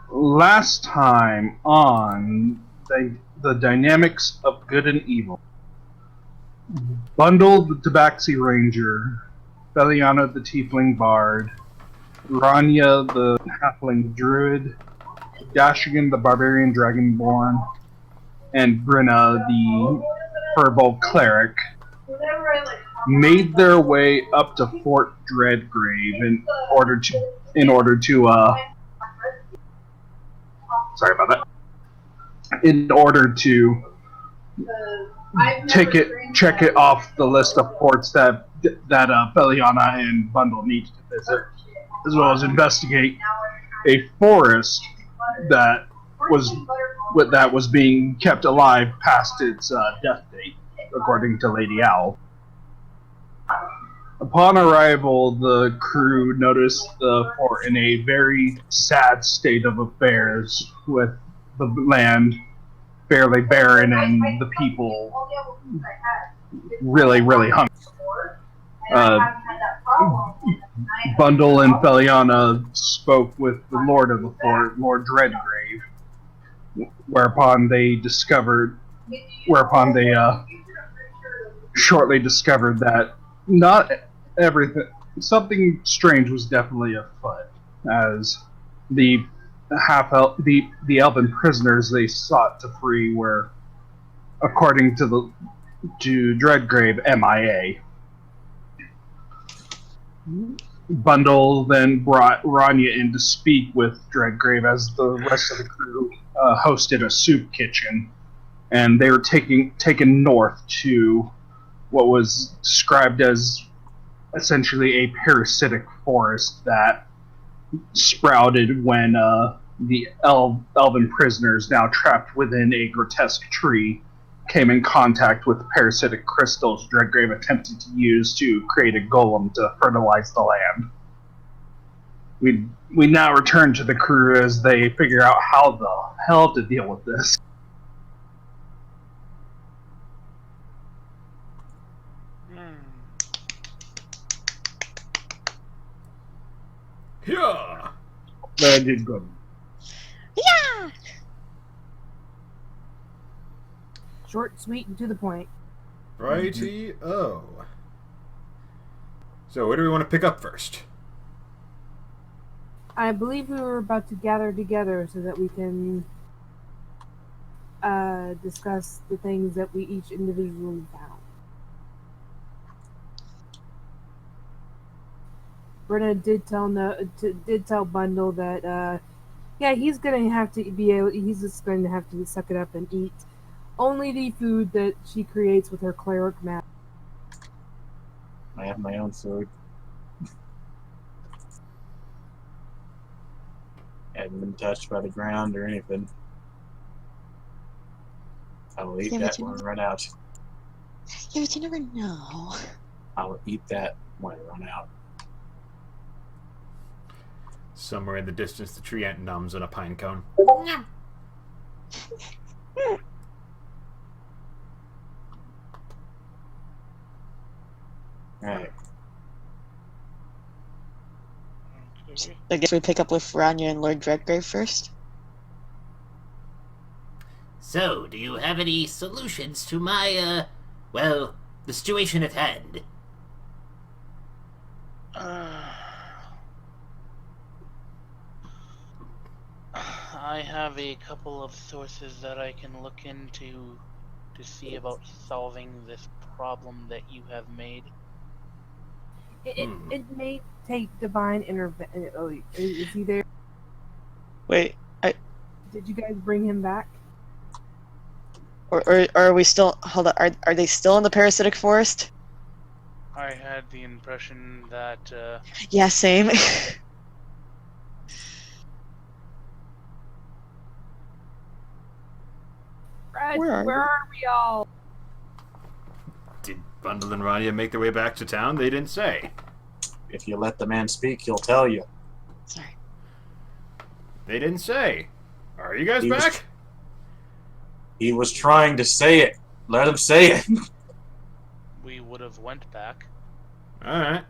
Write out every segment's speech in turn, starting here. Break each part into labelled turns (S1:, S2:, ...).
S1: Last time on the Dynamics of Good and Evil, Bundle the Tabaxi Ranger, Beliana the Tiefling Bard, Ranya the Halfling Druid, Dashigan the Barbarian Dragonborn, and Brenna the Furball Cleric made their way up to Fort Dreadgrave in order to sorry about that. In order to check it off the list of ports that Beliana and Bundle need to visit, as well as investigate a forest that was being kept alive past its death date, according to Lady Owl. Upon arrival, the crew noticed the fort in a very sad state of affairs, with the land fairly barren and the people really, really hungry. Uh, Bundle and Feliana spoke with the lord of the fort, Lord Dreadgrave, whereupon they shortly discovered that not everything, something strange was definitely afoot, as the the elven prisoners they sought to free were, according to Dreadgrave, MIA. Bundle then brought Ranya in to speak with Dreadgrave, as the rest of the crew hosted a soup kitchen, and they were taken north to what was described as essentially a parasitic forest that sprouted when the elven prisoners, now trapped within a grotesque tree, came in contact with parasitic crystals Dreadgrave attempted to use to create a golem to fertilize the land. We now return to the crew as they figure out how the hell to deal with this.
S2: Yeah.
S1: But I did good.
S3: Yeah.
S4: Short, sweet, and to the point.
S2: Righty-o. So, where do we want to pick up first?
S4: I believe we were about to gather together so that we can discuss the things that we each individually found. Brenna did tell Bundle that he's gonna have to he's just going to have to suck it up and eat only the food that she creates with her cleric magic.
S5: I have my own food. Hadn't been touched by the ground or anything. I will eat that when I run out.
S3: Yeah, but you never know.
S5: I will eat that when I run out.
S2: Somewhere in the distance, the tree ant numbs on a pine cone.
S5: Alright.
S3: I guess we pick up with Ranya and Lord Dreadgrave first.
S6: So, do you have any solutions to my, the situation at hand?
S7: I have a couple of sources that I can look into to see about solving this problem that you have made.
S4: It may take divine intervention. Oh, is he there?
S3: Wait,
S4: Did you guys bring him back?
S3: or are we still? Hold on, are they still in the parasitic forest?
S7: I had the impression that
S3: Yeah, same.
S4: Where are we all?
S2: Did Bundle and Rania make their way back to town? They didn't say.
S5: If you let the man speak, he'll tell you.
S3: Sorry.
S2: They didn't say. Are you guys back?
S5: He was trying to say it. Let him say it.
S7: we would have went back.
S2: Alright.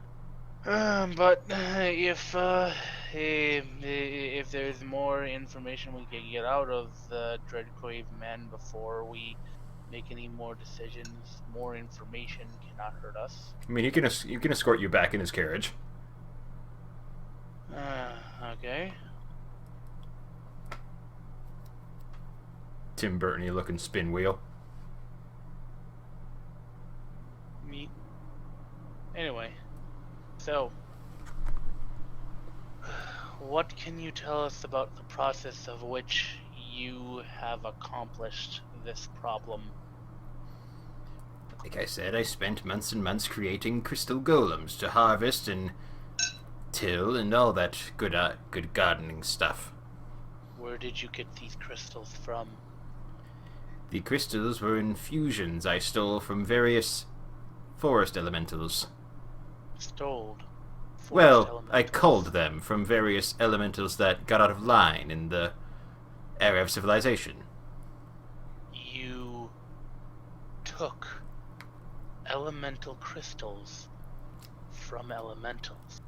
S7: But if if there's more information we can get out of the Dreadcrave man before we make any more decisions, more information cannot hurt us.
S2: I mean, he can escort you back in his carriage.
S7: Okay.
S2: Tim Burton-y looking spin wheel.
S7: Me. Anyway, so what can you tell us about the process of which you have accomplished this problem?
S2: Like I said, I spent months and months creating crystal golems to harvest and till and all that good gardening stuff.
S7: Where did you get these crystals from?
S2: The crystals were infusions I stole from various forest elementals.
S7: Stole.
S2: Well, I culled them from various elementals that got out of line in the era of civilization.
S7: You took elemental crystals from elementals.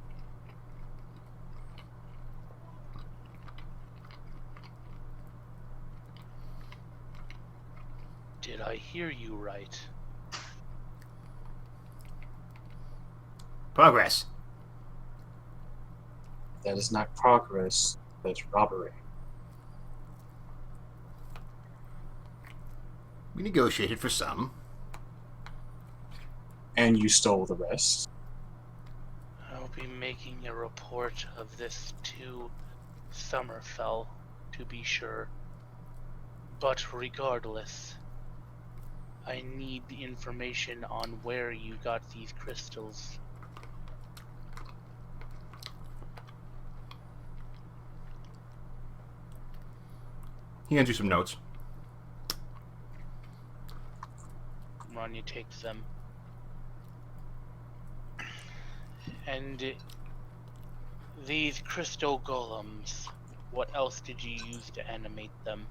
S7: Did I hear you right?
S2: Progress.
S5: That is not progress. That's robbery.
S2: We negotiated for some.
S5: And you stole the rest.
S7: I'll be making a report of this to Summerfell, to be sure. But regardless, I need the information on where you got these crystals.
S2: He hands you some notes.
S7: Rania takes them. And these crystal golems, what else did you use to animate them?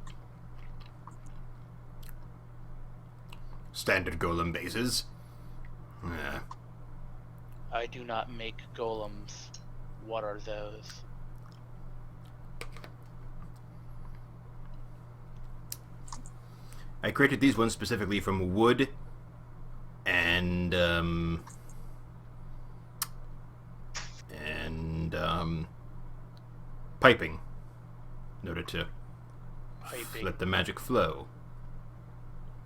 S2: Standard golem bases. Yeah.
S7: I do not make golems. What are those?
S2: I created these ones specifically from wood and piping in order to
S7: Piping.
S2: let the magic flow,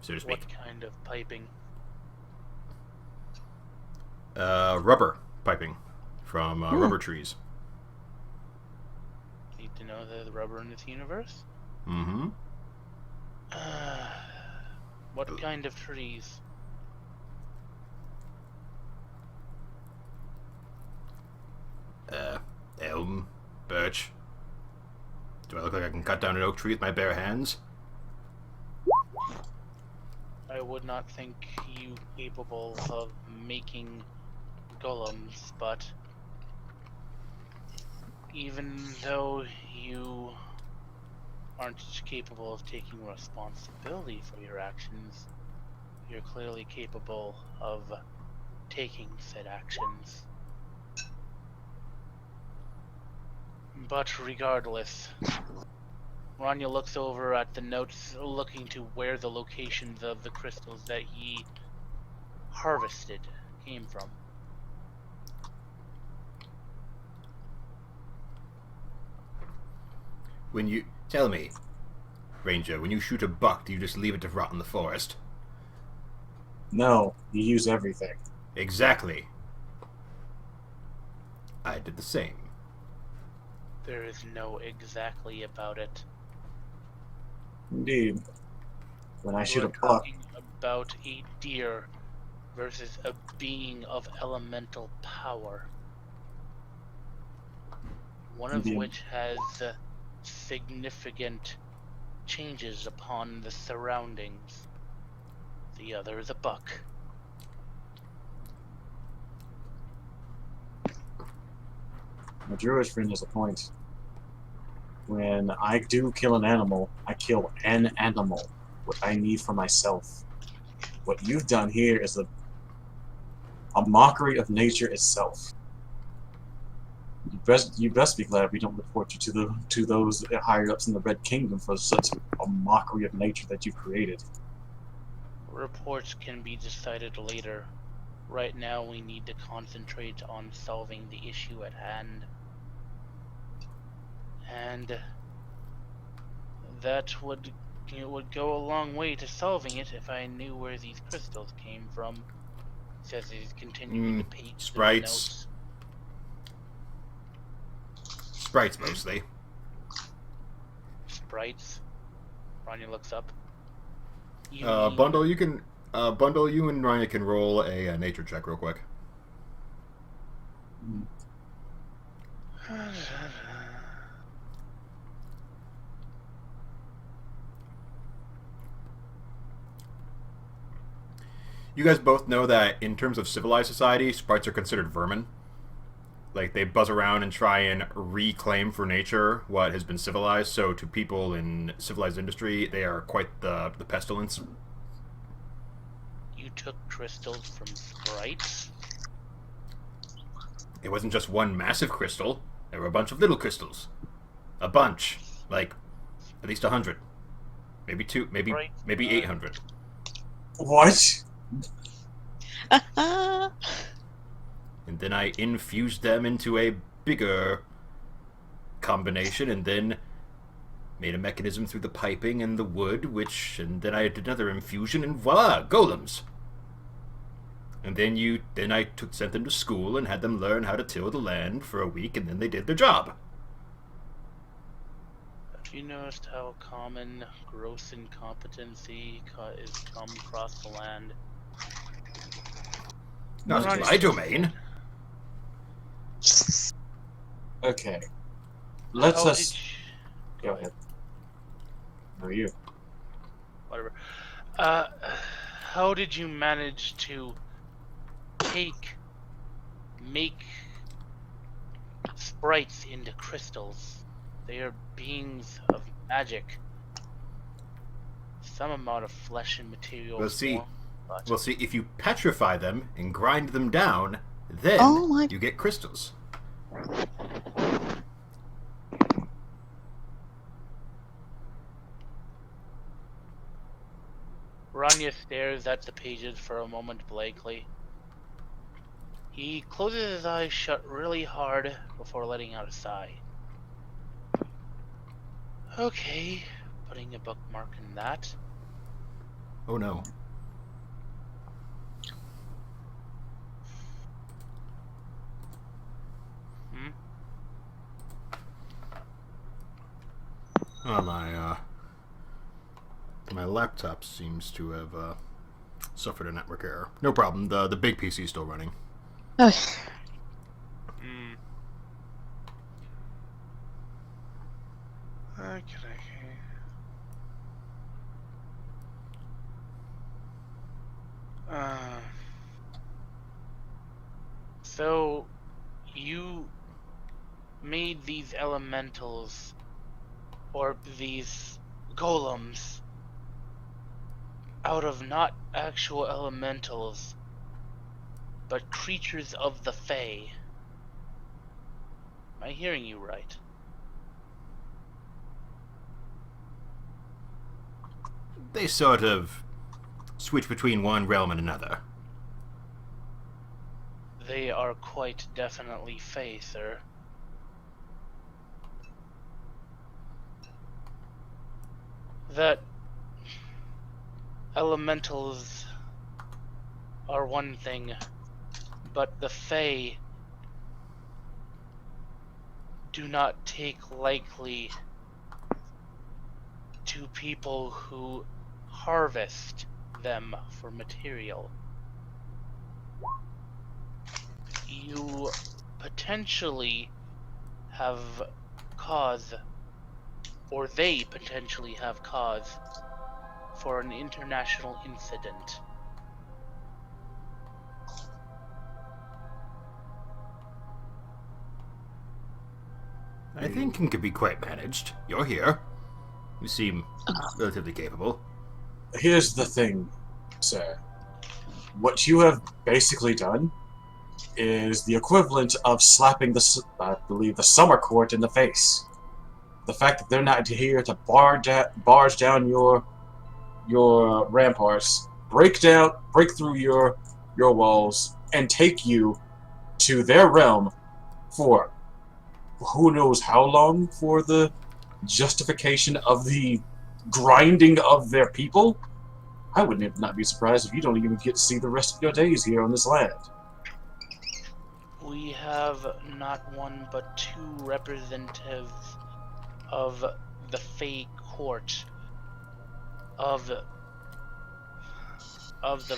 S2: so to speak.
S7: What kind of piping?
S2: Rubber piping from rubber trees.
S7: Need to know the rubber in this universe?
S2: Mm-hmm.
S7: What kind of trees?
S2: Elm, birch. Do I look like I can cut down an oak tree with my bare hands?
S7: I would not think you capable of making golems, but even though you aren't capable of taking responsibility for your actions, you're clearly capable of taking said actions. But regardless, Rania looks over at the notes, looking to where the locations of the crystals that he harvested came from.
S2: When you tell me, Ranger, when you shoot a buck, do you just leave it to rot in the forest?
S5: No, you use everything.
S2: Exactly. I did the same.
S7: There is no exactly about it.
S5: Indeed. When I shoot
S7: We're
S5: a buck,
S7: talking about a deer versus a being of elemental power. One of
S5: Indeed.
S7: which has significant changes upon the surroundings. The other is a buck.
S5: my druid friend has a point. When I do kill an animal, I kill an animal. What I need for myself. What you've done here is a mockery of nature itself. You best be glad we don't report you to those higher ups in the Red Kingdom for such a mockery of nature that you created.
S7: Reports can be decided later. Right now, we need to concentrate on solving the issue at hand. And that would go a long way to solving it if I knew where these crystals came from. Says he's continuing to page through the
S2: Sprites.
S7: notes.
S2: Sprites, mostly.
S7: Sprites. Ronnie looks up. You
S2: Bundle, you can... Bundle, you and Ryan can roll a nature check real quick. You guys both know that in terms of civilized society, sprites are considered vermin. Like, they buzz around and try and reclaim for nature what has been civilized, so to people in civilized industry, they are quite the pestilence.
S7: You took crystals from sprites?
S2: It wasn't just one massive crystal, there were a bunch of little crystals. A bunch. Like, at least 100. Maybe two, maybe 800.
S5: What?
S2: And then I infused them into a bigger combination, and then made a mechanism through the piping and the wood, and then I did another infusion, and voila, golems. And then I sent them to school and had them learn how to till the land for a week, and then they did their job.
S7: Have you noticed how common gross incompetency is come across the land?
S2: Not in my domain.
S5: Okay. Go ahead. How are you?
S7: Whatever. How did you manage to make sprites into crystals? They are beings of magic. Some amount of flesh and material.
S2: Well, see,
S7: form, but
S2: Well, see, if you petrify them and grind them down, then
S3: Oh my-
S2: you get crystals.
S7: Rania stares at the pages for a moment blankly. He closes his eyes shut really hard before letting out a sigh. Okay, putting a bookmark in that.
S2: Oh no. Oh, my laptop seems to have suffered a network error. No problem. The big PC is still running.
S7: So, you made these elementals, or these golems, out of not actual elementals, but creatures of the Fae. Am I hearing you right?
S2: They sort of switch between one realm and another.
S7: They are quite definitely Fae, sir. That elementals are one thing, but the Fae do not take likely to people who harvest them for material. You potentially have cause, or they potentially have cause, for an international incident.
S2: I think it can be quite managed. You're here. You seem relatively capable.
S5: Here's the thing, sir. What you have basically done is the equivalent of slapping I believe, the summer court in the face. The fact that they're not here to barge down your ramparts, break through your walls, and take you to their realm for who knows how long, for the justification of the grinding of their people. I would not be surprised if you don't even get to see the rest of your days here on this land.
S7: We have not one but two representatives of the Fey Court of the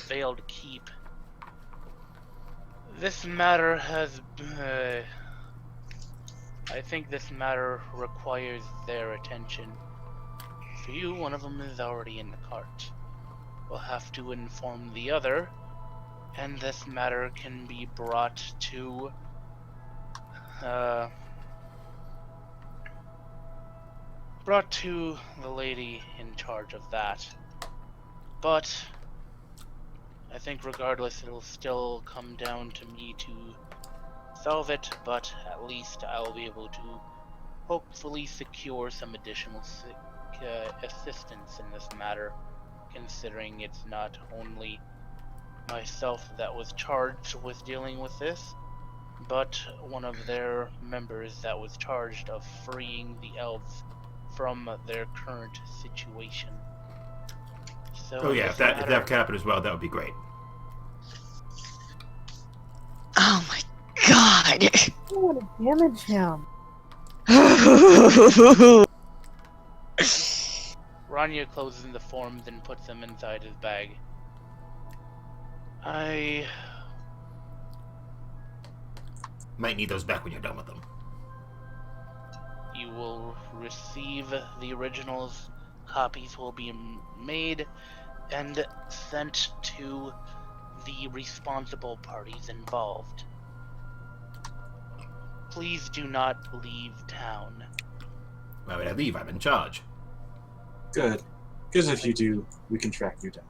S7: Veiled Keep. This matter has... I think this matter requires their attention. For you, one of them is already in the cart. We'll have to inform the other, and this matter can be brought to the lady in charge of that. But I think regardless it'll still come down to me to solve it, but at least I'll be able to hopefully secure some additional assistance in this matter, considering it's not only myself that was charged with dealing with this, but one of their members that was charged of freeing the elves from their current situation. So
S2: Oh yeah, if that could happen as well, that would be great.
S3: Oh my god!
S4: I don't want to damage him.
S7: Rania closes the forms and puts them inside his bag. I
S2: Might need those back when you're done with them.
S7: You will receive the originals. Copies will be made and sent to the responsible parties involved. Please do not leave town.
S2: Why would I leave? I'm in charge.
S5: Good. Because if you do, we can track you down.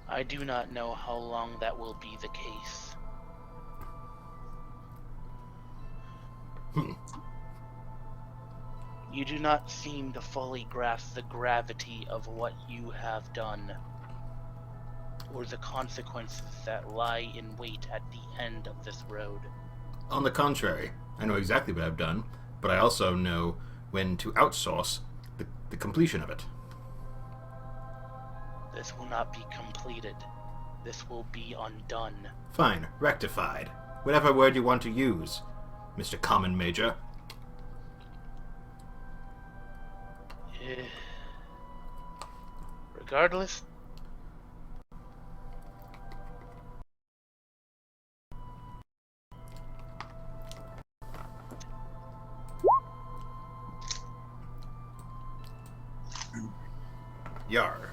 S7: I do not know how long that will be the case. You do not seem to fully grasp the gravity of what you have done, or the consequences that lie in wait at the end of this road.
S2: On the contrary, I know exactly what I've done, but I also know when to outsource the completion of it.
S7: This will not be completed. This will be undone.
S2: Fine, rectified. Whatever word you want to use, Mr. Common Major.
S7: Regardless,
S2: Yar.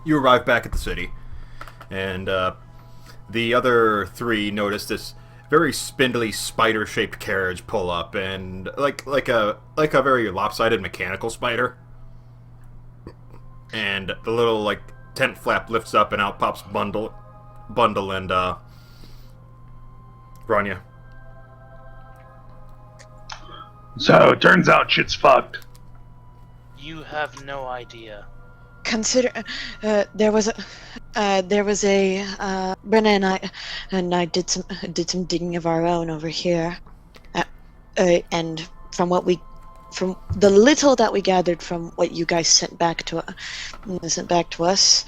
S2: You arrive back at the city, and the other three notice this very spindly, spider-shaped carriage pull up, and like a very lopsided mechanical spider. And the little tent flap lifts up, and out pops Bundle, and Grania.
S1: So it turns out shit's fucked.
S7: you have no idea.
S3: Consider, there was a Brenna and I did some digging of our own over here, and from the little that we gathered from what you guys sent back to us,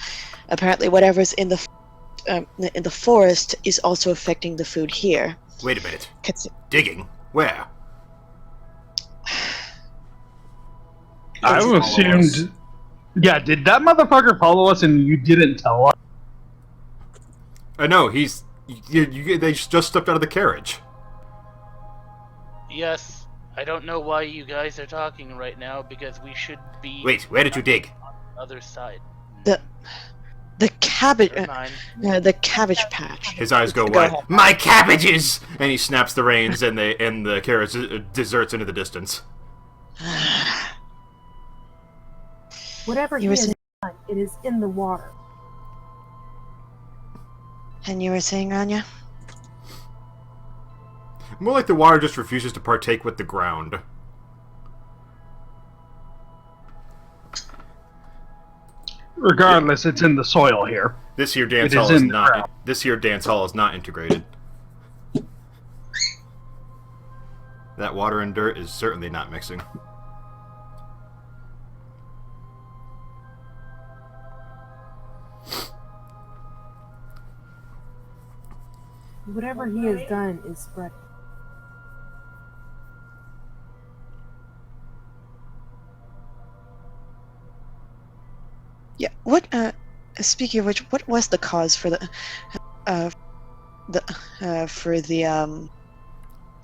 S3: apparently whatever's in the forest is also affecting the food here.
S2: Wait a minute. Digging? Where?
S1: I assumed. Yeah, did that motherfucker follow us and you didn't tell us?
S2: No, they just stepped out of the carriage.
S7: Yes, I don't know why you guys are talking right now, because we should be...
S2: Wait, where did you dig?
S7: On the other side.
S3: The cabbage,
S7: Never mind.
S3: the cabbage patch.
S2: His eyes go
S3: Go
S2: wide.
S3: ahead.
S2: My cabbages! And he snaps the reins, and the carriage deserts into the distance.
S4: Whatever he
S3: You were
S4: has
S3: saying-
S4: done, it is in the water.
S3: And you were saying, Rania?
S2: More like the water just refuses to partake with the ground.
S1: Regardless, it's in the soil here.
S2: This here dance
S1: It is
S2: hall is
S1: in the
S2: not.
S1: ground.
S2: This here dance hall is not integrated. That water and dirt is certainly not mixing.
S4: Whatever he has done is spread.
S3: Yeah. What? Speaking of which, what was the cause for the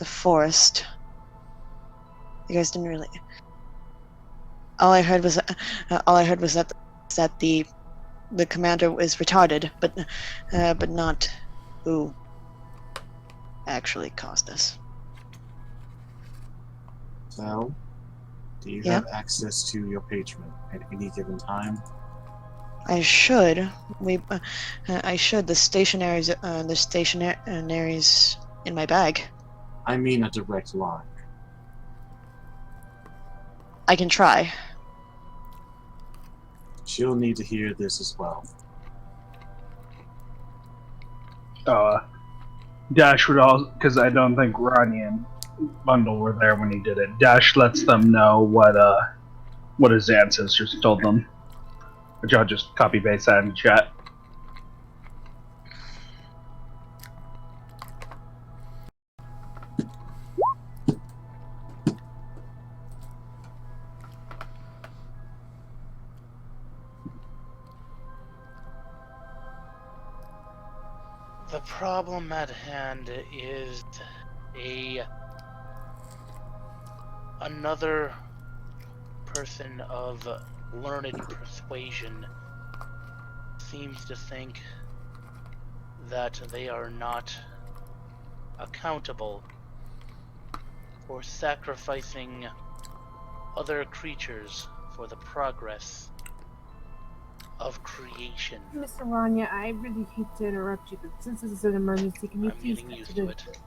S3: forest? You guys didn't really. All I heard was that the commander was retarded, but not who actually caused this.
S5: So, do you
S3: Yeah.
S5: have access to your patron at any given time?
S3: I should. I should. The stationaries in my bag.
S5: I mean a direct line.
S3: I can try.
S5: She'll need to hear this as well.
S1: Dash would also, because I don't think Ronnie and Bundle were there when he did it. Dash lets them know what his ancestors told them, which I'll just copy paste that in the chat.
S7: The problem at hand is another person of learned persuasion seems to think that they are not accountable for sacrificing other creatures for the progress of creation.
S4: Mr. Rania, I really hate to interrupt you, but since this is an emergency, can you
S7: I'm
S4: please
S7: getting
S4: cut
S7: used
S4: to
S7: to
S4: the...
S7: it.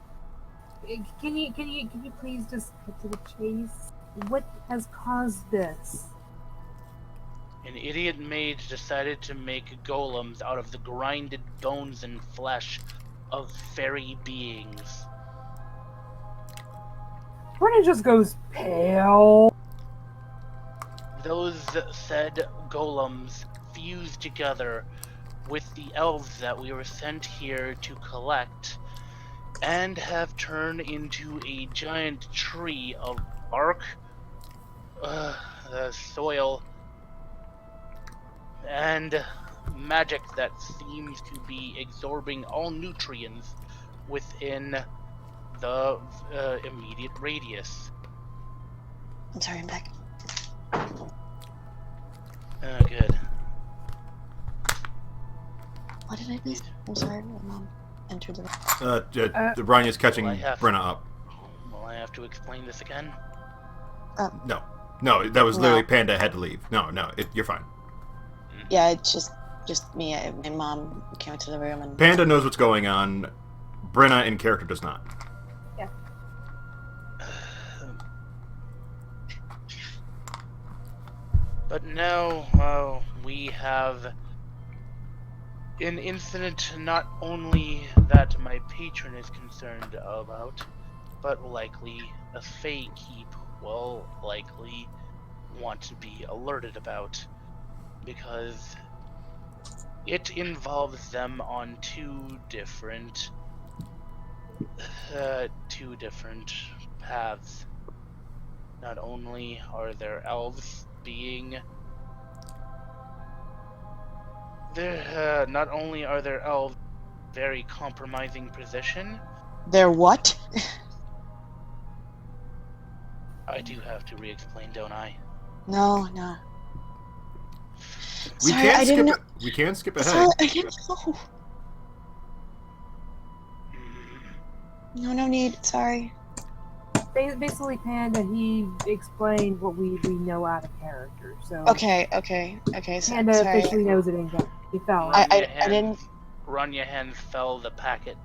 S4: Can you please just cut to the chase? What has caused this?
S7: An idiot mage decided to make golems out of the grinded bones and flesh of fairy beings.
S4: Brennan just goes pale.
S7: Those said golems fused together with the elves that we were sent here to collect and have turned into a giant tree of bark, soil, and magic that seems to be absorbing all nutrients within the immediate radius.
S3: I'm sorry, I'm back.
S7: Oh, good.
S3: What did I miss? I'm sorry. My mom entered the.
S2: The Ryan's catching
S7: Well, I have-
S2: Brenna up.
S7: Will I have to explain this again?
S2: No, that was
S3: No.
S2: literally Panda had to leave. No, you're fine.
S3: Yeah, it's just me. My mom came into the room and.
S2: Panda knows what's going on. Brenna in character does not.
S7: But now, we have an incident not only that my patron is concerned about, but likely a Fae Keep will likely want to be alerted about, because it involves them on two different paths. Not only are there elves being there, not only are there elves very compromising position.
S3: They're what?
S7: I do have to re-explain, don't I?
S3: No.
S2: We
S3: Sorry, I didn't know.
S2: We can skip ahead.
S3: Sorry, I didn't know. No need. Sorry.
S4: Basically, Panda, he explained what we know out of character. So
S3: Okay. So,
S4: Panda
S3: sorry.
S4: officially knows it ain't got. He fell.
S3: I
S7: Rania
S3: didn't.
S7: Rania hands Fel the packet.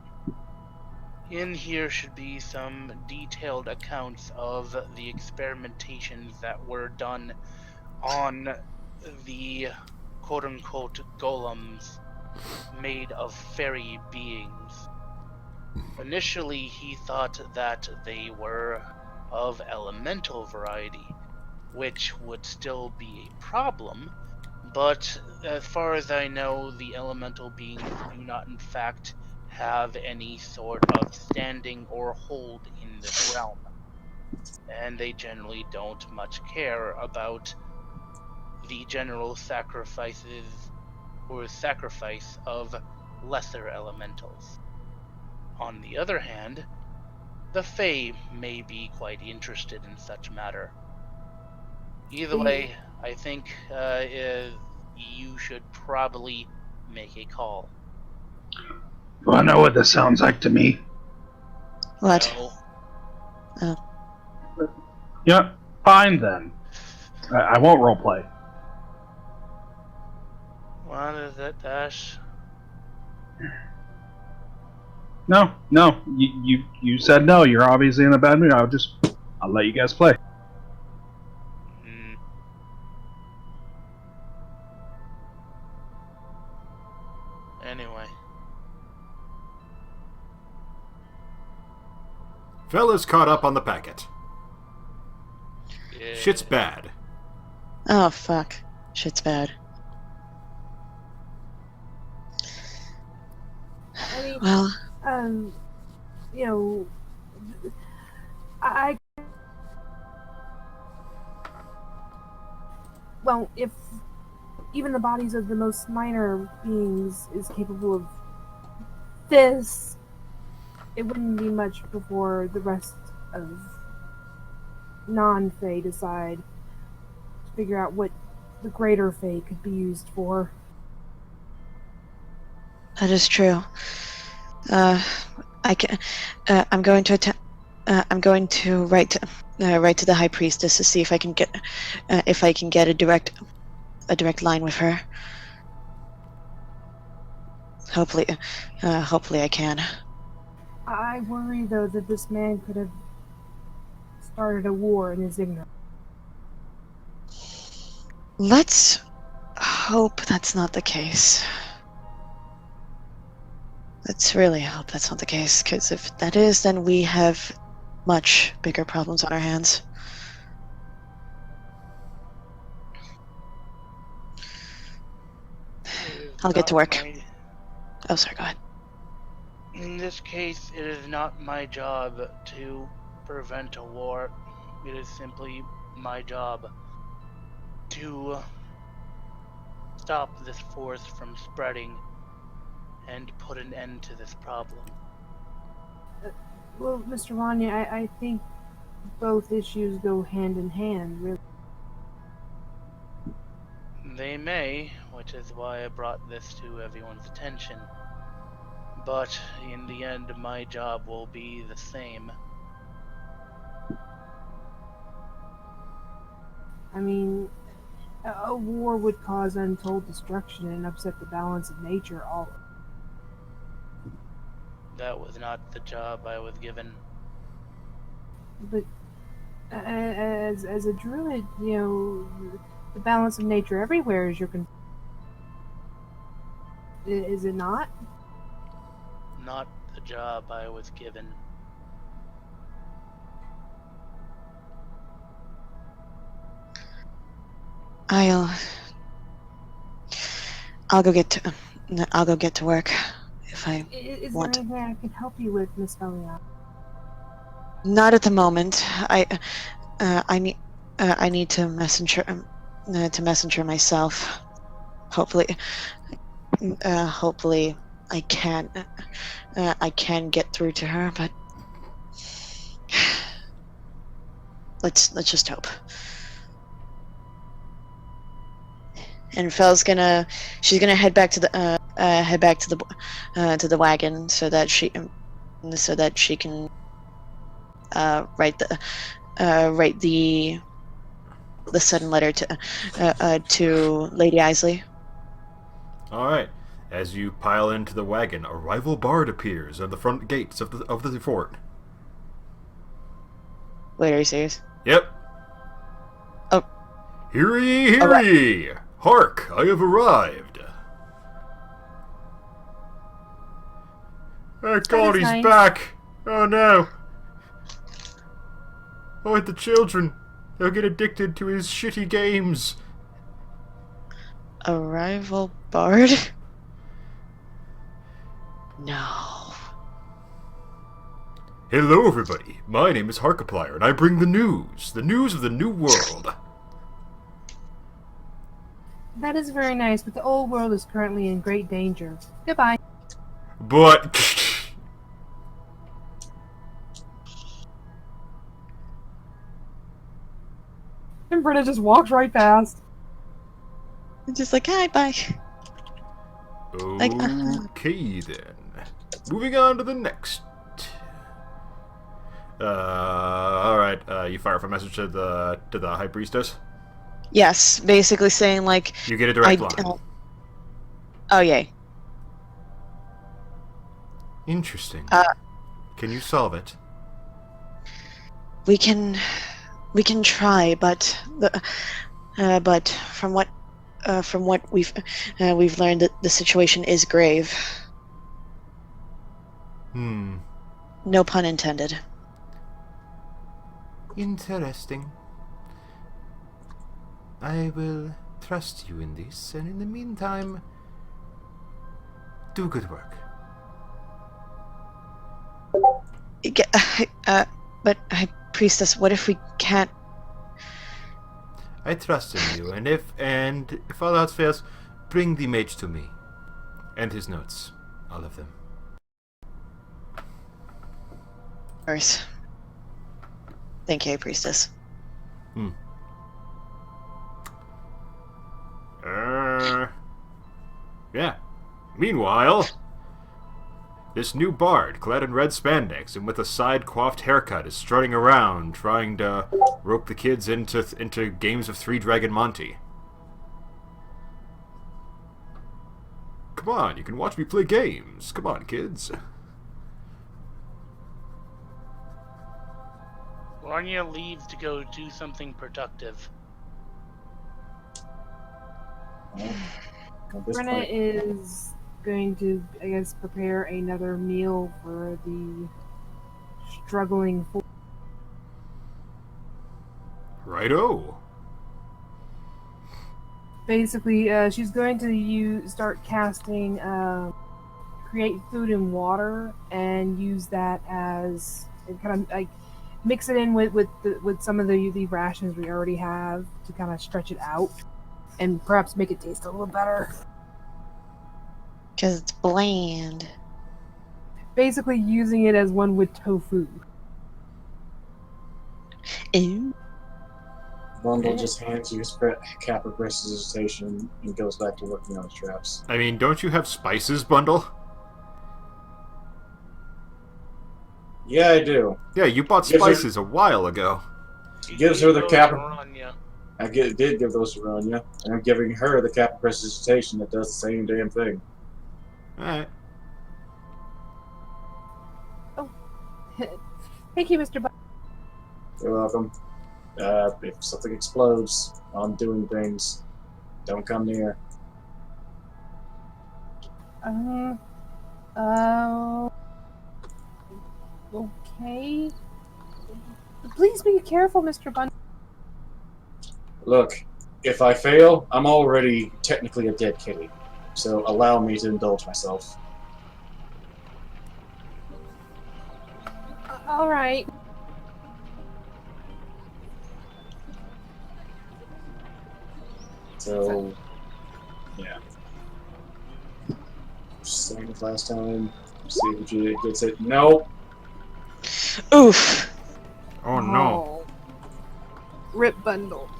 S7: In here should be some detailed accounts of the experimentations that were done on the quote-unquote golems made of fairy beings. Initially, he thought that they were of elemental variety, which would still be a problem, but as far as I know, the elemental beings do not in fact have any sort of standing or hold in this realm, and they generally don't much care about the general sacrifices or sacrifice of lesser elementals. On the other hand, the Fae may be quite interested in such matter. Either way, I think you should probably make a call.
S1: Well, I know what this sounds like to me.
S3: What?
S7: No,
S1: Yeah, fine then. I won't roleplay.
S7: what is it, Dash?
S1: No. You said no. You're obviously in a bad mood. I'll let you guys play.
S7: Hmm. Anyway,
S2: Fella's caught up on the packet.
S7: yeah.
S2: Shit's bad.
S3: Oh, fuck. Shit's bad.
S4: I mean,
S3: Well,
S4: you know, I well, if even the bodies of the most minor beings is capable of this, it wouldn't be much before the rest of non-Fae decide to figure out what the greater Fae could be used for.
S3: that is true. I can. I'm going to attempt. I'm going to write to the High Priestess to see if I can get a direct line with her. Hopefully I can.
S4: I worry, though, that this man could have started a war in his ignorance.
S3: Let's hope that's not the case. Let's really hope that's not the case, because if that is, then we have much bigger problems on our hands. I'll get to work. Oh, sorry, go ahead.
S7: In this case, it is not my job to prevent a war. It is simply my job to stop this force from spreading and put an end to this problem.
S4: Well, Mr. Rania, I think both issues go hand in hand, really.
S7: They may, which is why I brought this to everyone's attention. But in the end, my job will be the same.
S4: I mean, a war would cause untold destruction and upset the balance of nature all.
S7: That was not the job I was given.
S4: But as a druid, you know, the balance of nature everywhere is your concern. Is it not?
S7: Not the job I was given.
S3: I'll go get to work if I
S4: Is
S3: want.
S4: there anything I can help you with, Miss Velia?
S3: Not at the moment. I need to messenger myself. Hopefully I can get through to her, but let's just hope. And Fel's she's gonna head back to the wagon so that she can write the sudden letter to Lady Isley.
S2: All right. As you pile into the wagon, a rival bard appears at the front gates of the fort.
S3: Wait, are you serious?
S2: Yep.
S3: Oh.
S2: Hear ye, hear ye! Hark, I have arrived. Oh God, he's
S4: nice.
S2: back! Oh no! Oh, the children! They'll get addicted to his shitty games.
S3: A rival bard? No.
S2: Hello, everybody. My name is Harkiplier, and I bring the news of the new world.
S4: That is very nice, but the old world is currently in great danger. Goodbye.
S2: But
S4: And Britta just walks right past.
S3: Just like, hi, bye. Like,
S2: okay then. Moving on to the next. All right. You fire up a message to the High Priestess.
S3: Yes, basically saying like,
S2: You get a direct line.
S3: oh yay.
S2: Interesting. Can you solve it?
S3: We can try, but from what we've learned that the situation is grave. No pun intended.
S2: Interesting. I will trust you in this, and in the meantime, do good work.
S3: But Priestess, what if we can't?
S2: I trust in you, and if all else fails, bring the mage to me, and his notes, all of them.
S3: Earth. Thank you, Priestess.
S2: Yeah. Meanwhile, this new bard, clad in red spandex and with a side-coiffed haircut, is strutting around trying to rope the kids into games of Three Dragon Monty. Come on, you can watch me play games. Come on, kids.
S7: Rania leaves to go do something productive.
S4: Brenna is going to, I guess, prepare another meal for the struggling force.
S2: Righto.
S4: Basically, she's going to start casting create food and water and use that as kind of like mix it in with some of the rations we already have to kind of stretch it out and perhaps make it taste a little better.
S3: Because it's bland.
S4: Basically using it as one would tofu.
S3: Ew.
S5: Bundle just hands you his cap of resuscitation and goes back to working on his traps.
S2: I mean, don't you have spices, Bundle?
S5: Yeah, I do.
S2: Yeah, you bought
S5: Gives her-
S2: spices a while ago.
S5: Gives her the cap of...
S7: Rania.
S5: did give those to Rania, and I'm giving her the cap of resuscitation that does the same damn thing.
S2: Alright.
S4: Thank you, Mr.
S5: You're welcome. If something explodes on doing things, don't come near.
S4: Okay. Please be careful, Mr. Bun.
S5: Look, if I fail, I'm already technically a dead kitty, so allow me to indulge myself.
S4: All right.
S5: So, yeah. Same as last time. See if it gets it. Nope.
S3: Oof.
S2: Oh no.
S4: Rip Bundle.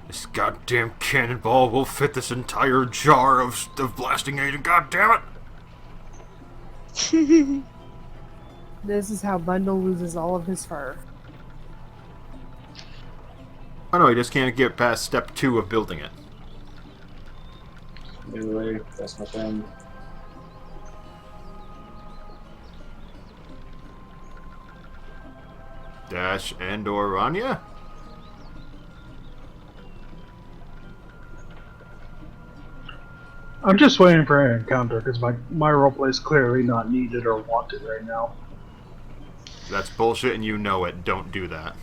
S2: This goddamn cannonball will fit this entire jar of blasting agent, goddammit!
S4: This is how Bundle loses all of his fur.
S2: Oh no, he just can't get past step 2 of building it.
S5: Anyway, that's my thing.
S2: Dash and or Rania?
S1: I'm just waiting for an encounter because my roleplay is clearly not needed or wanted right now.
S2: That's bullshit and you know it. Don't do that.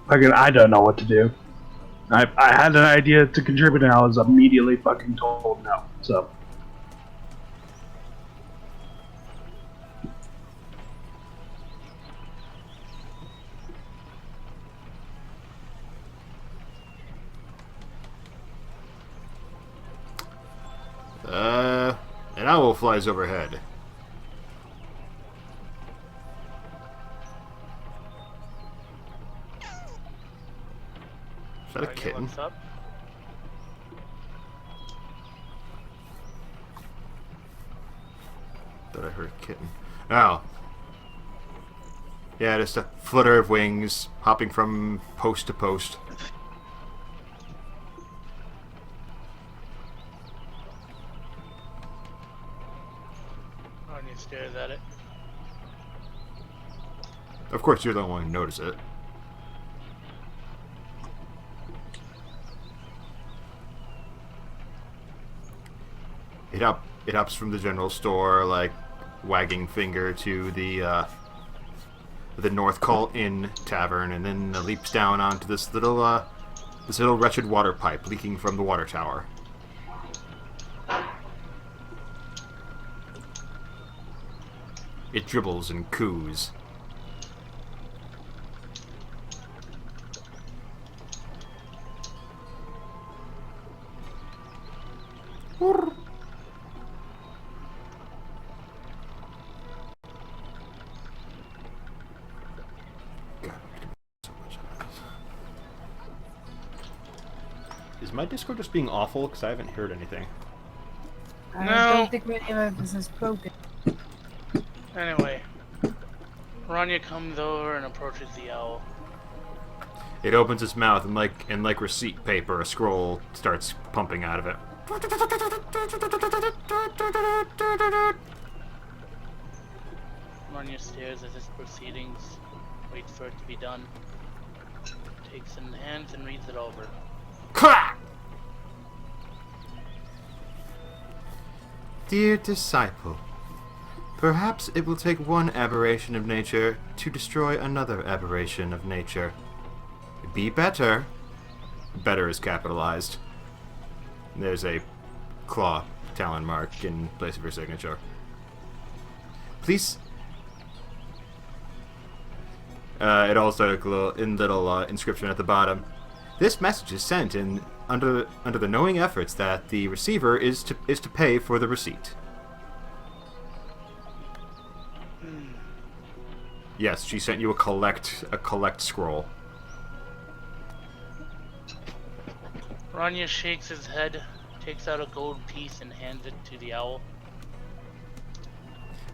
S1: Again, I don't know what to do. I had an idea to contribute and I was immediately fucking told no. So.
S2: An owl flies overhead. Is that a
S7: Rania
S2: kitten?
S7: looks up.
S2: Thought I heard a kitten. Oh. Yeah, just a flutter of wings, hopping from post to post.
S7: Rania stares at it.
S2: Of course, you're the one who noticed it. It hops from the general store, like wagging finger to the North Call Inn tavern, and then leaps down onto this little wretched water pipe leaking from the water tower. It dribbles and coos. Is my Discord just being awful? Because I haven't heard anything.
S4: I
S7: No.
S4: don't think any of us has spoken.
S7: Anyway, Rania comes over and approaches the owl.
S2: It opens its mouth and like receipt paper, a scroll starts pumping out of it.
S7: Rania stares at his proceedings, waits for it to be done, takes it in hands and reads it over.
S2: Crack! Dear disciple, perhaps it will take one aberration of nature to destroy another aberration of nature. Be better. Better is capitalized. There's a claw talon mark in place of your signature. Please. It also had a little inscription at the bottom. This message is sent in under the knowing efforts that the receiver is to pay for the receipt. Yes, she sent you a collect scroll.
S7: Rania shakes his head, takes out a gold piece and hands it to the owl.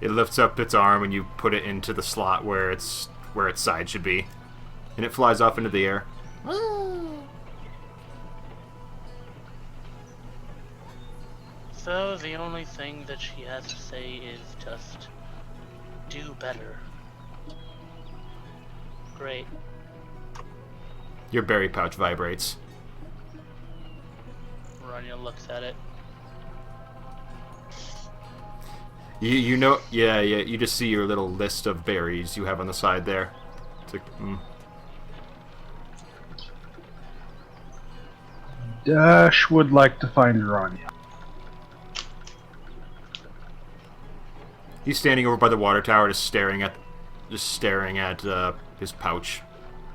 S2: It lifts up its arm and you put it into the slot where its side should be, and it flies off into the air.
S7: So the only thing that she has to say is just do better. Great.
S2: Your berry pouch vibrates.
S7: Rania looks at it.
S2: You know, yeah, you just see your little list of berries you have on the side there. It's like,
S1: Dash would like to find Rania.
S2: He's standing over by the water tower, just staring at his pouch.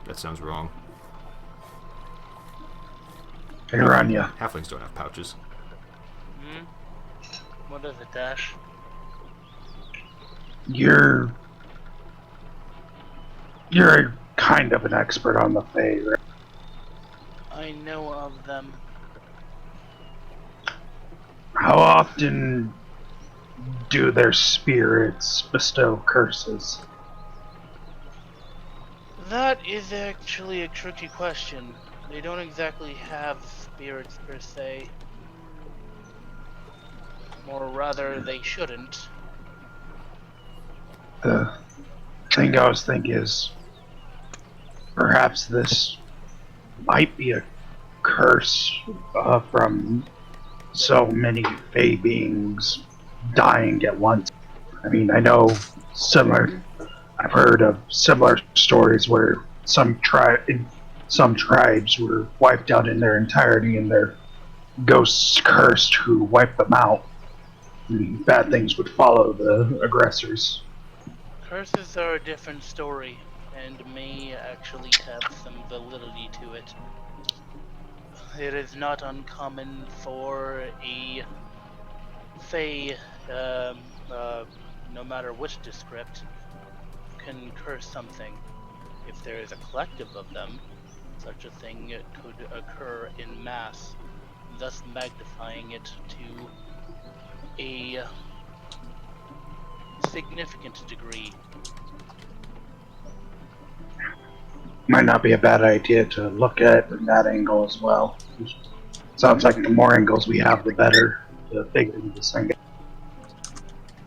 S2: That sounds wrong.
S1: Hey, Rania.
S2: Halflings don't have pouches.
S7: What is it, Dash?
S1: You're kind of an expert on the Fae, right?
S7: I know of them.
S1: How often do their spirits bestow curses?
S7: That is actually a tricky question. They don't exactly have spirits per se. Or rather, they shouldn't.
S1: The thing I was thinking is perhaps this might be a curse from so many Fey beings dying at once. I mean, I know I've heard of similar stories where some tribes were wiped out in their entirety and their ghosts cursed who wiped them out. And bad things would follow the aggressors.
S7: Curses are a different story, and may actually have some validity to it. It is not uncommon for a Fey, no matter which descript, can curse something. If there is a collective of them, such a thing could occur in mass, thus magnifying it to a significant degree.
S1: Might not be a bad idea to look at it from that angle as well. Sounds like the more angles we have, the better to figure this thing out.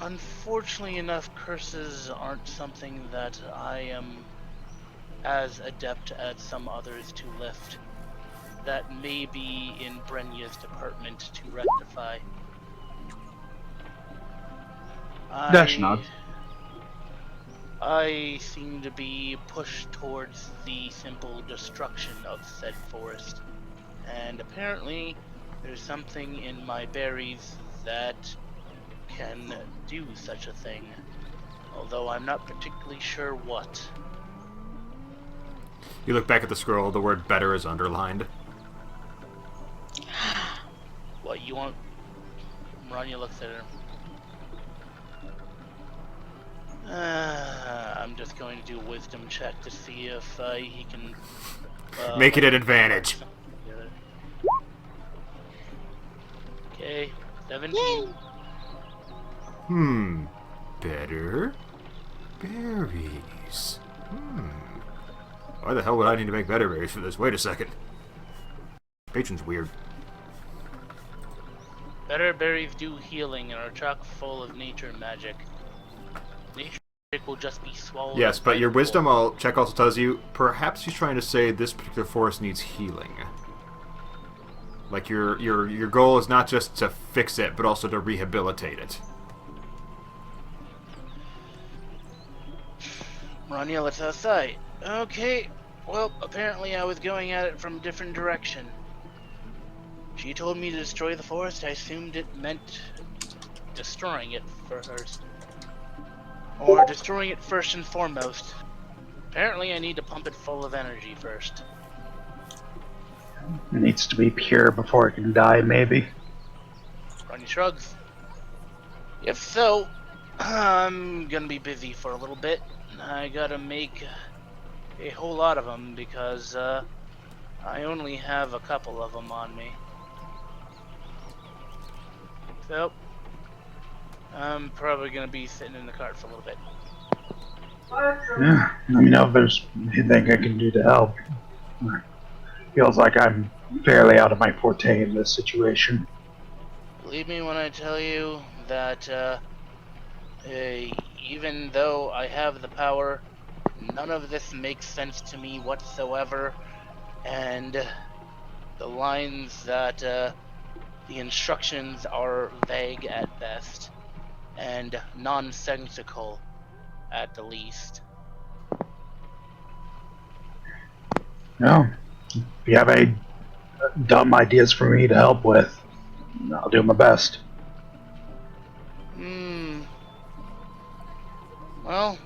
S7: Unfortunately enough, curses aren't something that I am as adept as some others to lift. That may be in Brenya's department to rectify.
S1: Dash nod.
S7: I seem to be pushed towards the simple destruction of said forest. And apparently, there's something in my berries that can do such a thing. Although I'm not particularly sure what.
S2: You look back at the scroll, the word better is underlined.
S7: What you want? Rania looks at her. I'm just going to do a wisdom check to see if he can
S2: Make it an advantage.
S7: Okay, 17.
S2: Better berries. Why the hell would I need to make better berries for this? Wait a second. Patron's weird.
S7: Better berries do healing and are chock full of nature magic. Nature magic will just be swallowed.
S2: Yes,
S7: up
S2: but
S7: by
S2: your
S7: the
S2: wisdom
S7: wolf.
S2: check also tells you perhaps he's trying to say this particular forest needs healing. Like your goal is not just to fix it, but also to rehabilitate it.
S7: Rania lets outside. Okay, well, apparently I was going at it from a different direction. She told me to destroy the forest. I assumed it meant destroying it first. Or destroying it first and foremost. Apparently I need to pump it full of energy first.
S1: It needs to be pure before it can die, maybe.
S7: Rania shrugs. If so, I'm gonna be busy for a little bit. I gotta make a whole lot of them because I only have a couple of them on me. So, I'm probably gonna be sitting in the cart for a little bit.
S1: Yeah, let me know if there's anything I can do to help. Feels like I'm fairly out of my forte in this situation.
S7: Believe me when I tell you that even though I have the power, none of this makes sense to me whatsoever, and the lines that the instructions are vague at best and nonsensical at the least.
S1: No. If you have any dumb ideas for me to help with, I'll do my best.
S7: Well,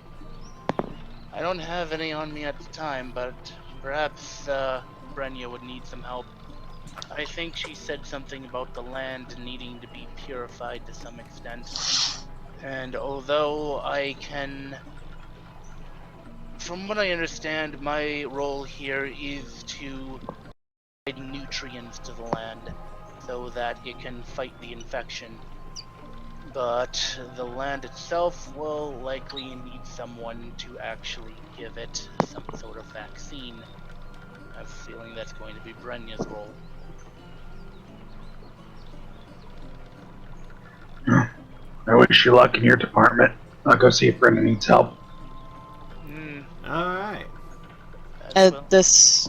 S7: I don't have any on me at the time, but perhaps Brenya would need some help. I think she said something about the land needing to be purified to some extent. And although I can... From what I understand, my role here is to provide nutrients to the land so that it can fight the infection. But the land itself will likely need someone to actually give it some sort of vaccine. I have a feeling that's going to be Brenya's role.
S1: I wish you luck in your department. I'll go see if Brendan needs help.
S2: All right.
S3: At this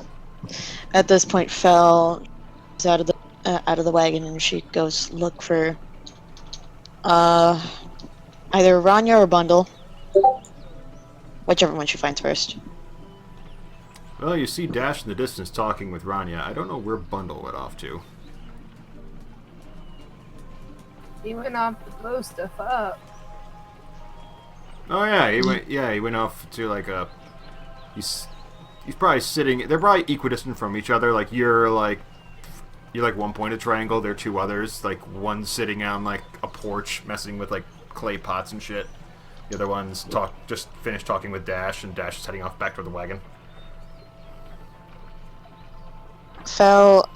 S3: point, Fel is out of the wagon, and she goes look for either Ranya or Bundle, whichever one she finds first.
S2: Well, you see Dash in the distance talking with Ranya. I don't know where Bundle went off to.
S4: He went off to blow stuff up.
S2: Oh yeah, he went. Yeah, he went off to like a. He's probably sitting. They're probably equidistant from each other. Like you're like 1 pointed triangle. There are 2 others. Like one's sitting on like a porch, messing with like clay pots and shit. The other one's just finished talking with Dash, and Dash is heading off back toward the wagon.
S3: Fel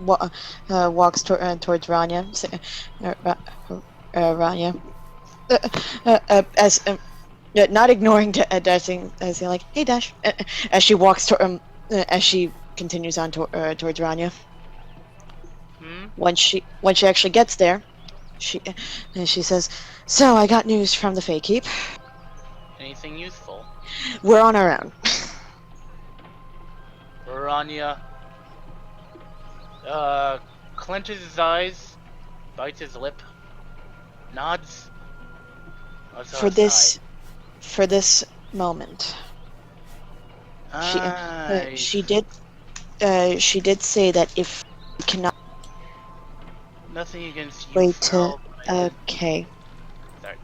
S3: walks towards Ranya. Ranya, as not ignoring Dash, saying like, "Hey, Dash," as she walks as she continues on towards Ranya. Once she actually gets there, she says, "So I got news from the Fake Keep.
S7: Anything useful?
S3: We're on our own."
S7: Ranya clenches his eyes, bites his lip, nods.
S3: For this moment, she did say that if we cannot
S7: Nothing against you.
S3: wait
S7: Fel,
S3: to okay.
S7: Sorry.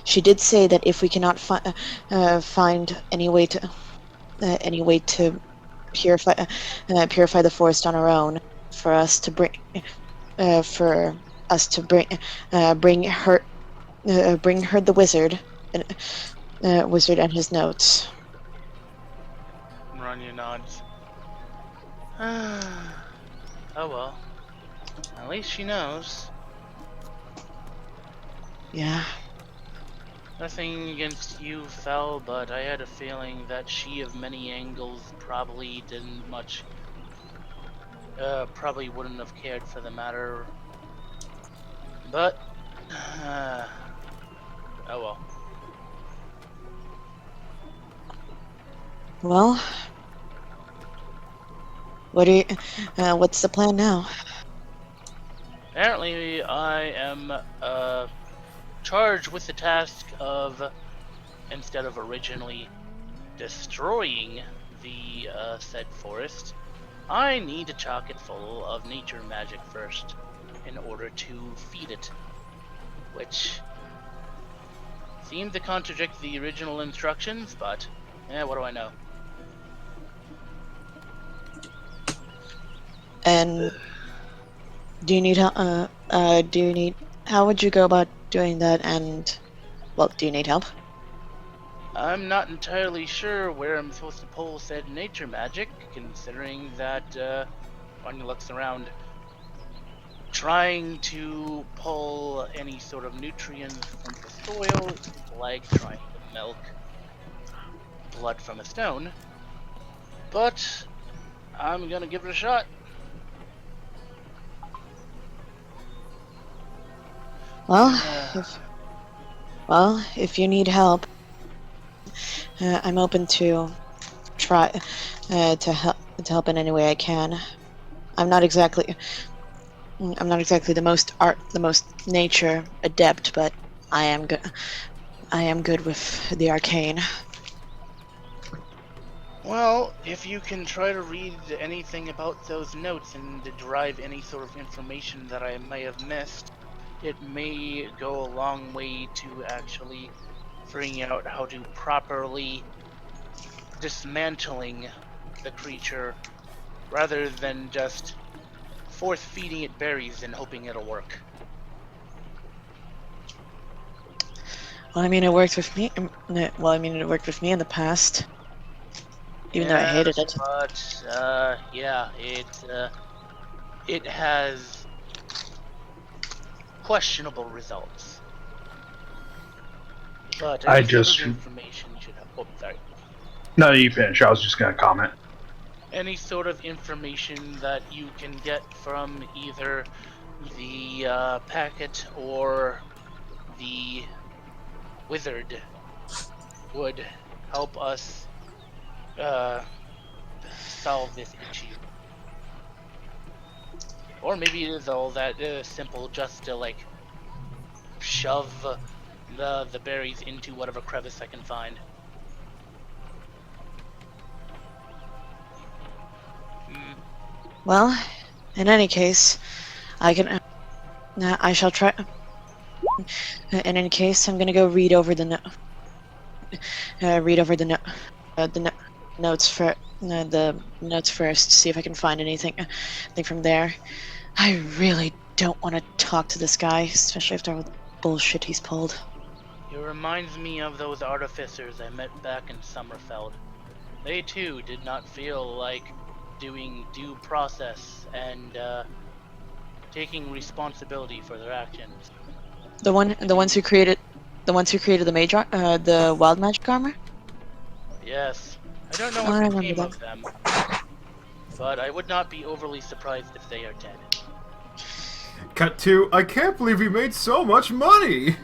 S3: She did say that if we cannot find any way to purify the forest on our own, for us to bring her the wizard and his notes.
S7: Ranya nods. Oh well. At least she knows.
S3: Yeah.
S7: Nothing against you, Fel, but I had a feeling that she of many angles probably didn't much probably wouldn't have cared for the matter. But oh well.
S3: Well, what's the plan now?
S7: Apparently I am charged with the task of, instead of originally destroying the said forest, I need to chock it full of nature magic first in order to feed it, which seemed to contradict the original instructions, but what do I know?
S3: And do you need how would you go about doing that? And well, do you need help?
S7: I'm not entirely sure where I'm supposed to pull said nature magic, considering that when he looks around, trying to pull any sort of nutrients from the soil is like trying to milk blood from a stone. But I'm gonna give it a shot.
S3: If you need help, I'm open to try to help in any way I can. I'm not exactly the most nature adept, but I am good with the arcane.
S7: Well, if you can try to read anything about those notes and derive any sort of information that I may have missed, it may go a long way to actually figuring out how to properly dismantling the creature, rather than just force feeding it berries and hoping it'll work.
S3: Well, I mean, it worked with me. It worked with me in the past, even though I hated it.
S7: But yeah, it has questionable results. But
S1: I
S7: any sort
S1: just-
S7: of information you should have. Oh, sorry.
S1: No, you finish. I was just gonna comment.
S7: Any sort of information that you can get from either the packet or the wizard would help us solve this issue. Or maybe it is all that simple, just to like shove the berries into whatever crevice I can find.
S3: Well, in any case, I can. I shall try. In any case, I'm gonna go read over the notes for the notes first. See if I can find anything from there. I really don't want to talk to this guy, especially after all the bullshit he's pulled.
S7: It reminds me of those artificers I met back in Summerfeld. They too did not feel like doing due process and taking responsibility for their actions.
S3: The ones who created the the wild magic armor.
S7: Yes, I don't know
S3: I
S7: what
S3: remember
S7: became
S3: that.
S7: of them, but I would not be overly surprised if they are dead.
S2: Cut to, I can't believe we made so much money!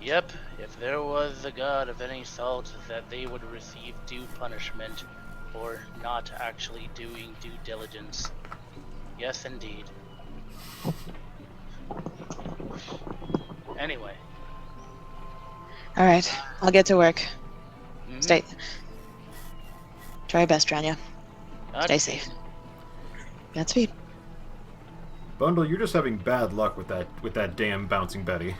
S7: Yep, if there was a god of any salt, that they would receive due punishment for not actually doing due diligence. Yes, indeed. Anyway.
S3: All right, I'll get to work.
S7: Mhm.
S3: Try your best, Dranya.
S7: Not
S3: Stay safe. Godspeed.
S2: Bundle, you're just having bad luck with that damn bouncing Betty.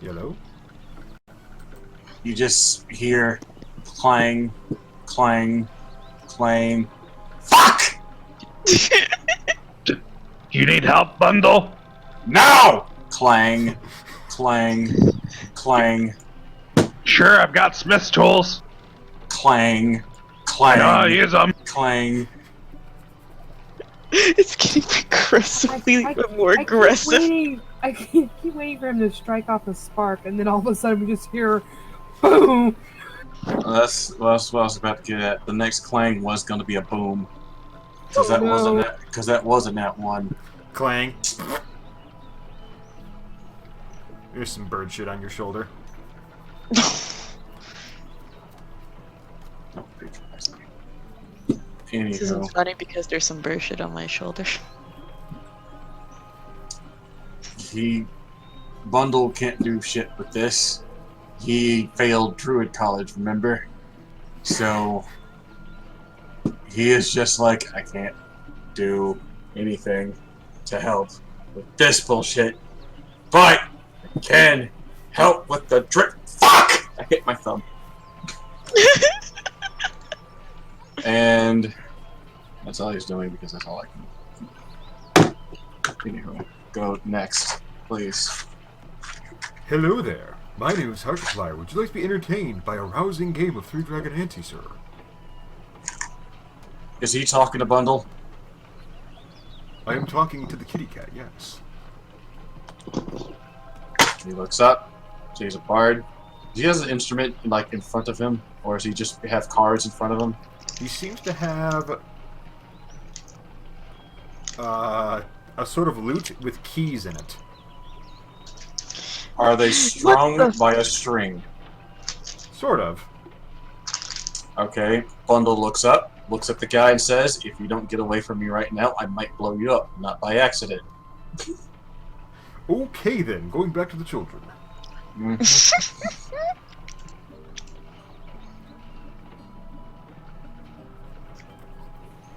S2: Hello?
S5: You just hear clang, clang, clang. Fuck!
S1: Do you need help, Bundle?
S5: No! Clang, clang, clang,
S1: Sure, I've got Smith's tools.
S5: clang,
S1: I know how to
S5: clang,
S1: use them.
S5: clang.
S3: It's getting progressively more
S4: I
S3: aggressive.
S4: keep waiting for him to strike off a spark, and then all of a sudden we just hear boom.
S5: That's what I was about to get at. The next clang was going to be a boom. Because that
S4: Oh, no.
S5: wasn't that one.
S2: Clang. There's some bird shit on your shoulder.
S3: This isn't
S5: Anywho,
S3: funny because there's some bird shit on my shoulder.
S5: Bundle can't do shit with this. He failed Druid College, remember? So he is just like, I can't do anything to help with this bullshit, but I can help with the drip. Fuck! I hit my thumb. And that's all he's doing because that's all I can. Anyway, go next, please.
S2: Hello there. My name is Harkflyer. Would you like to be entertained by a rousing game of Three Dragon Ante, sir?
S5: Is he talking to Bundle?
S2: I am talking to the kitty cat, yes.
S5: He looks up, sees a bard. He has an instrument like in front of him, or does he just have cards in front of him?
S2: He seems to have a sort of lute with keys in it.
S5: Are they strung
S3: What the-
S5: by a string?
S2: Sort of.
S5: Okay, Bundle looks up, looks at the guy and says, if you don't get away from me right now, I might blow you up, not by accident.
S2: Okay then, going back to the children.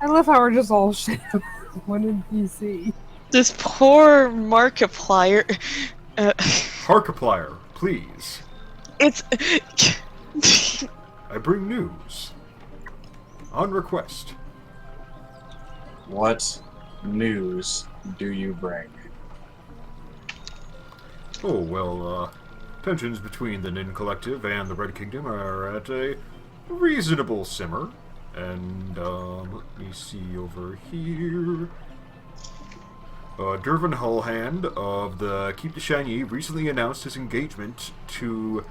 S4: I love how we're just all shit about one NPC.
S3: This poor Markiplier.
S2: Harkflyer, please.
S3: It's.
S2: I bring news. On request.
S5: What news do you bring?
S2: Oh, well, tensions between the Nin Collective and the Red Kingdom are at a reasonable simmer. And let me see over here. Dervin Hullhand of the Keep de Chagny recently announced his engagement to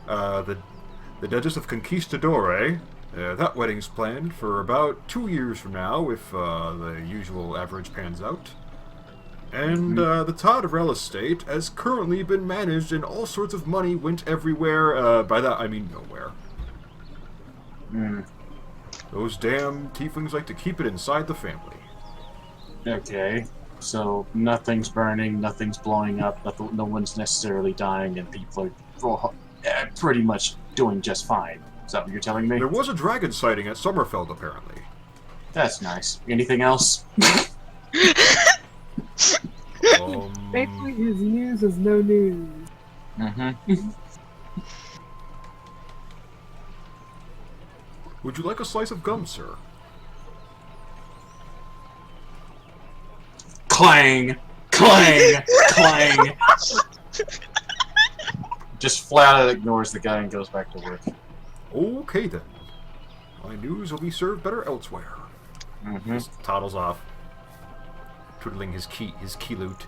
S2: the Duchess of Conquistadore. That wedding's planned for about 2 years from now, if the usual average pans out. And the Todrell estate has currently been managed, and all sorts of money went everywhere. By that I mean nowhere. Those damn tieflings like to keep it inside the family.
S5: Okay, so nothing's burning, nothing's blowing up, no one's necessarily dying, and people are pretty much doing just fine. Is that what you're telling me?
S2: There was a dragon sighting at Sommerfeld, apparently.
S5: That's nice. Anything else?
S4: Thankfully, his news is no news.
S2: Would you like a slice of gum, sir?
S5: Clang! Clang! Clang! Just flat out ignores the guy and goes back to work.
S2: Okay, then. My news will be served better elsewhere. Just toddles off, twiddling his key lute.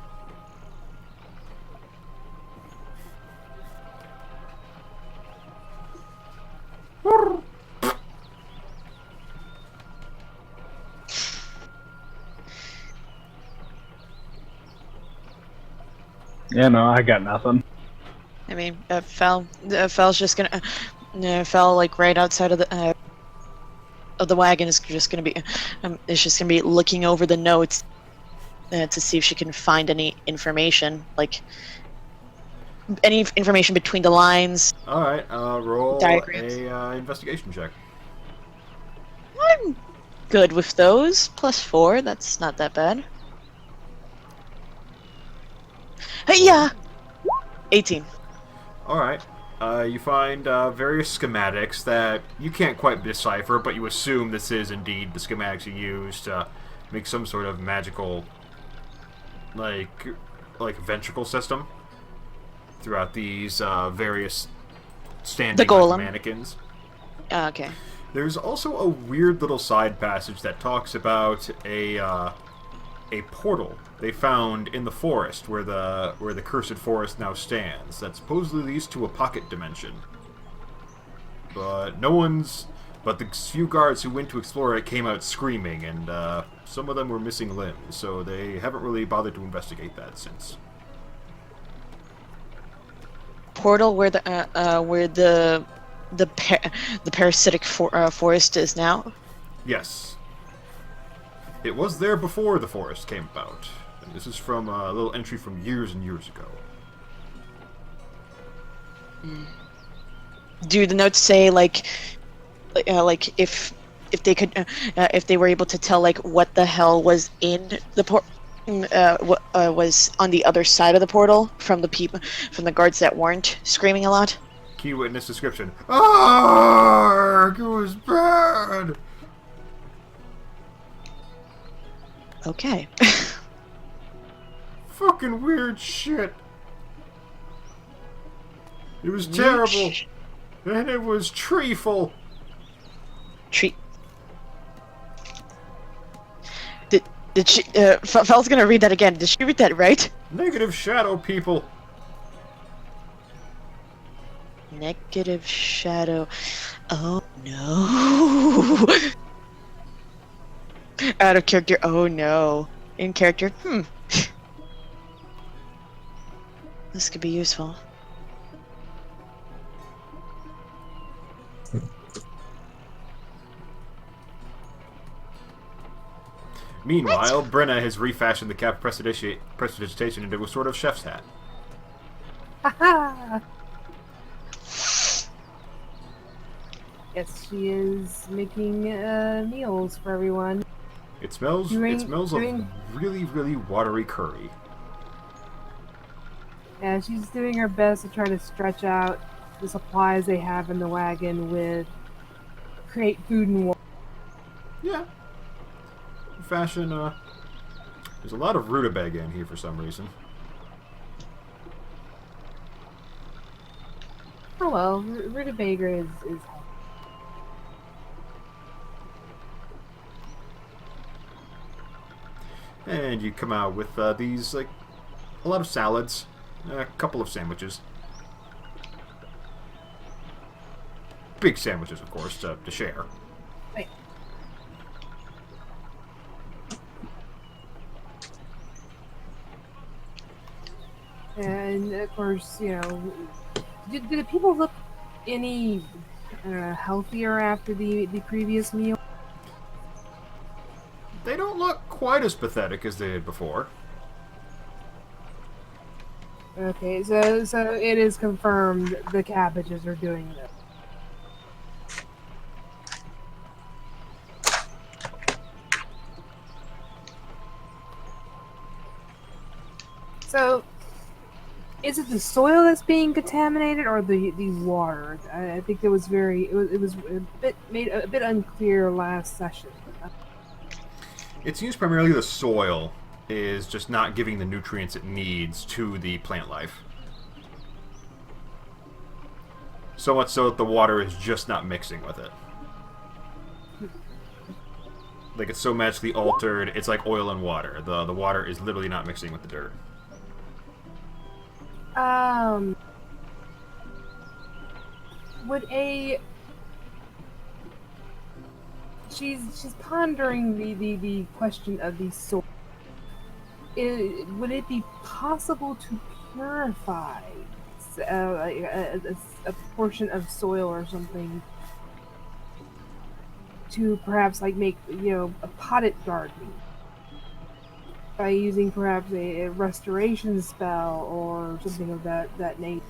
S1: Yeah, no, I got nothing.
S3: I mean, Fel's just gonna, Fel like right outside of the wagon is just gonna be, is just gonna be looking over the notes to see if she can find any information, like any information between the lines.
S2: All right, roll
S3: Diagrams.
S2: a investigation check.
S3: I'm good with those. +4. That's not that bad. Hey, yeah. 18.
S2: All right. You find various schematics that you can't quite decipher, but you assume this is indeed the schematics you use to make some sort of magical, like ventricle system throughout these various standing mannequins.
S3: Okay.
S2: There's also a weird little side passage that talks about a portal they found in the forest where the cursed forest now stands that supposedly leads to a pocket dimension. But the few guards who went to explore it came out screaming, and some of them were missing limbs, so they haven't really bothered to investigate that since.
S3: Portal where the parasitic forest is now.
S2: Yes. It was there before the forest came about. And this is from a little entry from years and years ago.
S3: Do the notes say like if they could if they were able to tell like what the hell was in the what was on the other side of the portal from the guards that weren't screaming a lot?
S2: Key witness description. Arrgh! It was bad!
S3: Okay.
S2: Fucking weird shit. It was terrible. And it was treeful.
S3: Did she? Fel's gonna read that again. Did she read that right?
S2: Negative shadow people.
S3: Negative shadow. Oh no. Out of character. Oh no. In character. This could be useful.
S2: Meanwhile, Brenna has refashioned the cap prestidigitation into a sort of chef's hat.
S4: Haha! Yes, she is making meals for everyone.
S2: It smells of really, really watery curry.
S4: Yeah, she's doing her best to try to stretch out the supplies they have in the wagon with create food and water.
S2: Yeah. Fashion, there's a lot of rutabaga in here for some reason.
S4: Oh well, rutabaga is
S2: And you come out with these, like, a lot of salads, a couple of sandwiches. Big sandwiches, of course, to share.
S4: Right. And of course, you know, do the people look any healthier after the previous meal?
S2: They don't look quite as pathetic as they did before.
S4: Okay, so it is confirmed the cabbages are doing this. So, is it the soil that's being contaminated or the water? I think it was a bit unclear last session.
S2: It seems primarily the soil is just not giving the nutrients it needs to the plant life. So much so that the water is just not mixing with it. Like, it's so magically altered, it's like oil and water. The water is literally not mixing with the dirt.
S4: Would she's pondering the question of the soil. Would it be possible to purify a portion of soil or something to perhaps like make, you know, a potted garden by using perhaps a restoration spell or something of that nature?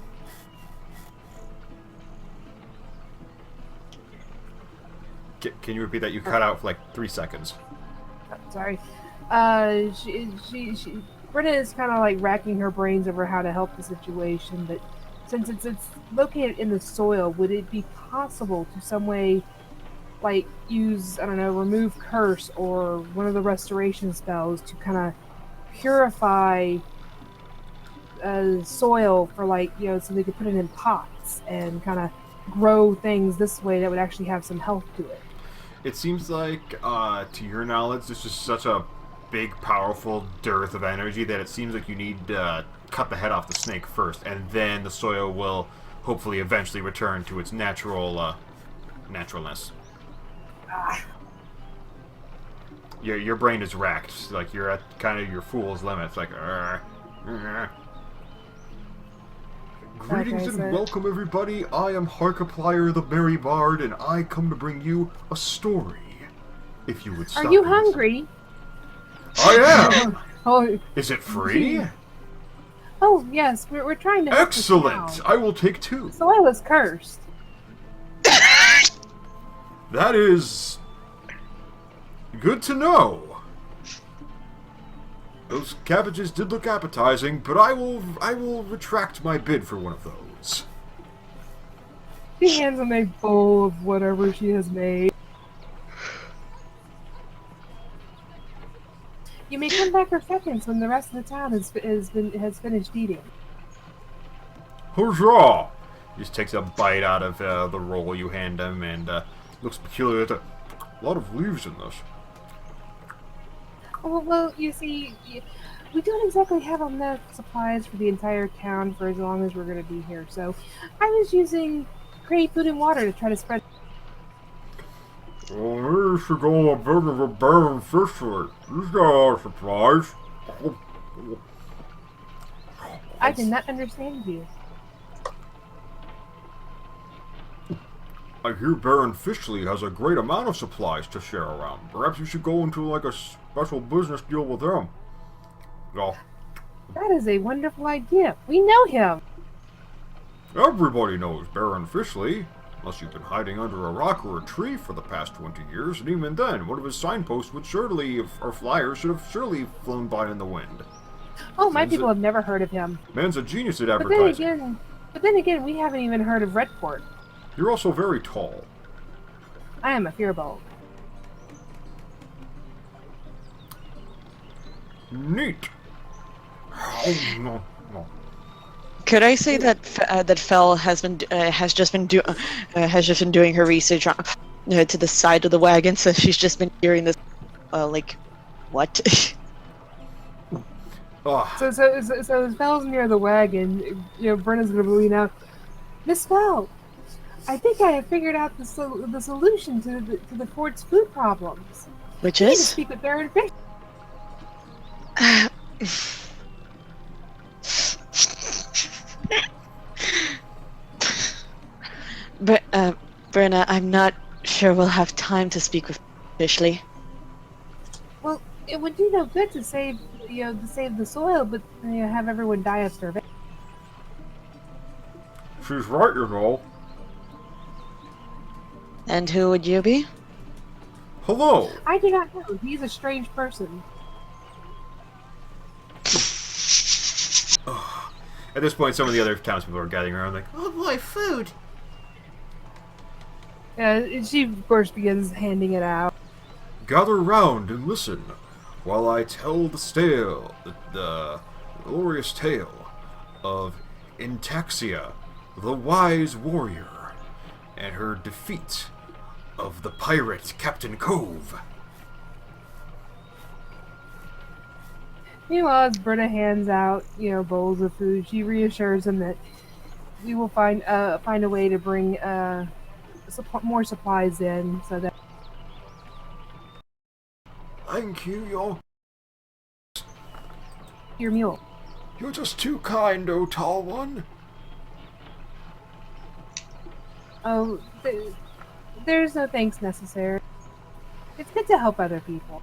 S2: Can you repeat that? You cut out for like 3 seconds.
S4: Sorry. Britta is kind of like racking her brains over how to help the situation, but since it's located in the soil, would it be possible to some way, like, use, I don't know, remove curse or one of the restoration spells to kind of purify soil for, like, you know, so they could put it in pots and kind of grow things this way that would actually have some health to it?
S2: It seems like, to your knowledge, this is such a big, powerful dearth of energy that it seems like you need to cut the head off the snake first, and then the soil will hopefully eventually return to its natural naturalness. Your brain is racked. Like, you're at kind of your fool's limits. Like, Greetings and welcome, everybody. I am Harkiplier the Merry Bard, and I come to bring you a story. If you would stop.
S4: Are you hungry?
S2: I am!
S4: Oh,
S2: Is it free?
S4: oh yes, we're trying to help this
S2: Excellent!
S4: town.
S2: I will take 2.
S4: Soil is cursed.
S2: That is good to know. Those cabbages did look appetizing, but I will retract my bid for one of those.
S4: She hands him a bowl of whatever she has made. You may come back for seconds when the rest of the town has finished eating.
S2: Huzzah! He just takes a bite out of the roll you hand him and looks peculiar. A lot of leaves in this.
S4: Well, you see, we don't exactly have enough supplies for the entire town for as long as we're going to be here, so I was using create food and water to try to spread.
S2: Well, we should go a bit of a barren fishery. These got a lot of supplies.
S4: I did not understand you.
S2: I hear Baron Fishley has a great amount of supplies to share around. Perhaps you should go into like a special business deal with him. No.
S4: That is a wonderful idea. We know him.
S2: Everybody knows Baron Fishley. Unless you've been hiding under a rock or a tree for the past 20 years, and even then, one of his signposts would surely, or flyers, should have surely flown by in the wind.
S4: Oh, my people have never heard of him.
S2: Man's a genius at
S4: But
S2: advertising.
S4: then again, we haven't even heard of Redport.
S2: You're also very tall.
S4: I am a fearbold.
S2: Neat.
S3: Could I say that that Fel has just been doing her research on, to the side of the wagon, so she's just been hearing this, like, what?
S2: Oh,
S4: So as Fel's near the wagon, Brenna's gonna lean out. Miss Fel, I think I have figured out the solution to the fort's food problems.
S3: Which
S4: We need to
S3: is?
S4: speak with Baron Fish.
S3: Brenna, I'm not sure we'll have time to speak with Fishley.
S4: Well, it would do no good to save the soil, but have everyone die of starvation.
S2: she's right, you know.
S3: And who would you be?
S2: Hello.
S4: I do not know. He's a strange person.
S2: At this point, some of the other townspeople are gathering around, like,
S6: Oh boy, food!
S4: She of course begins handing it out.
S2: gather round and listen while I tell the glorious tale of Intaxia, the wise warrior, and her defeat of the pirate Captain Cove.
S4: Meanwhile, as Brenna hands out, bowls of food, she reassures him that we will find a way to bring more supplies in, so that
S2: Thank you,
S4: your mule.
S2: you're just too kind, oh tall one.
S4: Oh, there's no thanks necessary. It's good to help other people.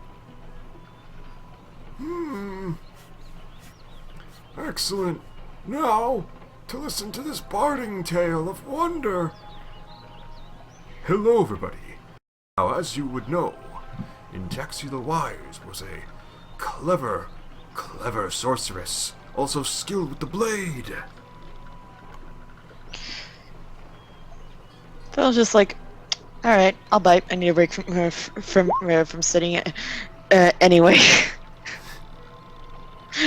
S2: Excellent. Now, to listen to this barding tale of wonder. Hello, everybody. Now, as you would know, Intaxi the Wise was a clever sorceress, also skilled with the blade.
S3: Phil's just like, all right, I'll bite. I need a break from sitting it. Anyway,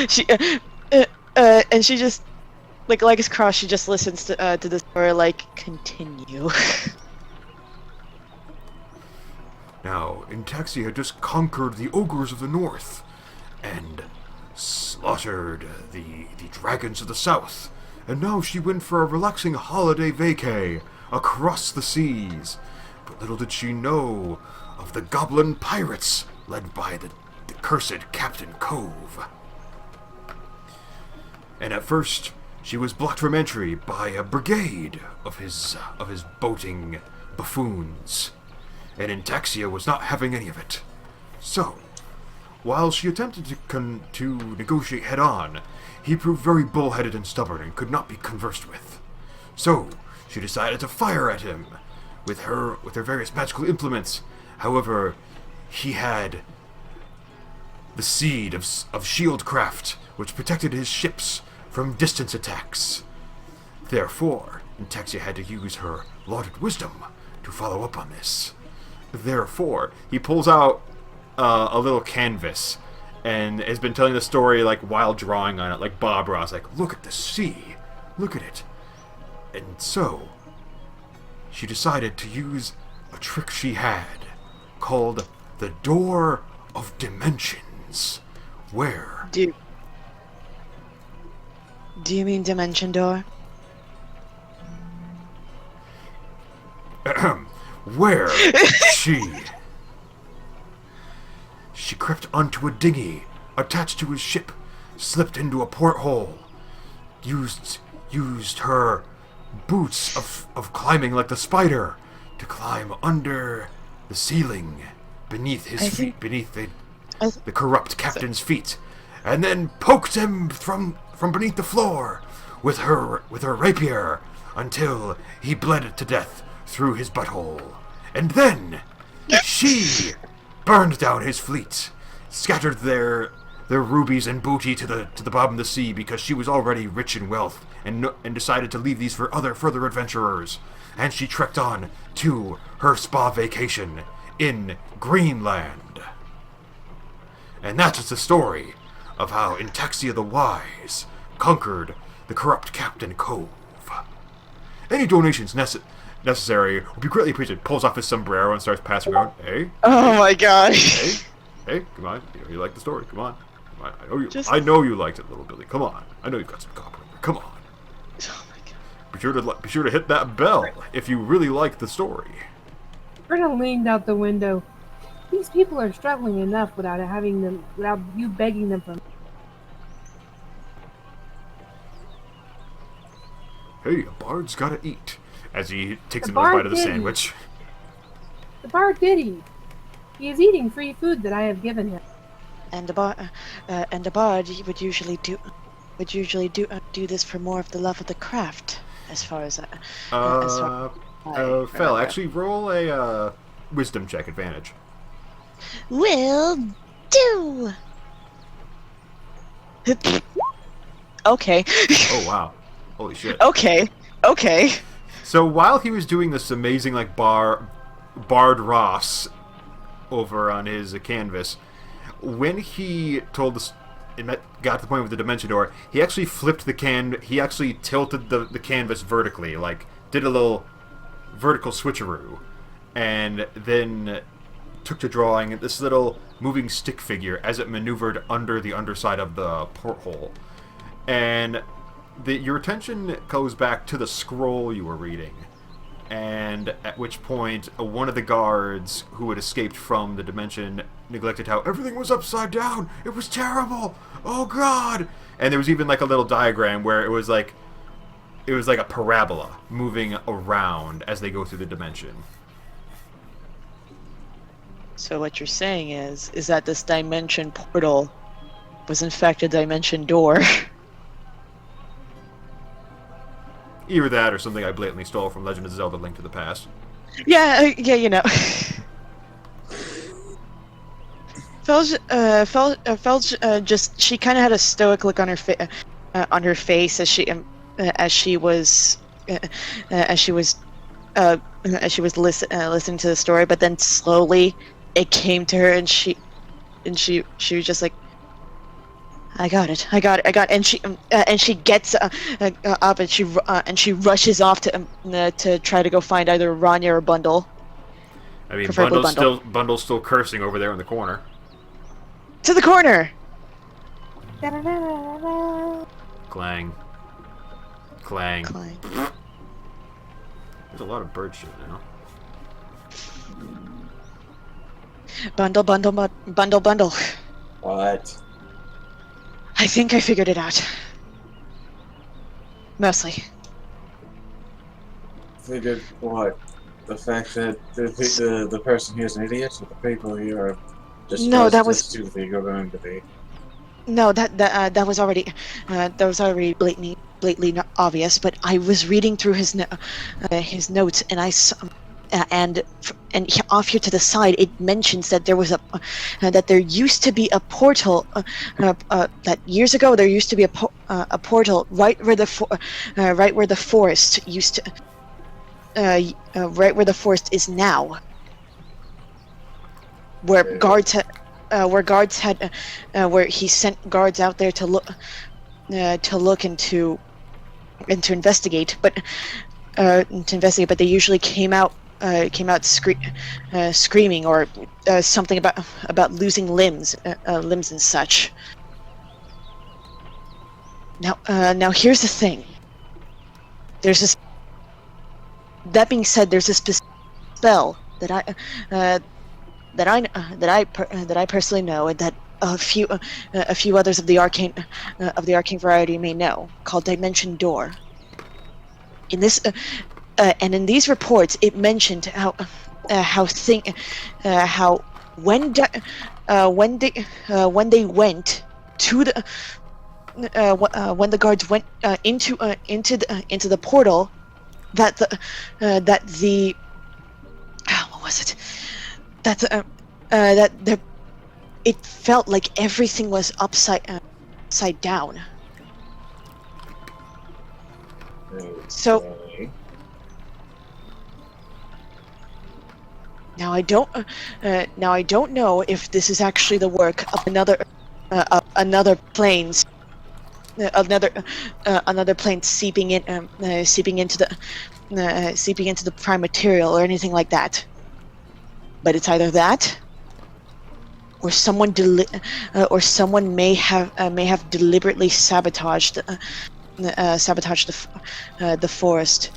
S3: she and she just legs crossed. She just listens to the story. Continue.
S2: Now, Intaxi had just conquered the ogres of the north and slaughtered the dragons of the south, and now she went for a relaxing holiday vacay across the seas. But little did she know of the goblin pirates led by the cursed Captain Cove. And at first, she was blocked from entry by a brigade of his boating buffoons, and Intaxia was not having any of it. So, while she attempted to negotiate head-on, he proved very bullheaded and stubborn and could not be conversed with. So, she decided to fire at him with her various magical implements. However, he had the seed of shieldcraft, which protected his ships from distance attacks. Therefore, Intaxia had to use her lauded wisdom to follow up on this. Therefore, he pulls out a little canvas and has been telling the story while drawing on it, like Bob Ross, look at the sea, look at it. And so, she decided to use a trick she had called the Door of Dimensions, where
S3: Do you mean Dimension Door?
S2: where she crept onto a dinghy attached to his ship, slipped into a porthole, used her boots of climbing like the spider to climb under the ceiling beneath his feet, beneath the corrupt captain's feet, and then poked him from beneath the floor with her rapier until he bled to death through his butthole. And then she burned down his fleet, scattered their rubies and booty to the bottom of the sea because she was already rich in wealth, and decided to leave these for further adventurers. And she trekked on to her spa vacation in Greenland. And that is the story of how Intaxia the Wise conquered the corrupt Captain Cove. Any donations necessary would be greatly appreciated. Pulls off his sombrero and starts passing around. Hey,
S3: Oh my god.
S2: hey, come on. You like the story? Come on. I know you.
S3: Just-
S2: I know you liked it, little Billy. Come on. I know you've got some copper. Come on.
S3: Oh my god.
S2: Be sure to hit that bell if you really like the story.
S4: Brenna leaned out the window. These people are struggling enough without you begging them for.
S2: Hey, a bard's gotta eat. As he takes
S4: The
S2: another
S4: bard
S2: bite of the
S4: did eat.
S2: sandwich.
S4: The bard did eat. He is eating free food that I have given him.
S3: And the bard would usually do this for more of the love of the craft, as far as
S2: Fel, actually roll a wisdom check advantage.
S3: will do. Okay.
S2: Oh wow. Holy shit.
S3: Okay.
S2: So while he was doing this amazing like Bard Ross over on his canvas, when he told us got to the point with the dimension door, he actually flipped he actually tilted the canvas vertically, like did a little vertical switcheroo, and then took to drawing this little moving stick figure as it maneuvered under the underside of the porthole. And your attention goes back to the scroll you were reading, and at which point one of the guards who had escaped from the dimension neglected how everything was upside down. It was terrible. Oh god. And there was even like a little diagram where it was like a parabola moving around as they go through the dimension.
S3: So what you're saying is that this dimension portal was in fact a dimension door.
S2: Either that or something I blatantly stole from Legend of Zelda: Link to the Past.
S3: Yeah, you know. Felge just she kind of had a stoic look on her face as she was listening to the story, but then slowly it came to her, and she was just like, I got it, and she gets up and she rushes off to try to go find either Rania or Bundle.
S2: I mean,
S3: Preferably
S2: Bundle's still cursing over there in the corner.
S3: To the corner.
S2: Clang. Clang.
S3: Clang.
S2: There's a lot of bird shit now.
S3: Bundle.
S5: What?
S3: I think I figured it out. Mostly.
S5: Figured what? The fact that the person here is an idiot, or the people here are just
S3: No, that
S5: as
S3: was-
S5: stupid you're going to be.
S3: No, that was already blatantly not obvious. But I was reading through his notes, and I saw, and off here to the side, it mentions that there was that there used to be a portal. That years ago there used to be a portal right where the forest used to. Right where the forest is now. Where guards had, where he sent guards out there to look into investigate, but they usually came out screaming or something about losing limbs and such. Now here's the thing. There's this. That being said, there's a specific spell that I personally know, and that a few others of the arcane variety may know, called Dimension Door. In this, and in these reports, it mentioned how when they went to the when the guards went into the portal, that the what was it? That it felt like everything was upside down. So
S5: Okay.
S3: now I don't know if this is actually the work of another plane's seeping into the prime material or anything like that. But it's either that, or someone may have deliberately sabotaged the forest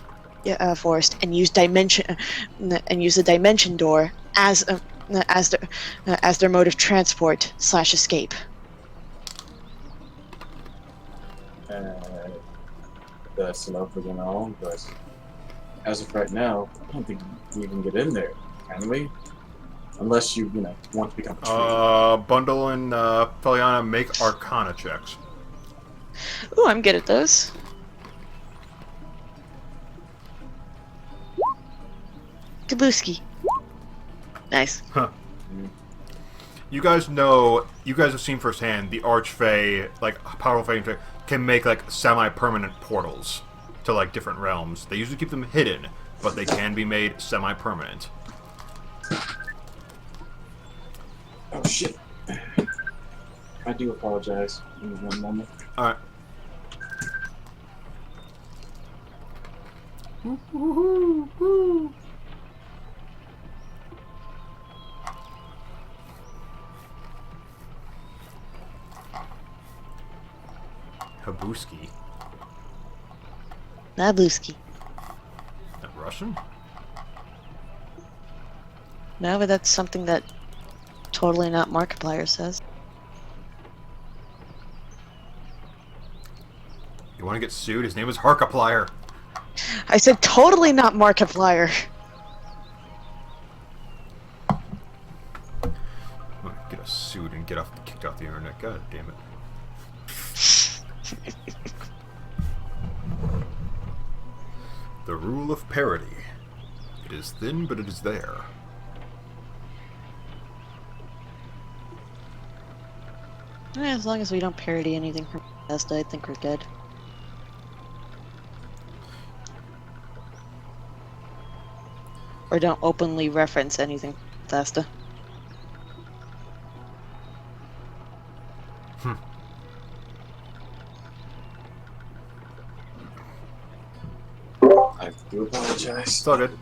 S3: and use the dimension door as their mode of transport / escape.
S5: That's lovely and all, but as of right now, I don't think we can get in there, can we? Unless you want to become a tree.
S2: Bundle and Feliana make Arcana checks.
S3: Ooh, I'm good at those. Kabuski. Nice.
S2: Huh. You guys have seen firsthand the Archfey, like powerful Fey, can make like semi-permanent portals to like different realms. They usually keep them hidden, but they can be made semi-permanent.
S5: Oh shit. I do apologize. Give me one moment.
S2: Alright. Habuski.
S3: Nabuski.
S2: That Russian?
S3: No, but that's something that totally not Markiplier says.
S2: You want to get sued? His name is Harkiplier.
S3: I said totally not Markiplier.
S2: I'm gonna get us sued and kicked off the internet. God damn it. The rule of parody. It is thin, but it is there.
S3: As long as we don't parody anything from Bethesda, I think we're good. Or don't openly reference anything from Bethesda.
S5: I do apologize.
S2: It's all good.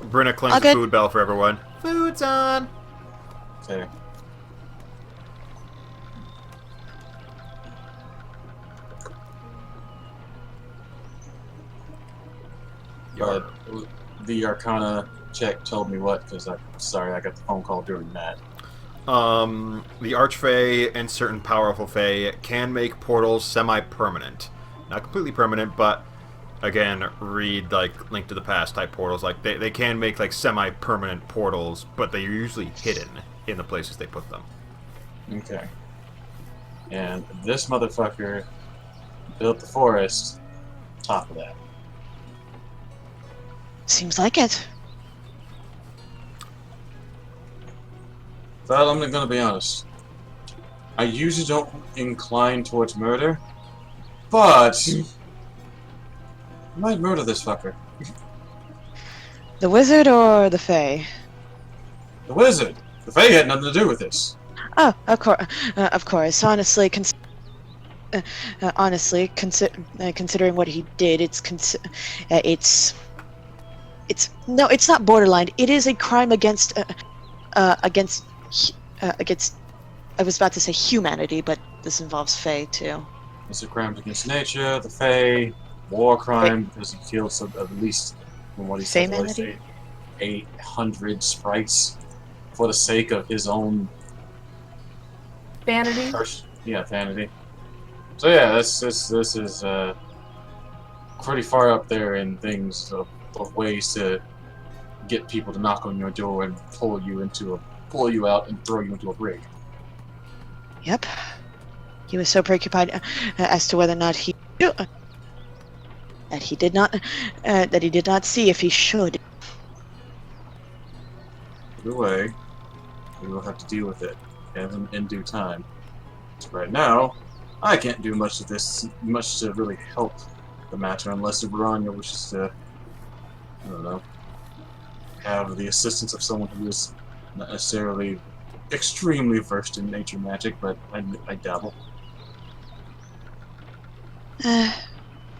S2: Brenna clings the food bell for everyone. Food's on!
S5: Okay. But the Arcana check told me what? Because I got the phone call during that.
S2: The Archfey and certain powerful Fey can make portals semi-permanent. Not completely permanent, but again, read like Link to the Past type portals. Like they can make like semi-permanent portals, but they're usually hidden in the places they put them.
S5: Okay. And this motherfucker built the forest on top of that.
S3: Seems like it.
S5: Well, I'm gonna be honest. I usually don't incline towards murder, but I might murder this fucker.
S3: The wizard or the fae?
S5: The wizard. The Fae had nothing to do with this.
S3: Oh, of course. Honestly, considering what he did, it's not borderline. It is a crime against I was about to say humanity, but this involves Fae too.
S5: It's a crime against nature, the Fae, war crime, because he killed at least, from what he said, at least 800 sprites for the sake of his own
S4: Vanity.
S5: Vanity. So yeah, this is pretty far up there in things of ways to get people to knock on your door and pull you out and throw you into a brig.
S3: Yep. He was so preoccupied as to whether or not that he did not see if he should.
S5: Either way, we will have to deal with it in due time. Right now, I can't do much to really help the matter unless Verania wishes to, I don't know, have the assistance of someone who is not necessarily extremely versed in nature magic, but I dabble.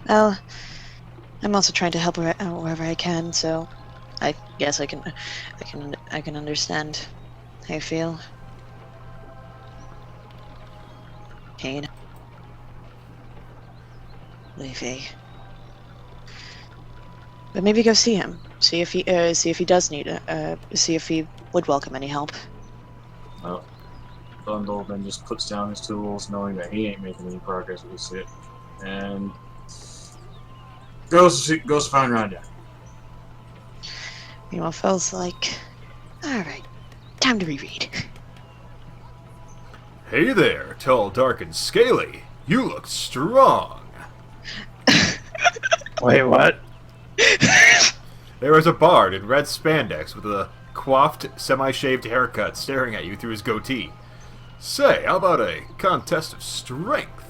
S3: Well, I'm also trying to help wherever I can, so I guess I can understand how you feel. pain. Leafy. But maybe go see him. See if he does need see if he would welcome any help.
S5: Well, Bundle then just puts down his tools, knowing that he ain't making any progress with this shit, and goes to find Rania.
S3: Meanwhile, Phil's like, alright, time to reread.
S2: Hey there, tall, dark, and scaly. You look strong.
S1: Wait, what?
S2: There was a bard in red spandex with a coiffed, semi-shaved haircut staring at you through his goatee. Say, how about a contest of strength?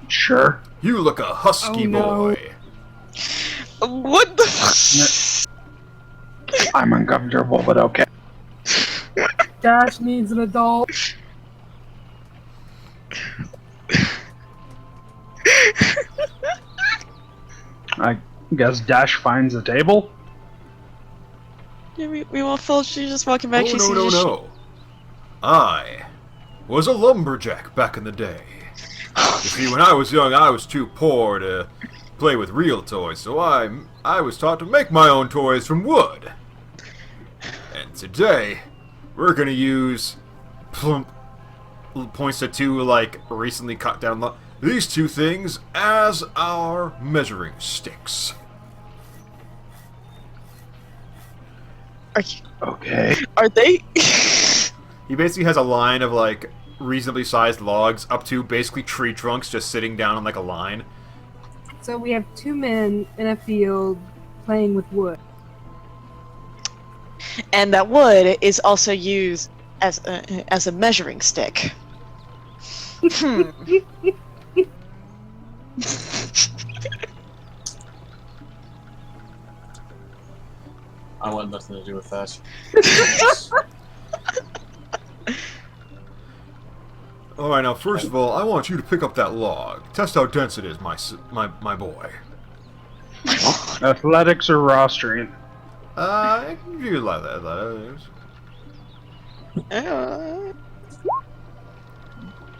S1: Sure.
S2: You look a husky
S4: Oh, no.
S2: boy.
S3: What the fuck?
S1: I'm uncomfortable, but okay.
S4: Dash needs an adult.
S1: I guess Dash finds a table.
S3: Yeah, meanwhile, Phil, she's just walking back. She
S2: Oh,
S3: sees
S2: no,
S3: just-
S2: no. I was a lumberjack back in the day. You see, when I was young, I was too poor to play with real toys, so I was taught to make my own toys from wood. And today, we're gonna use plump points to two like recently cut down these two things as our measuring sticks.
S1: Okay.
S3: Are they?
S2: He basically has a line of like reasonably sized logs up to basically tree trunks just sitting down on like a line.
S4: So we have two men in a field playing with wood.
S3: And that wood is also used as a measuring stick. Hmm.
S5: I want nothing to do with that.
S2: Alright, now first of all, I want you to pick up that log. Test how dense it is, my boy.
S1: Athletics or raw strength?
S2: You like that.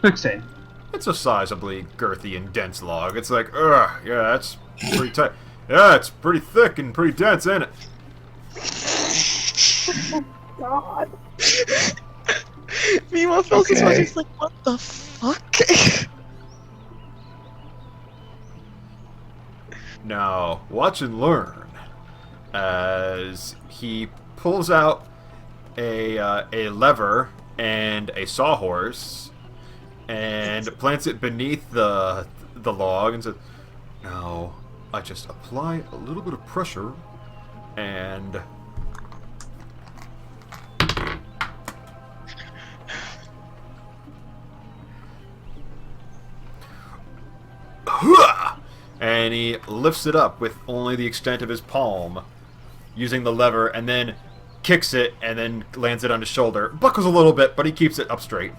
S1: 16.
S2: It's a sizably girthy and dense log. It's like, yeah, that's pretty tight. Yeah, it's pretty thick and pretty dense, ain't it?
S4: God.
S3: Meanwhile, Phil's just
S1: Okay.
S3: watching, like, what the fuck?
S2: Now, watch and learn as he pulls out a lever and a sawhorse and plants it beneath the log and says, "Now, I just apply a little bit of pressure and." And he lifts it up with only the extent of his palm, using the lever, and then kicks it, and then lands it on his shoulder. Buckles a little bit, but he keeps it up straight.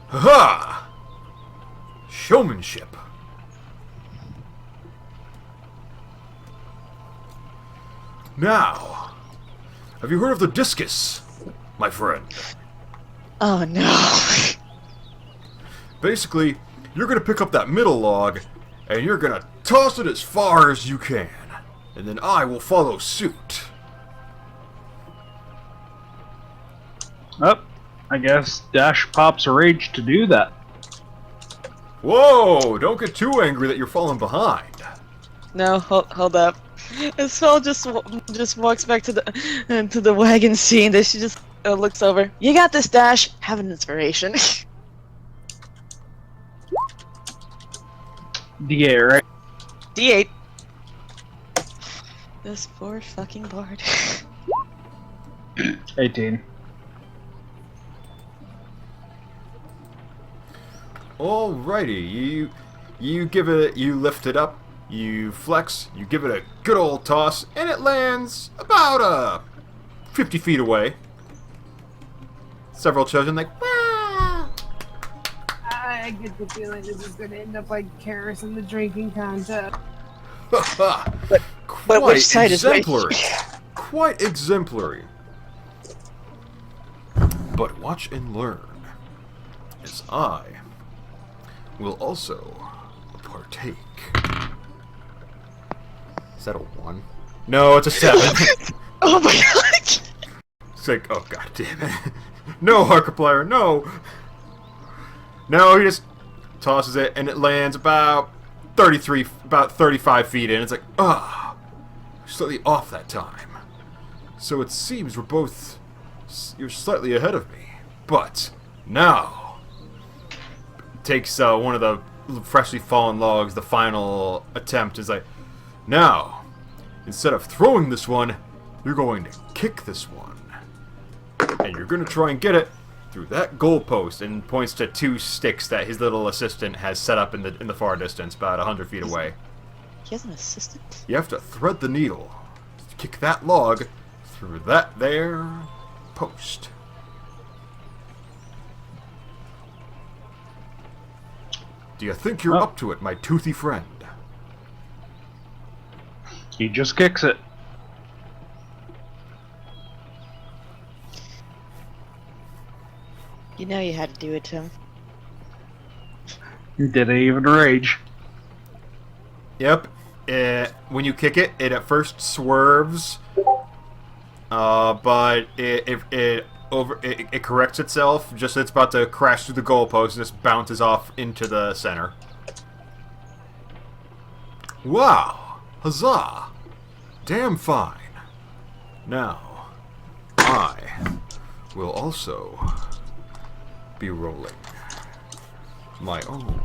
S2: Ha! Showmanship. Now, have you heard of the discus, my friend?
S3: Oh no.
S2: Basically, you're gonna pick up that middle log, and you're gonna toss it as far as you can. And then I will follow suit.
S1: Oh, I guess Dash pops a rage to do that.
S2: Whoa! Don't get too angry that you're falling behind.
S3: No, hold up. As Phil just walks back to the wagon scene, that she just looks over. You got this, Dash. Have an inspiration.
S1: D8, right?
S3: D8. This poor fucking bard.
S1: 18.
S2: Alrighty, you lift it up, you flex, you give it a good old toss, and it lands about 50 feet away. Several children like, wow!
S4: I get the feeling this is going to end up like Karis in the drinking contest.
S2: Quite
S3: which side is which?
S2: exemplary. Quite exemplary. But watch and learn. as I will also partake. Is that a 1? No, it's a 7.
S3: Oh my god!
S2: It's like, oh god damn it. No, Harkiplier, no! No, he just tosses it and it lands about 35 feet in. It's like, ah, slightly off that time. So it seems you're slightly ahead of me. But now, takes one of the freshly fallen logs, the final attempt is like, now, instead of throwing this one, you're going to kick this one. And you're going to try and get it through that goalpost, and points to 2 sticks that his little assistant has set up in the far distance, about 100 feet away.
S3: He has an assistant?
S2: You have to thread the needle, kick that log through that there post. Do you think you're up to it, my toothy friend?
S1: He just kicks it.
S3: You know you had to do it to him.
S1: Did it even rage?
S2: Yep. When you kick it, it at first swerves, but it corrects itself just as it's about to crash through the goalpost and just bounces off into the center. Wow! Huzzah! Damn fine. Now, I will also be rolling my own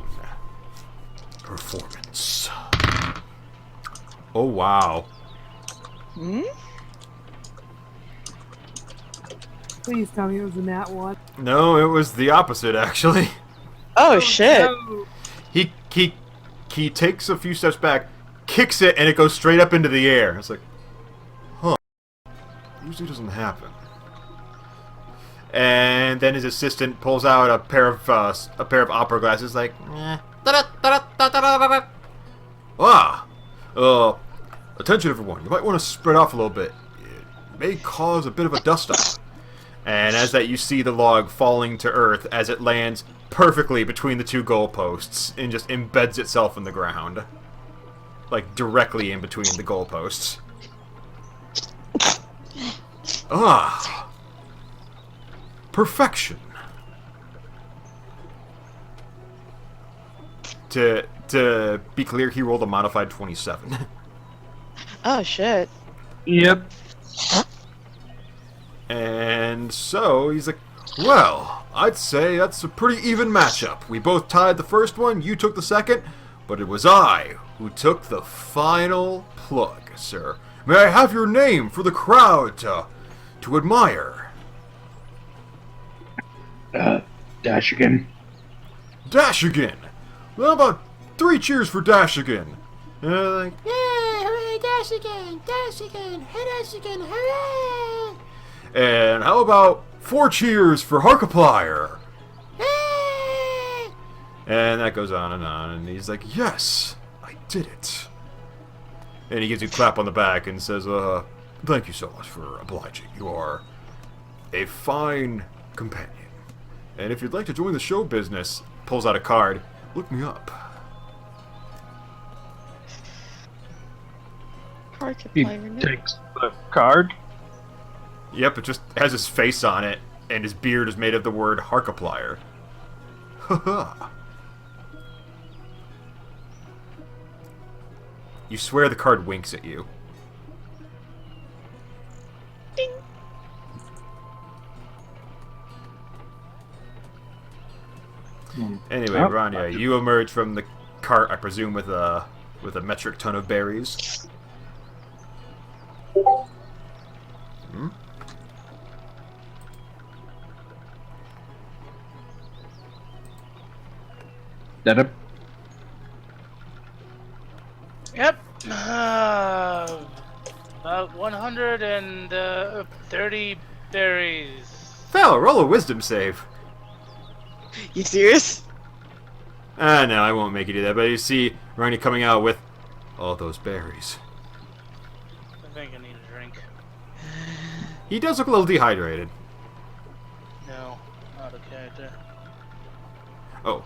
S2: performance. Oh, wow.
S3: Hmm?
S4: Please tell me it was a nat 1.
S2: No, it was the opposite, actually.
S3: Oh shit!
S4: No.
S2: He takes a few steps back, kicks it, and it goes straight up into the air. It's like, huh. Usually doesn't happen. And then his assistant pulls out a pair of opera glasses, like, attention everyone, you might want to spread off a little bit. It may cause a bit of a dust-up. And as that, you see the log falling to earth as it lands perfectly between the 2 goalposts and just embeds itself in the ground. Like, directly in between the goalposts. Ah! Perfection! To be clear, he rolled a modified 27.
S3: Oh shit!
S1: Yep.
S2: And so, he's like, well, I'd say that's a pretty even matchup. We both tied the first one, you took the second, but it was I who took the final plug, sir. May I have your name for the crowd to admire?
S1: Dashigan.
S2: Dashigan! Well, about 3 cheers for Dashigan. Like,
S6: Yeah, hooray, Dashigan! Dashigan! Hey, Dashigan! Hooray!
S2: and how about 4 cheers for Harkiplier?
S6: Hey!
S2: And that goes on, and he's like, yes, I did it. And he gives you a clap on the back and says, thank you so much for obliging. You are a fine companion. And if you'd like to join the show business, pulls out a card, look me up.
S1: He
S3: Markiplier, no.
S1: takes the card.
S2: Yep, it just has his face on it, and his beard is made of the word Harkiplier. Haha. You swear the card winks at you.
S3: Ding.
S2: Anyway,
S1: Oh,
S2: Rania, you emerge from the cart, I presume, with a metric ton of berries. Hmm?
S1: That a
S7: Yep. About 130 berries.
S2: Fell, roll a wisdom save.
S3: You serious?
S2: Ah, no, I won't make you do that, but you see Rania coming out with all those berries.
S7: I think I need a drink.
S2: He does look a little dehydrated.
S7: No, not a character.
S2: Oh,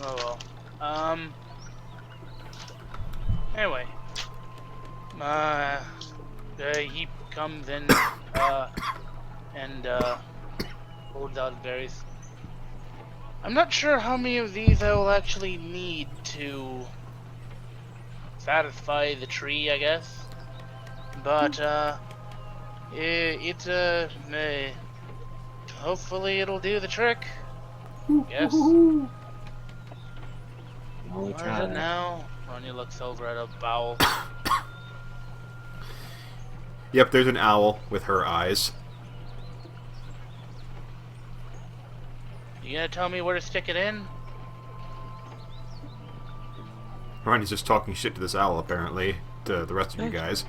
S7: Oh well. Anyway. He comes in, and, holds out berries. I'm not sure how many of these I will actually need to satisfy the tree, I guess. But, hopefully it'll do the trick. Yes.
S5: Holy
S7: What is
S5: cow.
S7: it now? Ronnie looks over at a bowl.
S2: yep, there's an owl with her eyes.
S7: You gonna tell me where to stick it in?
S2: Ronnie's just talking shit to this owl, apparently, to the rest of you guys.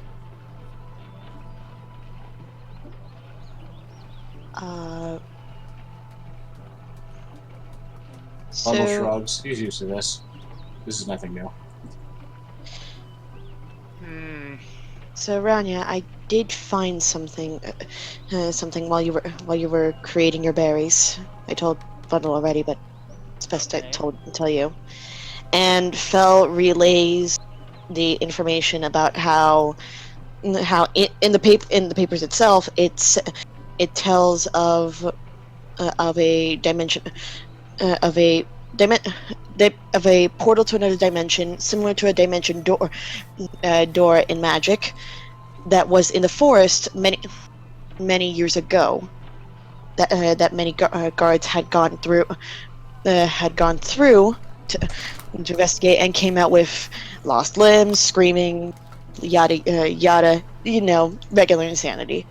S5: Bundle
S3: So,
S5: shrugs. He's used to this. This is nothing new.
S3: so Rania, I did find something, something while you were creating your berries. I told Bundle already, but it's best
S7: Okay.
S3: I tell you. And Fell relays the information about how in the papers itself, it tells of a dimension of a portal to another dimension, similar to a dimension door in Magic, that was in the forest many years ago. That many guards had gone through to investigate, and came out with lost limbs, screaming, yada yada. You know, regular insanity,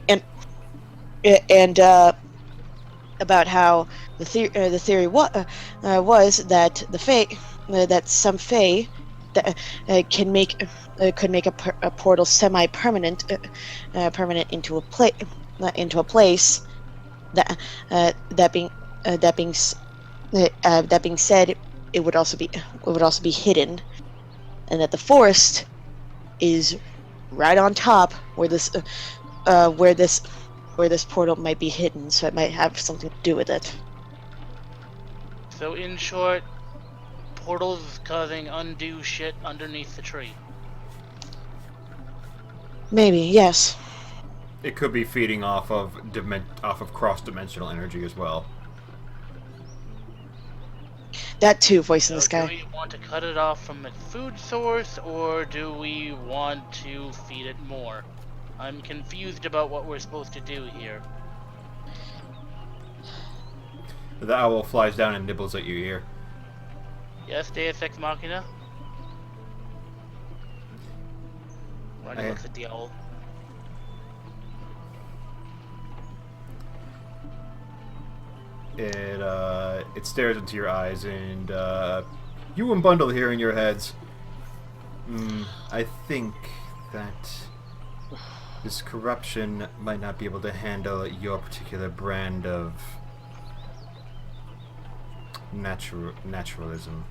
S3: and about how the theory was that that some Fae that could make a portal semi-permanent permanent into a place that that being said, it would also be hidden, and that the forest is right on top where this portal might be hidden, so it might have something to do with it.
S7: So in short, portals causing undue shit underneath the tree.
S3: Maybe, yes.
S2: It could be feeding off of cross-dimensional energy as well.
S3: That too, voice in the
S7: So
S3: sky.
S7: do we want to cut it off from its food source, or do we want to feed it more? I'm confused about what we're supposed to do here.
S2: The owl flies down and nibbles at your ear.
S7: Yes, Deus Ex Machina? Ronnie looks at the owl.
S2: It stares into your eyes, and you and Bundle here in your heads. I think that this corruption might not be able to handle your particular brand of naturalism.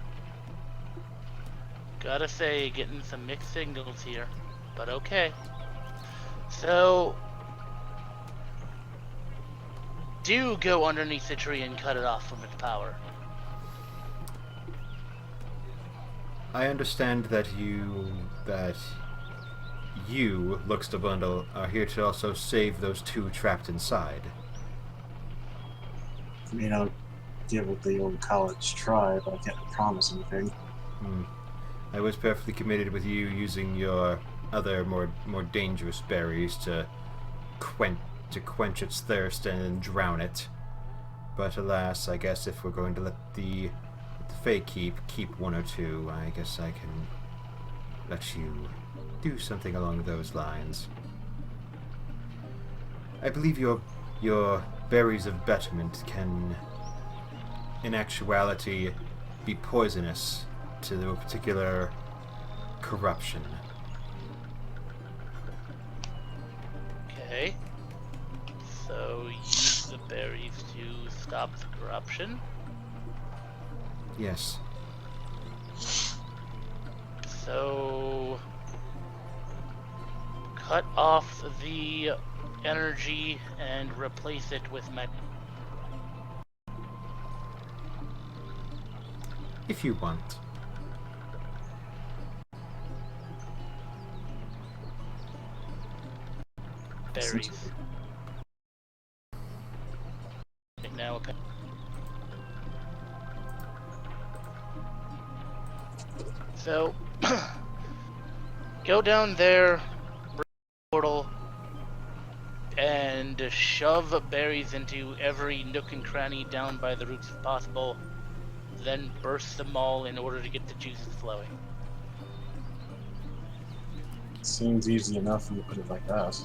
S7: Gotta say, getting some mixed signals here, but okay. So, do go underneath the tree and cut it off from its power.
S2: I understand that you, looks to Bundle, are here to also save those two trapped inside.
S5: I mean, I'll give it the old college try, but I can't promise anything.
S2: I was perfectly committed with you using your other more dangerous berries to quench its thirst and drown it. But alas, I guess if we're going to let the Fae keep one or two, I guess I can let you do something along those lines. I believe your berries of betterment can, in actuality, be poisonous to the particular corruption.
S7: Okay. So use the berries to stop the corruption.
S2: Yes.
S7: So cut off the energy and replace it with
S2: If you want.
S7: Berries. Right now, okay. So, go down there, bring the portal, and shove berries into every nook and cranny down by the roots if possible. Then burst them all in order to get the juices flowing.
S5: Seems easy enough when you put it like that.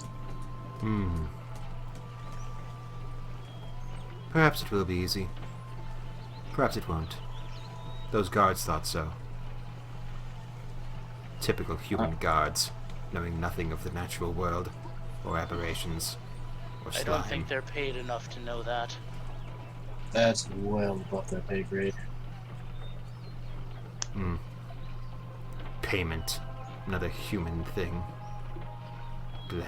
S2: Perhaps it will be easy. Perhaps it won't. Those guards thought so. Typical human guards, knowing nothing of the natural world, or aberrations, or
S7: I
S2: slime.
S7: don't think they're paid enough to know that.
S5: That's well above their pay grade.
S2: Payment. Another human thing. Blech.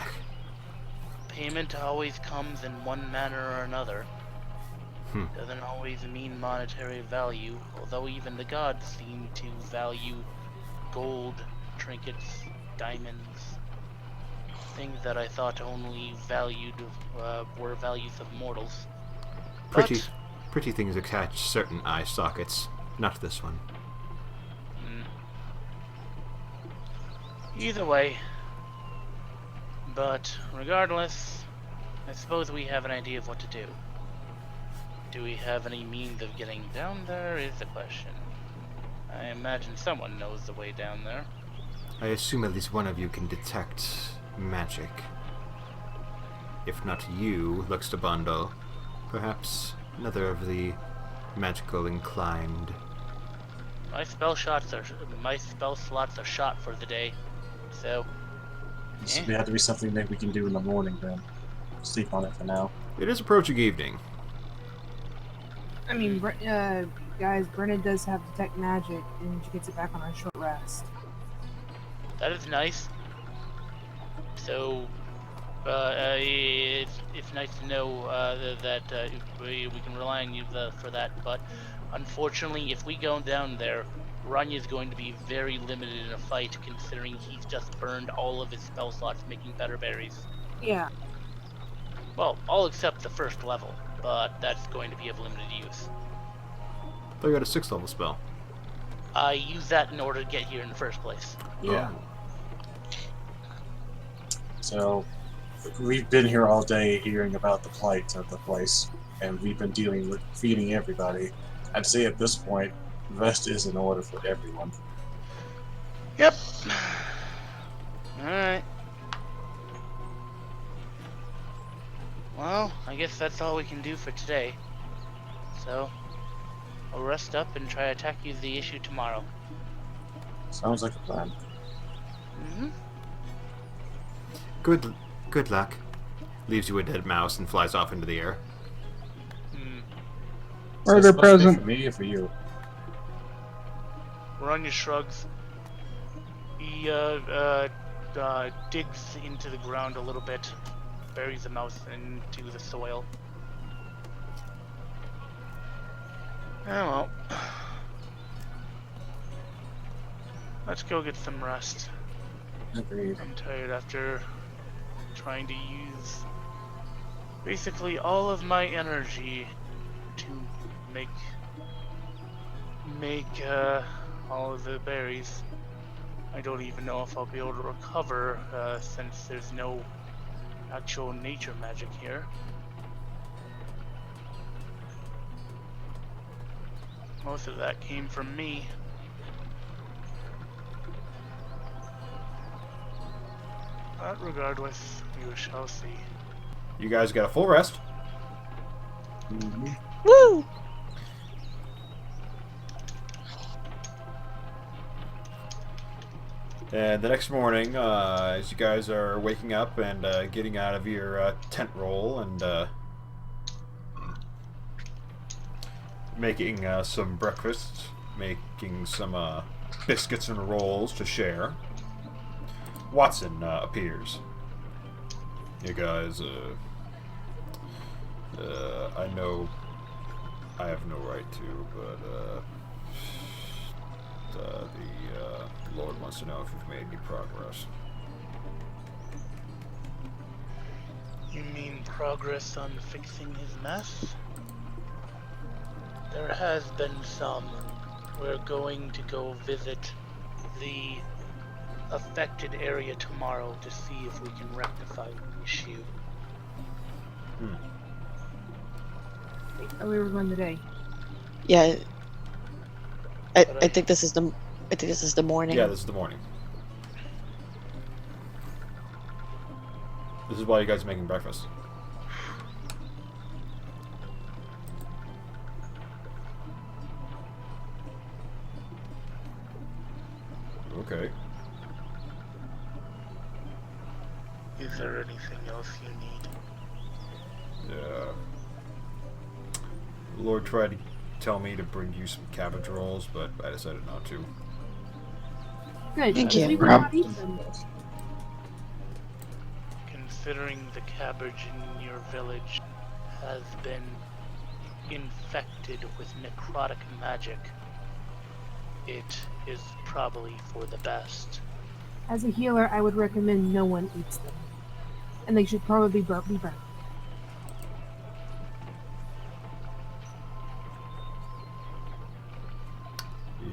S7: Payment always comes in one manner or another. Doesn't always mean monetary value, although even the gods seem to value gold, trinkets, diamonds, things that I thought only valued were values of mortals.
S2: Pretty things attach certain eye sockets, not this one.
S7: Either way, but regardless, I suppose we have an idea of what to do. Do we have any means of getting down there is the question. I imagine someone knows the way down there.
S2: I assume at least one of you can detect magic. If not you, looks to Bundle, perhaps another of the magical inclined.
S7: My spell slots are shot for the day, so.
S5: So it had to be something that we can do in the morning then. Sleep on it for now.
S2: It is approaching evening.
S4: I mean, guys, Brenna does have detect magic, and she gets it back on her short rest.
S7: That is nice. So, it's nice to know that we can rely on you for that. But unfortunately, if we go down there, Ranya's going to be very limited in a fight, considering he's just burned all of his spell slots making better berries.
S4: Yeah.
S7: Well, all except the first level, but that's going to be of limited use.
S2: I thought you had a 6th level spell.
S7: I used that in order to get here in the first place.
S4: Yeah.
S5: So, we've been here all day hearing about the plight of the place, and we've been dealing with feeding everybody. I'd say at this point, rest is in order for everyone.
S7: Yep. Alright. Well, I guess that's all we can do for today. So, I'll rest up and try to tackle the issue tomorrow.
S5: Sounds like a plan.
S7: Mm-hmm.
S2: Good luck. Leaves you a dead mouse and flies off into the air.
S1: Murder
S5: So it's supposed to be
S1: present.
S5: for me or for you?
S7: Ranya shrugs. He digs into the ground a little bit, buries the mouse into the soil. Oh well. Let's go get some rest.
S5: Agreed.
S7: I'm tired after trying to use basically all of my energy to make all of the berries. I don't even know if I'll be able to recover since there's no actual nature magic here. Most of that came from me. But regardless, we shall see.
S2: You guys got a full rest.
S5: Mm-hmm.
S3: Woo!
S2: And the next morning, as you guys are waking up and getting out of your tent roll and making some breakfast, making some biscuits and rolls to share, Watson appears. You guys, I know I have no right to, but The Lord wants to know if you've made any progress.
S7: You mean progress on fixing his mess? There has been some. We're going to go visit the affected area tomorrow to see if we can rectify the issue.
S4: Oh, we were going today.
S3: Yeah,
S7: But
S3: I think this is the morning.
S2: Yeah, this is the morning. This is why you guys are making breakfast. Okay.
S7: Is there anything else you need?
S2: Yeah. The Lord tried to tell me to bring you some cabbage rolls, but I decided not to.
S4: Good.
S3: Thank
S4: because
S3: you.
S4: we would not eat them.
S7: Considering the cabbage in your village has been infected with necrotic magic, it is probably for the best.
S4: As a healer, I would recommend no one eats them. And they should probably be burned.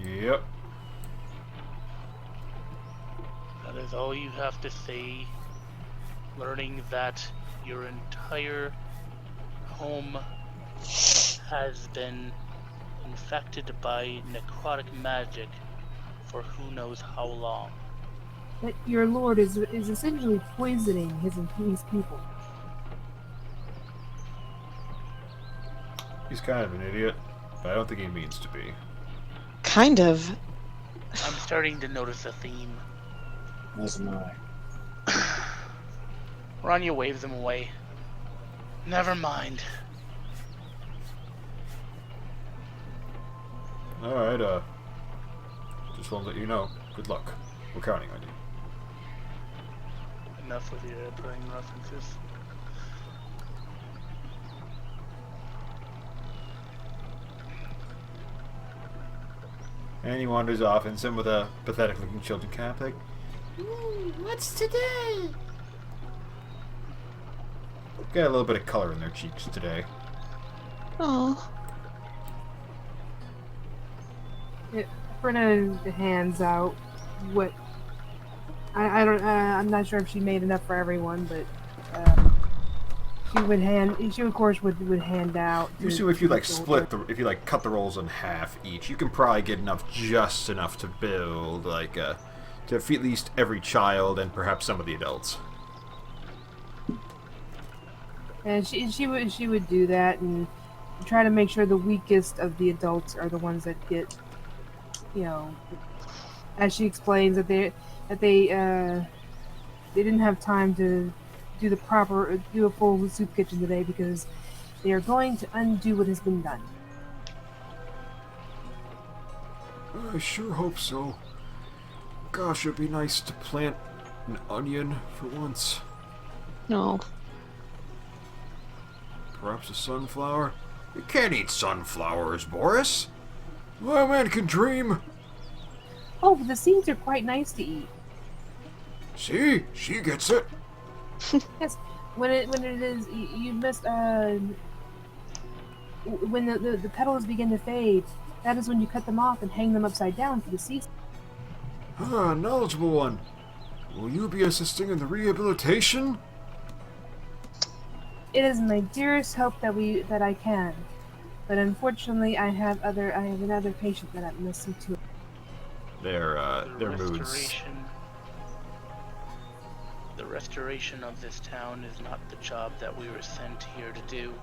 S2: Yep.
S7: That is all you have to say. Learning that your entire home has been infected by necrotic magic for who knows how long.
S4: That your lord is essentially poisoning his people.
S2: He's kind of an idiot, but I don't think he means to be.
S3: Kind of.
S7: I'm starting to notice a theme.
S5: As am I.
S7: Rania waves him away. Never mind.
S2: Alright, just want to let you know. Good luck. We're counting on you.
S7: Enough with your playing references.
S2: And he wanders off, and some with a pathetic-looking children cap, like,
S6: What's today?
S2: got a little bit of color in their cheeks today.
S3: Oh.
S4: Brenna hands out what I don't. I'm not sure if she made enough for everyone, but she would of course would hand out.
S2: Usually, if you like if you like cut the rolls in half each, you can probably get just enough to build to feed at least every child and perhaps some of the adults.
S4: And she would do that and try to make sure the weakest of the adults are the ones that get, as she explains that they didn't have time to do a full soup kitchen today because they are going to undo what has been done.
S2: I sure hope so. Gosh, it'd be nice to plant an onion for once.
S3: No.
S2: Perhaps a sunflower? You can't eat sunflowers, Boris. My man can dream.
S4: Oh, but the seeds are quite nice to eat.
S2: See? She gets it.
S4: Yes, when it is you must when the petals begin to fade, that is when you cut them off and hang them upside down for the season.
S2: Ah, knowledgeable one. Will you be assisting in the rehabilitation?
S4: It is my dearest hope that I can, but unfortunately I have another patient that I must see to.
S2: Their moods.
S7: The restoration of this town is not the job that we were sent here to do.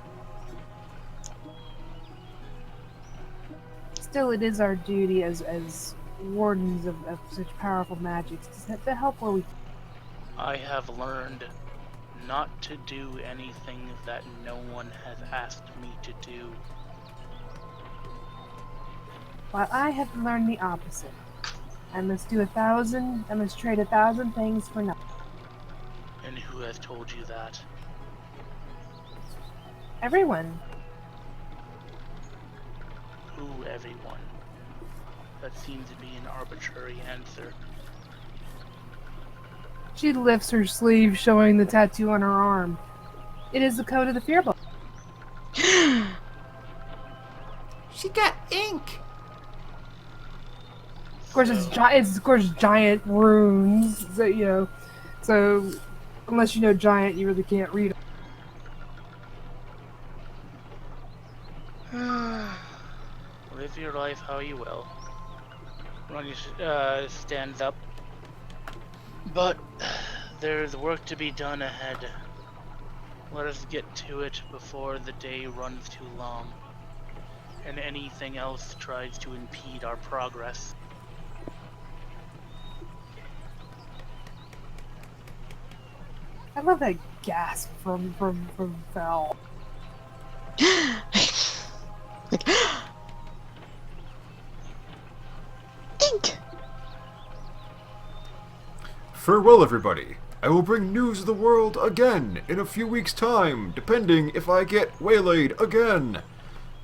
S4: Still, it is our duty as wardens of such powerful magics to help where we can.
S7: I have learned not to do anything that no one has asked me to do.
S4: While I have learned the opposite. I must trade 1,000 things for nothing.
S7: And who has told you that?
S4: Everyone.
S7: Who, everyone? That seems to be an arbitrary answer.
S4: She lifts her sleeve, showing the tattoo on her arm. It is the code of the Fearball.
S2: She got ink.
S4: Of course, it's of course giant runes. So so unless you know giant, you really can't read.
S7: Live your life how you will. Ronnie stands up. But there's work to be done ahead. Let us get to it before the day runs too long, and anything else tries to impede our progress.
S4: I love that gasp from Val.
S3: Like, ink!
S2: Farewell, everybody. I will bring news of the world again in a few weeks' time, depending if I get waylaid again.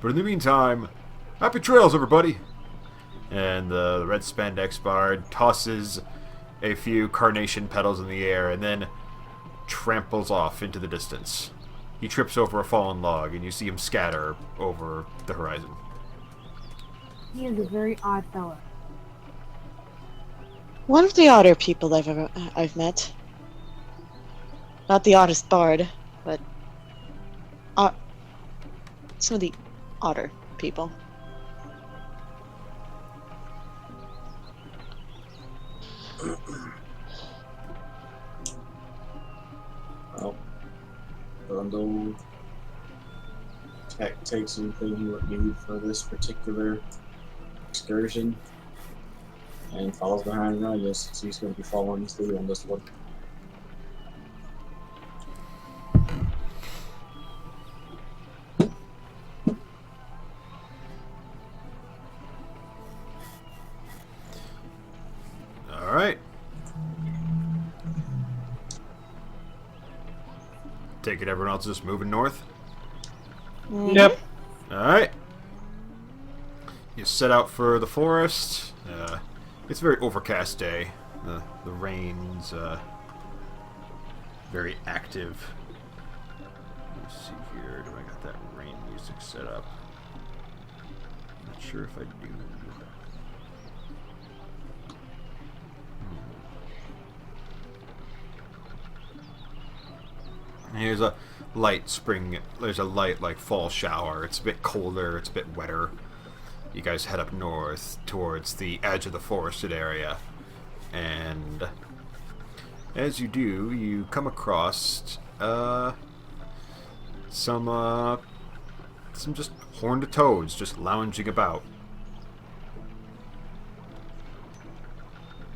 S2: But in the meantime, happy trails, everybody. And the red spandex bard tosses a few carnation petals in the air and then tramples off into the distance. He trips over a fallen log, and you see him scatter over the horizon.
S4: He is a very odd fellow.
S3: One of the odder people I've met. Not the oddest bard, but some of the odder people.
S5: Well, Bundle takes anything he would need for this particular excursion and follows behind Ryan, so he's going to be following through on this one.
S2: Alright. Take it everyone else is just moving north?
S1: Yep.
S2: Alright. You set out for the forest. It's a very overcast day. The rain's very active. Let's see here. Do I got that rain music set up? Not sure if I do. Here's a light spring. There's a light like fall shower. It's a bit colder. It's a bit wetter. You guys head up north towards the edge of the forested area, and as you do, you come across some just horned toads just lounging about.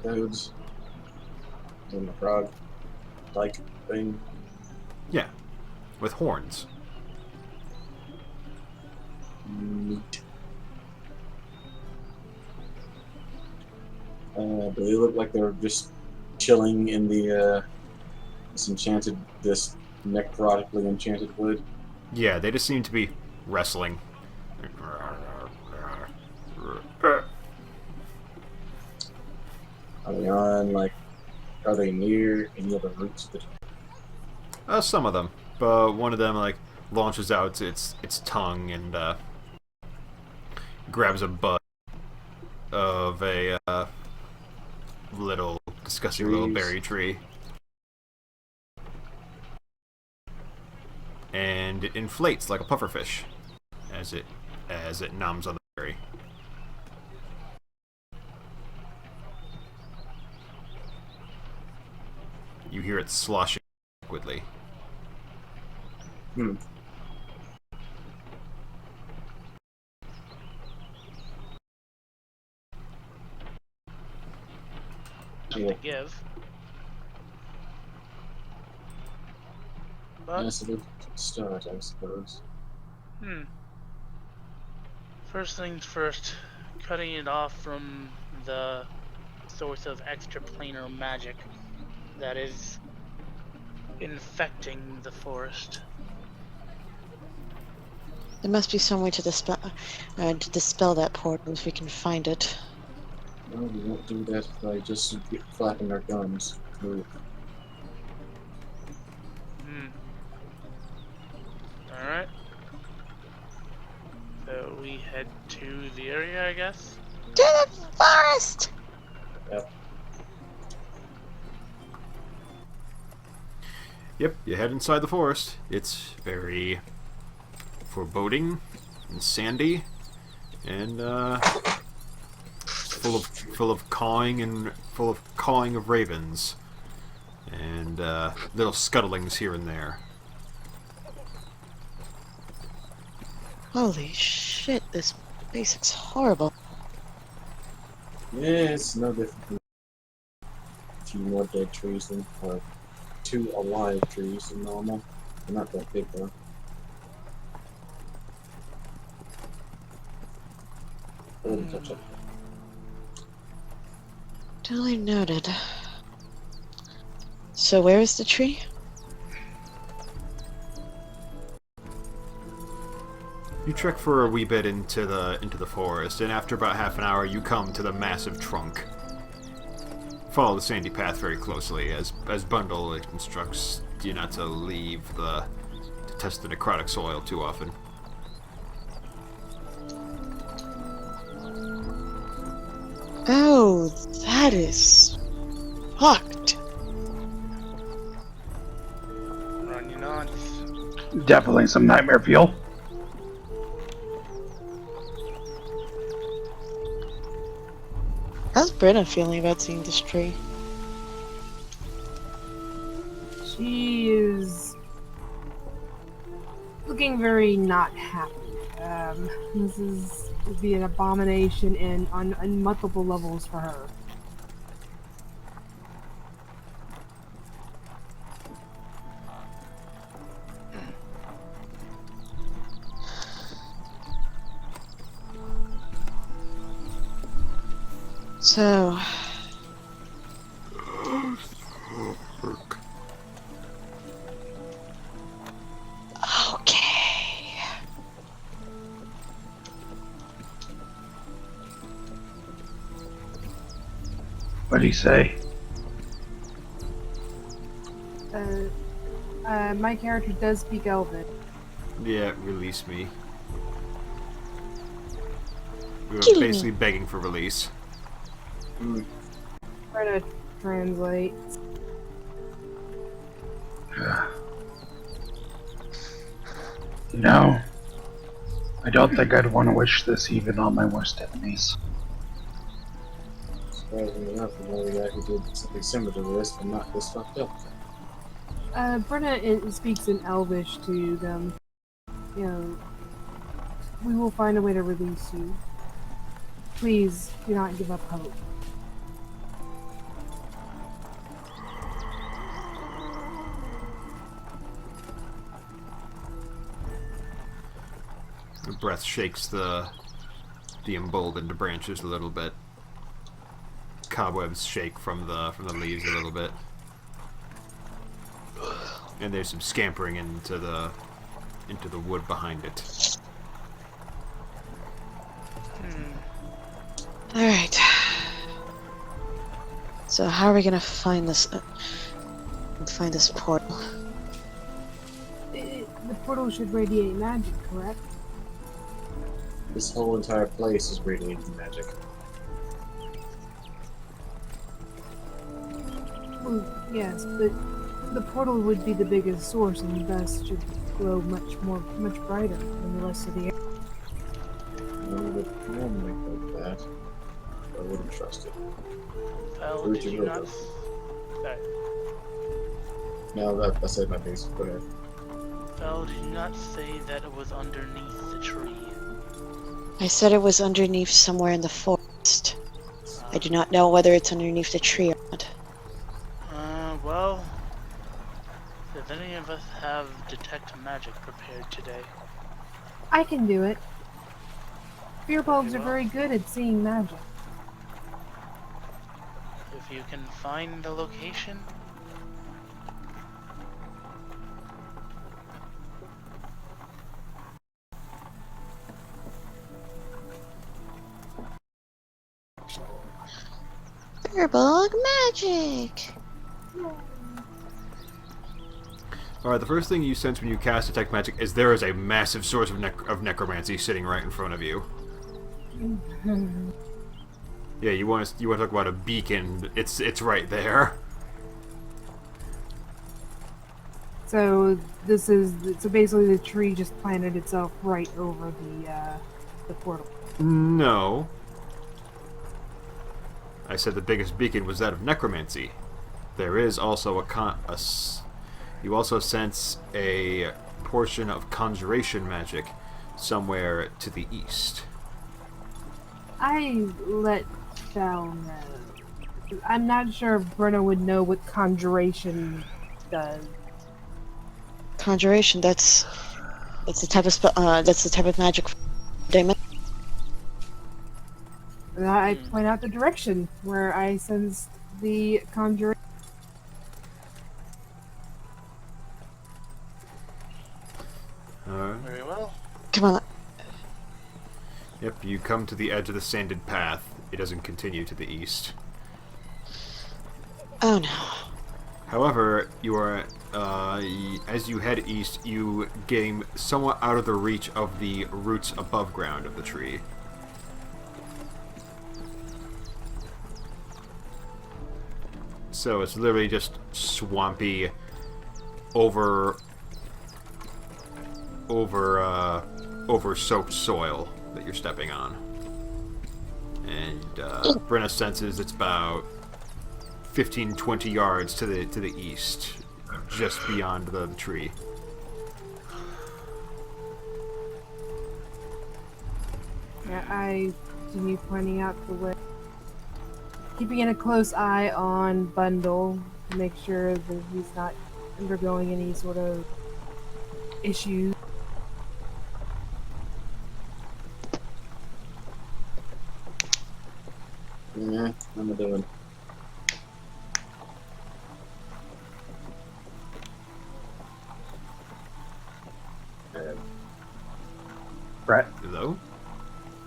S5: Toads. And the frog like thing.
S2: Yeah, with horns.
S5: Neat. Do they look like they're just chilling in the this necrotically enchanted wood?
S2: Yeah, they just seem to be wrestling.
S5: Are they near any of the roots of the
S2: Some of them, but one of them like launches out its tongue and grabs a bud of a little disgusting little berry tree, and it inflates like a pufferfish as it noms on the berry. You hear it sloshing liquidly.
S5: Hmm.
S7: Nothing to give. But
S5: Yes, it would start, I suppose.
S7: First things first, cutting it off from the source of extraplanar magic that is infecting the forest.
S3: There must be some way to dispel that portal if we can find it.
S5: Well, we won't do that by just flapping our guns. Move.
S7: Alright. So we head to the area, I guess?
S3: To the forest!
S2: Yep, you head inside the forest. It's very foreboding and sandy, and full of cawing of ravens, and little scuttlings here and there.
S3: Holy shit, this place is horrible.
S5: Yeah, it's no different from a few more dead trees than, or 2 alive trees than normal. They're not that big though. I wouldn't touch it.
S3: Duly noted. So where is the tree?
S2: You trek for a wee bit into the forest, and after about half an hour, you come to the massive trunk. Follow the sandy path very closely, as Bundle instructs you not to to test the necrotic soil too often.
S3: Oh, that is fucked.
S7: Running nods.
S1: Definitely some nightmare fuel.
S3: How's Brenna feeling about seeing this tree?
S4: She is looking very not happy. This would be an abomination on multiple levels for her.
S3: So, okay.
S1: What do you say?
S4: My character does speak Elven.
S2: Yeah, release me. We were
S3: Kill me.
S2: basically begging for release.
S4: Try to translate.
S1: No. I don't think I'd want to wish this even on my worst enemies.
S5: Surprisingly enough, the only guy who did something similar to this, but not this fucked up.
S4: Brenna speaks in Elvish to them. You know, we will find a way to release you. Please do not give up hope.
S2: Her breath shakes the emboldened branches a little bit. Cobwebs shake from the leaves a little bit. And there's some scampering into the wood behind it.
S3: Alright. So how are we gonna find this portal?
S4: The portal should radiate magic, correct?
S5: This whole entire place is radiating magic.
S4: Well, yes, but the portal would be the biggest source, and thus should glow much brighter than the rest of the area.
S5: I would normally hope that. I wouldn't trust it.
S7: Well,
S5: Where'd
S7: did
S5: you
S7: you
S5: go,
S7: not...
S5: though?
S7: Sorry.
S5: No, I said my piece. Go ahead.
S7: Well, did you not say that it was underneath the tree?
S3: I said it was underneath somewhere in the forest. I do not know whether it's underneath the tree or not.
S7: Well... Does any of us have Detect Magic prepared today?
S4: I can do it. Fear bulbs are
S7: well.
S4: very good at seeing magic.
S7: If you can find the location...
S3: Firebug magic!
S2: Alright, the first thing you sense when you cast Detect Magic is there is a massive source of, necromancy sitting right in front of you. Yeah, you want to talk about a beacon? It's right there.
S4: So basically the tree just planted itself right over the portal.
S2: No. I said the biggest beacon was that of necromancy. There is also you also sense a portion of conjuration magic somewhere to the east.
S4: I let Val know. I'm not sure if Brenna would know what conjuration does.
S3: Conjuration, that's the type of that's the type of magic Damon.
S4: And I point out the direction where I sensed the conjuration.
S7: Very well.
S3: Come on.
S2: Yep, you come to the edge of the sanded path. It doesn't continue to the east.
S3: Oh no.
S2: However, you are as you head east, you gain somewhat out of the reach of the roots above ground of the tree. So it's literally just swampy, over-soaked soil that you're stepping on. And Brenna senses it's about 15-20 yards to the east, just beyond the tree.
S4: Yeah, I continue pointing out the way. Keeping a close eye on Bundle to make sure that he's not undergoing any sort of issues.
S5: Yeah, I'm doing.
S1: Brett?
S2: Hello?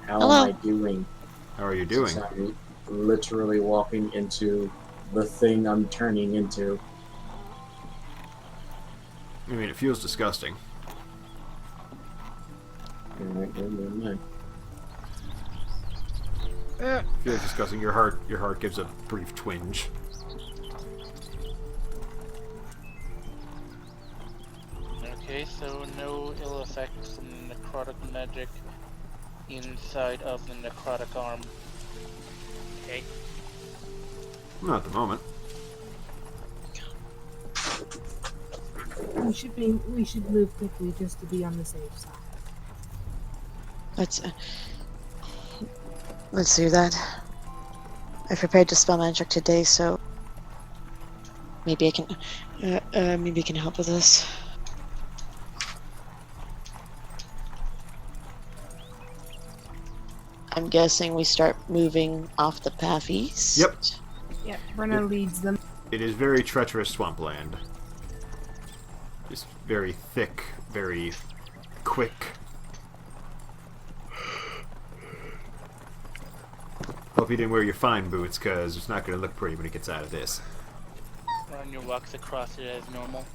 S5: How
S3: Hello.
S5: am I doing?
S2: How are you doing?
S5: Since I'm literally walking into the thing I'm turning into.
S2: I mean, it feels disgusting.
S5: Alright, never mind.
S2: It feels disgusting. Your heart gives a brief twinge.
S7: Okay, so no ill effects in necrotic magic inside of the necrotic arm. Okay.
S2: Not at the moment.
S4: We should move quickly just to be on the safe side.
S3: Let's do that. I prepared to spell magic today, so maybe I can help with this. I'm guessing we start moving off the path east.
S2: Yep.
S4: Yeah, Brenna leads them.
S2: It is very treacherous swampland. Just very thick, very quick. Hope you didn't wear your fine boots, because it's not going to look pretty when it gets out of this.
S7: Rania walks across it as normal.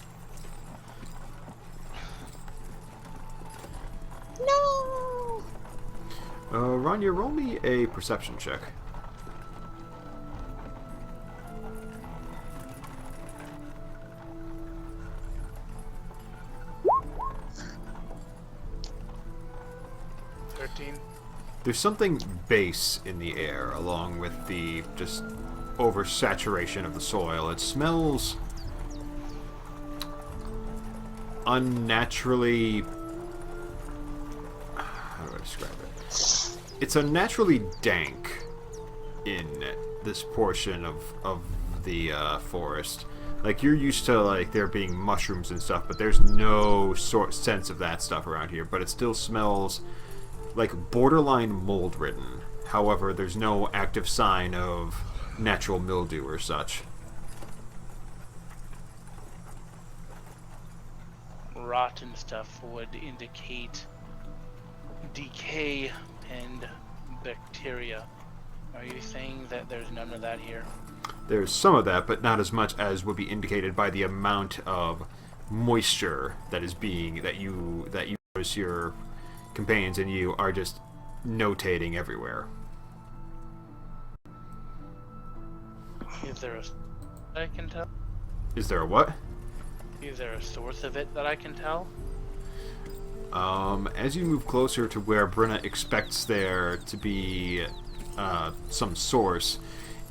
S3: No.
S2: Rania, roll me a perception check. There's something base in the air, along with the just oversaturation of the soil. It smells unnaturally... How do I describe it? It's unnaturally dank in this portion of the forest. Like, you're used to, like, there being mushrooms and stuff, but there's no sense of that stuff around here. But it still smells like borderline mold-ridden. However, there's no active sign of natural mildew or such.
S7: Rotten stuff would indicate decay and bacteria. Are you saying that there's none of that here?
S2: There's some of that, but not as much as would be indicated by the amount of moisture that is being that you notice your companions and you are just notating everywhere.
S7: Is there a I can tell?
S2: Is there a what?
S7: Is there a source of it that I can tell?
S2: As you move closer to where Brenna expects there to be some source,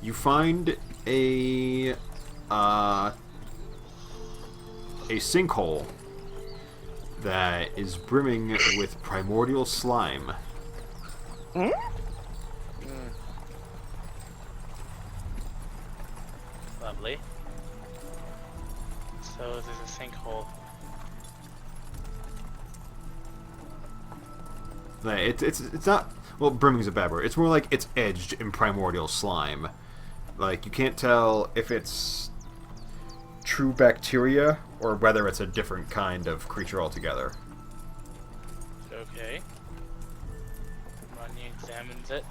S2: you find a sinkhole that is brimming with primordial slime.
S7: Lovely. So there's a sinkhole.
S2: It's not, well, brimming's a bad word. It's more like it's edged in primordial slime. Like, you can't tell if it's true bacteria or whether it's a different kind of creature altogether.
S7: Okay. Ronnie examines it.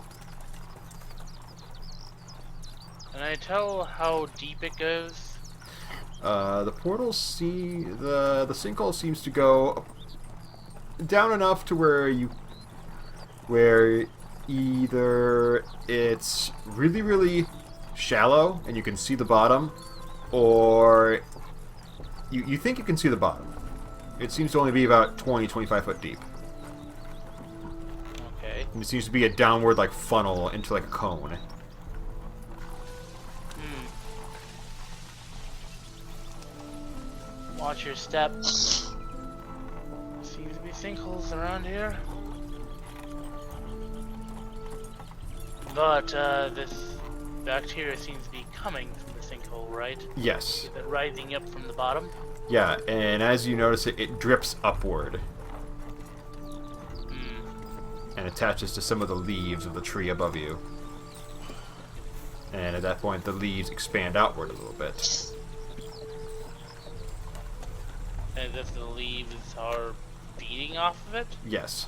S7: Can I tell how deep it goes?
S2: The portal the sinkhole seems to go down enough to where either it's really, really shallow and you can see the bottom, or you think you can see the bottom. It seems to only be about 20-25 foot deep.
S7: Okay.
S2: And it seems to be a downward, like, funnel into, like, a cone.
S7: Watch your step. Seems to be sinkholes around here. But, this bacteria seems to be coming from the sinkhole, right?
S2: Yes.
S7: Is it rising up from the bottom?
S2: Yeah, and as you notice it, it drips upward and attaches to some of the leaves of the tree above you. And at that point, the leaves expand outward a little bit.
S7: As if the leaves are feeding off of it?
S2: Yes.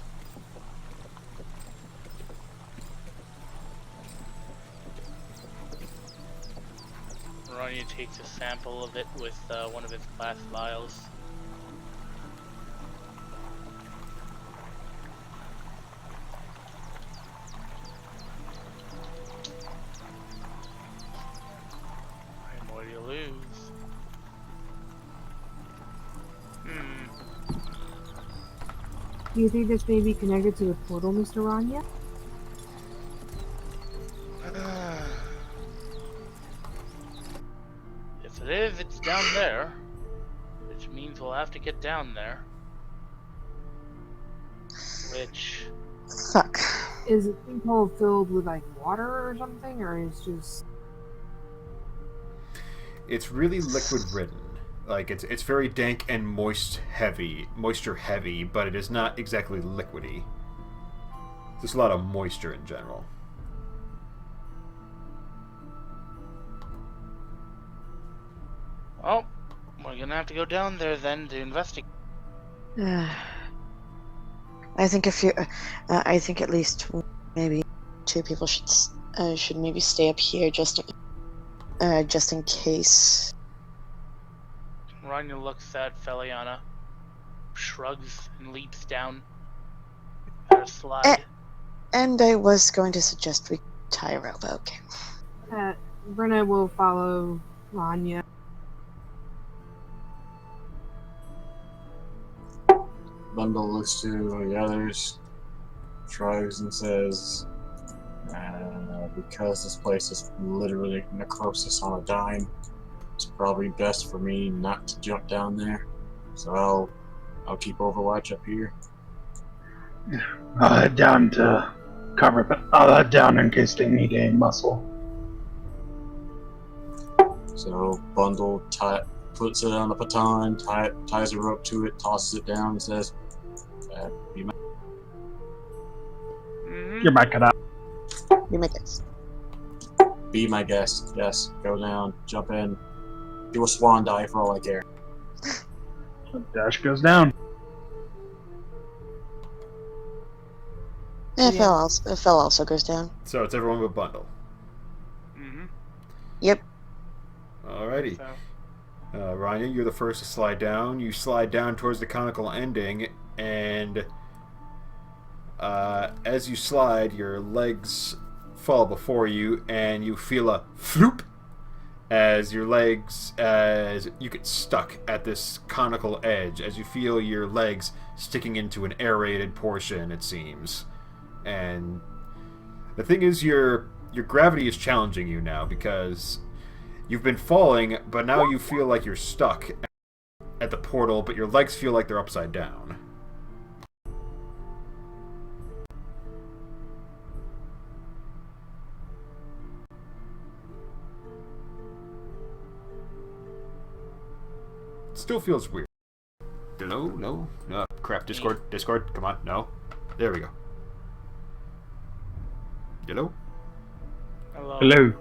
S7: Ronnie takes a sample of it with one of his glass vials. Primordial ooze.
S4: Do you think this may be connected to the portal, Mr. Rania?
S7: If it is, it's down there. Which means we'll have to get down there. Which...
S3: Fuck.
S4: Is the sinkhole filled with like water or something, or is just?
S2: It's really liquid ridden. Like, it's very dank and moisture heavy, but it is not exactly liquidy. There's a lot of moisture in general.
S7: Well, we're gonna have to go down there then to investigate.
S3: I think I think at least maybe two people should maybe stay up here just in case.
S7: Rania looks at Feliana, shrugs, and leaps down at a slide.
S3: And I was going to suggest we tie a rope. Okay.
S4: Brenna will follow Rania.
S5: Bundle looks to the others, shrugs and says, because this place is literally necrosis on a dime, it's probably best for me not to jump down there. So I'll keep overwatch up here.
S1: I'll head down to cover, but I'll head down in case they need a muscle.
S5: So Bundle puts it on the baton, ties a rope to it, tosses it down, and says, "Be my."
S1: You're back it up.
S3: You make this.
S5: Be my guest. Yes, go down, jump in, do a swan dive for all I care.
S1: Dash goes down.
S3: Yeah,
S4: Yeah.
S3: Phil also goes down.
S2: So it's everyone but Bundle.
S7: Mm-hmm.
S3: Yep.
S2: Alrighty.
S7: So,
S2: Ryan, you're the first to slide down. You slide down towards the conical ending, and as you slide, your legs fall before you, and you feel a floop as your legs, as you get stuck at this conical edge, as you feel your legs sticking into an aerated portion, it seems. And the thing is, your gravity is challenging you now, because you've been falling, but now you feel like you're stuck at the portal, but your legs feel like they're upside down. Still feels weird. Hello? No? No. Crap. Discord. Discord. Come on. No. There we go. Hello?
S7: hello.
S1: Hello.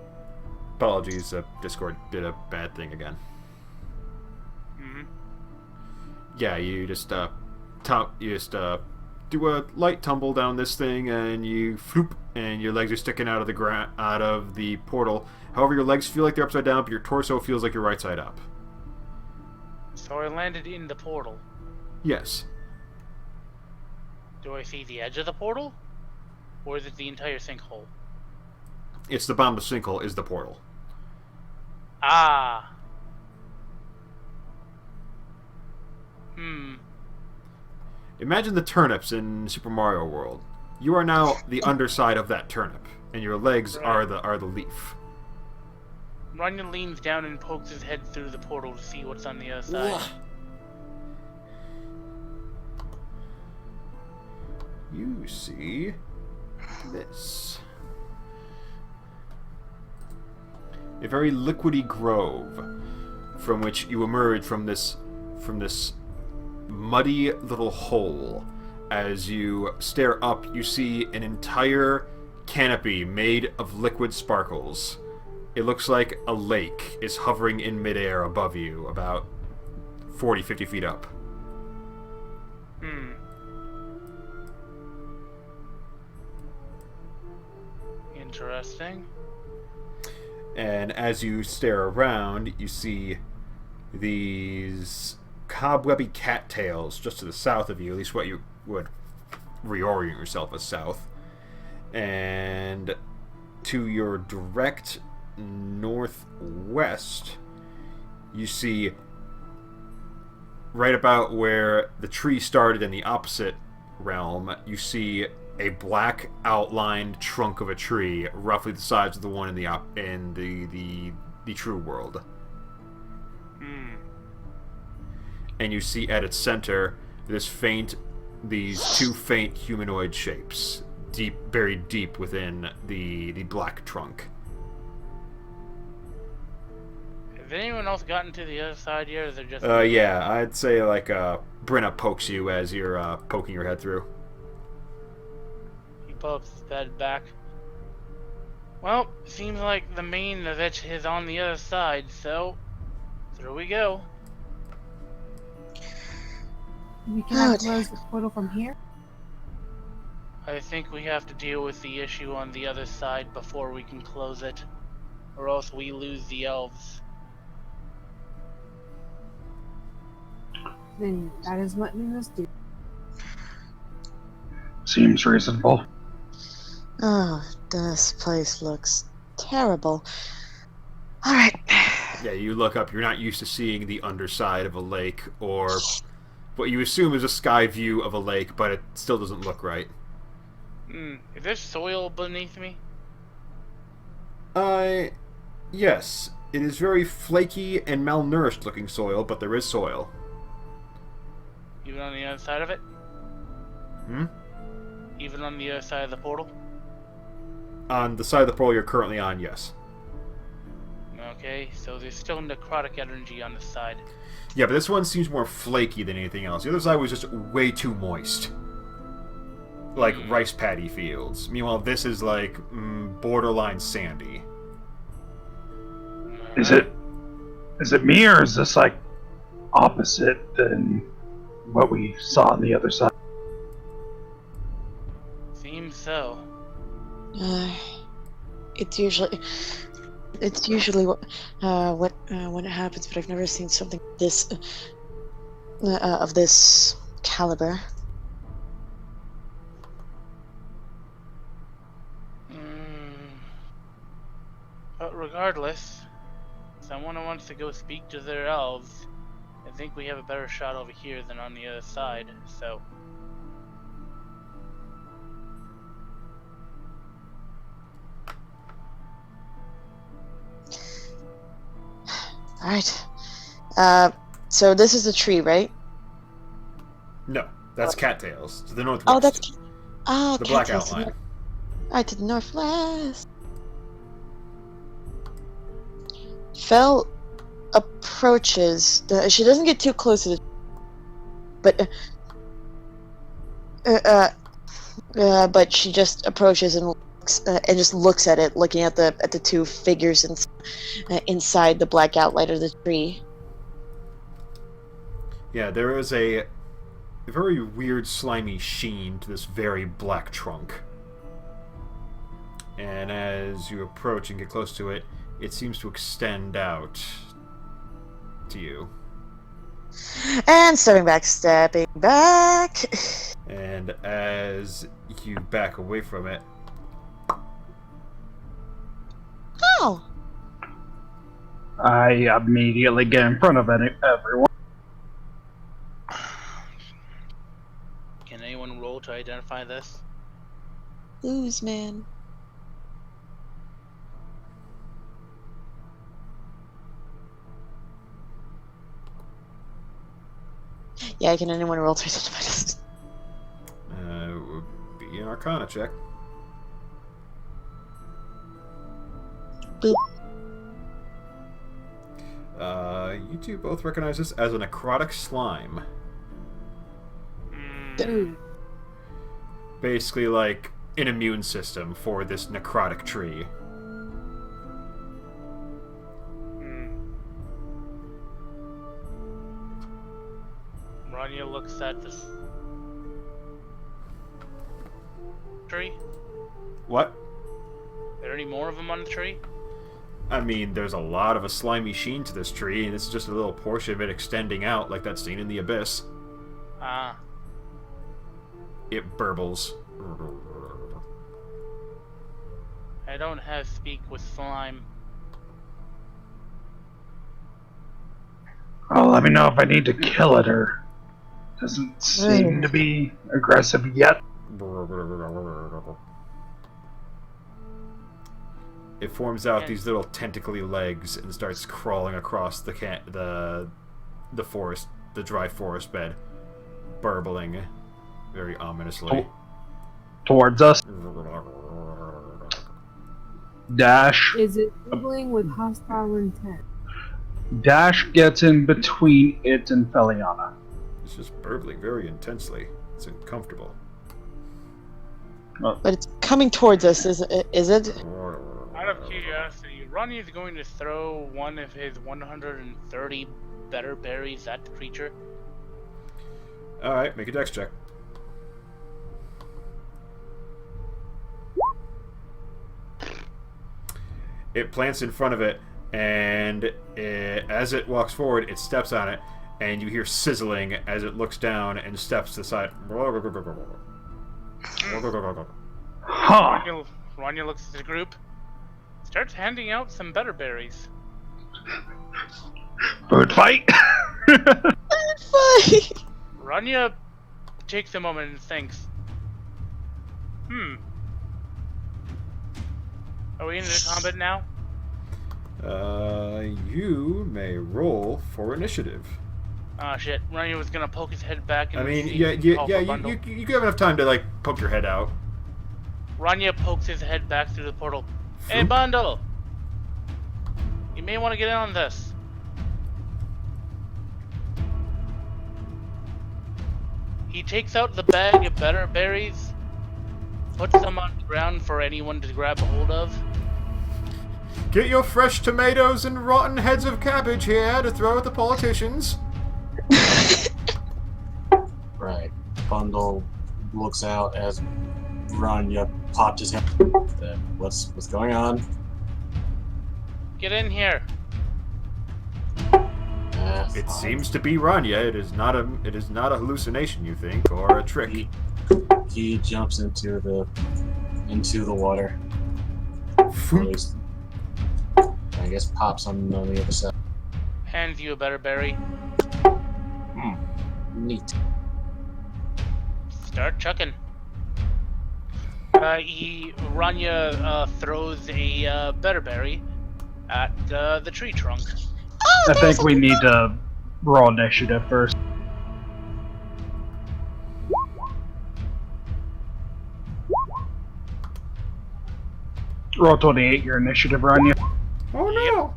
S2: Apologies. Discord did a bad thing again.
S7: Mm-hmm.
S2: Yeah, you just do a light tumble down this thing, and you floop, and your legs are sticking out of the out of the portal. However, your legs feel like they're upside down, but your torso feels like you're right side up.
S7: So I landed in the portal.
S2: Yes.
S7: Do I see the edge of the portal? Or is it the entire sinkhole?
S2: It's the bottom of the sinkhole is the portal.
S7: Ah.
S2: Imagine the turnips in Super Mario World. You are now the underside of that turnip, and your legs are the leaf.
S7: Ryan leans down and pokes his head through the portal to see what's on the other side.
S2: You see this. A very liquidy grove from which you emerge from this muddy little hole. As you stare up, you see an entire canopy made of liquid sparkles. It looks like a lake is hovering in midair above you, about 40, 50 feet up.
S7: Interesting.
S2: And as you stare around, you see these cobwebby cattails just to the south of you, at least what you would reorient yourself as south. And to your direct northwest, you see right about where the tree started in the opposite realm, you see a black outlined trunk of a tree, roughly the size of the one in the true world. And you see at its center these two faint humanoid shapes, buried deep within the black trunk.
S7: Has anyone else gotten to the other side yet, or is it just...
S2: Yeah, I'd say like Brenna pokes you as you're poking your head through.
S7: He pokes his head back. Well, seems like the main of it is on the other side, so through we go.
S4: We cannot close the portal from here?
S7: I think we have to deal with the issue on the other side before we can close it, or else we lose the elves.
S4: Then that is what we must do.
S1: Seems reasonable.
S3: Oh, this place looks terrible. Alright.
S2: Yeah, you look up, you're not used to seeing the underside of a lake, or what you assume is a sky view of a lake, but it still doesn't look right.
S7: Is there soil beneath me?
S2: Yes. It is very flaky and malnourished looking soil, but there is soil.
S7: Even on the other side of it? Even on the other side of the portal?
S2: On the side of the portal you're currently on, yes.
S7: Okay, so there's still necrotic energy on this side.
S2: Yeah, but this one seems more flaky than anything else. The other side was just way too moist. Like rice paddy fields. Meanwhile, this is like borderline sandy.
S1: Is it me, or is this like opposite than what we saw on the other side?
S7: Seems so.
S3: It's usually when it happens, but I've never seen something this of this caliber.
S7: But regardless, someone who wants to go speak to their elves, I think we have a better shot over here than on the other side, so...
S3: Alright. So this is the tree, right?
S2: No, that's cattails to the northwest.
S3: Oh, that's... Oh,
S2: the black
S3: cattails.
S2: outline.
S3: Alright, to the northwest. Fell approaches. She doesn't get too close to the... But she just approaches and just looks at it, looking at the two figures inside the black outline of the tree.
S2: Yeah, there is a very weird slimy sheen to this very black trunk. And as you approach and get close to it, it seems to extend out to you.
S3: And stepping back.
S2: And as you back away from it,
S3: Oh!
S1: I immediately get in front of everyone.
S7: Can anyone roll to identify this?
S3: Lose, man. Yeah, can anyone roll to identify this?
S2: it would be an Arcana check.
S3: Boop.
S2: You two both recognize this as a necrotic slime.
S4: Dude.
S2: Basically like an immune system for this necrotic tree.
S7: Rania looks at this tree.
S2: What?
S7: Are there any more of them on the tree?
S2: I mean, there's a lot of a slimy sheen to this tree, and this is just a little portion of it extending out like that scene in the Abyss.
S7: Ah.
S2: It burbles.
S7: I don't have speak with slime.
S1: Oh, let me know if I need to kill it or doesn't seem to be aggressive yet.
S2: It forms out these little tentacly legs and starts crawling across the forest, the dry forest bed, burbling very ominously.
S1: Towards us. Dash.
S4: Is it bubbling with hostile intent?
S1: Dash gets in between it and Feliana.
S2: It's just burbling very intensely. It's uncomfortable.
S3: But it's coming towards us, is it?
S7: Out of curiosity, Ronnie is going to throw one of his 130 better berries at the creature.
S2: Alright, make a dex check. It plants in front of it, and as it walks forward, it steps on it, and you hear sizzling as it looks down and steps to the side.
S1: Huh.
S7: Rania looks at the group, starts handing out some better berries.
S1: Food fight.
S3: Fight!
S7: Rania takes a moment and thinks, Are we into combat now?
S2: You may roll for initiative.
S7: Ah, shit. Rania was gonna poke his head back and
S2: I mean,
S7: see
S2: you
S7: Bundle.
S2: have enough time to, like, poke your head out.
S7: Rania pokes his head back through the portal. Hey, Bundle! You may want to get in on this. He takes out the bag of better berries, puts them on the ground for anyone to grab a hold of.
S2: Get your fresh tomatoes and rotten heads of cabbage here to throw at the politicians.
S5: Right. Bundle looks out as Ranya popped his head. What's going on?
S7: Get in here.
S2: It
S5: Fine.
S2: seems to be Ranya. It is not a hallucination, you think, or a trick.
S5: He jumps into the water.
S2: Foop.
S5: I guess pops on the other side.
S7: Hands you a better berry.
S5: Neat.
S7: Start chucking. Ranya throws a better berry at the tree trunk.
S1: I think we need to roll initiative first. Roll 28, your initiative, Ranya.
S2: Oh no!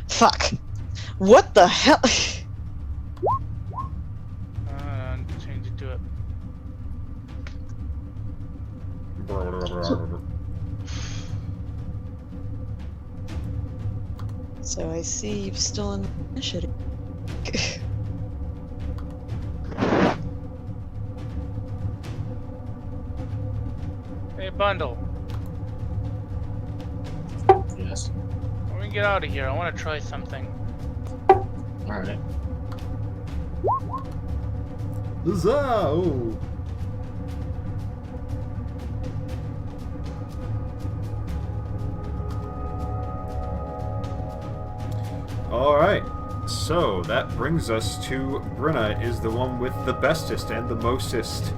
S3: Fuck. What the hell?
S7: Change it to it.
S3: So I see you've stolen initiative.
S7: Hey, Bundle.
S5: Yes.
S7: When we get out of here, I want to try something.
S5: Alright.
S2: Huzzah! Oh. Alright, so that brings us to Brenna is the one with the bestest and the mostest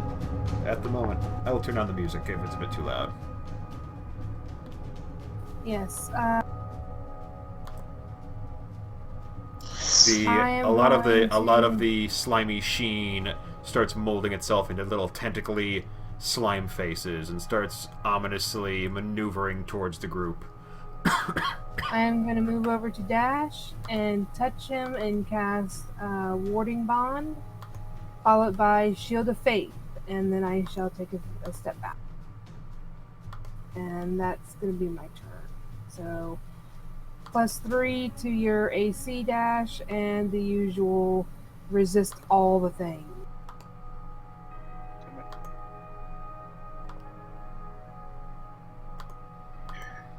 S2: at the moment. I will turn on the music if it's a bit too loud.
S4: Yes.
S2: A lot of the slimy sheen starts molding itself into little tentacly slime faces and starts ominously maneuvering towards the group.
S4: I am going to move over to Dash and touch him and cast Warding Bond, followed by Shield of Faith, and then I shall take a step back. And that's going to be my turn. So, +3 to your AC, Dash, and the usual resist all the things.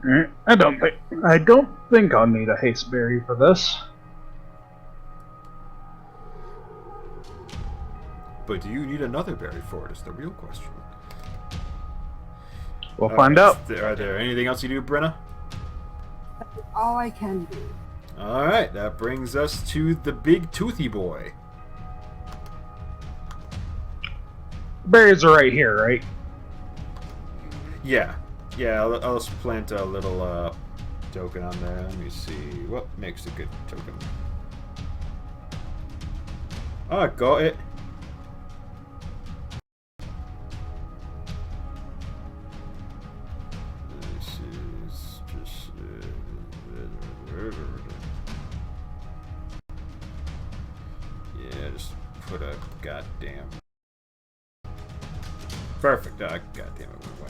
S1: Alright, I don't think I'll need a haste berry for this.
S2: But do you need another berry for it is the real question.
S1: We'll find out.
S2: Are there anything else you do, Brenna?
S4: That's all I can do.
S2: Alright, that brings us to the big toothy boy.
S1: Berries are right here, right?
S2: Yeah. Yeah, I'll just plant a little token on there. Let me see. What makes a good token? Oh, I got it. This is just... yeah, just put a goddamn... Perfect. Goddamn it, went away.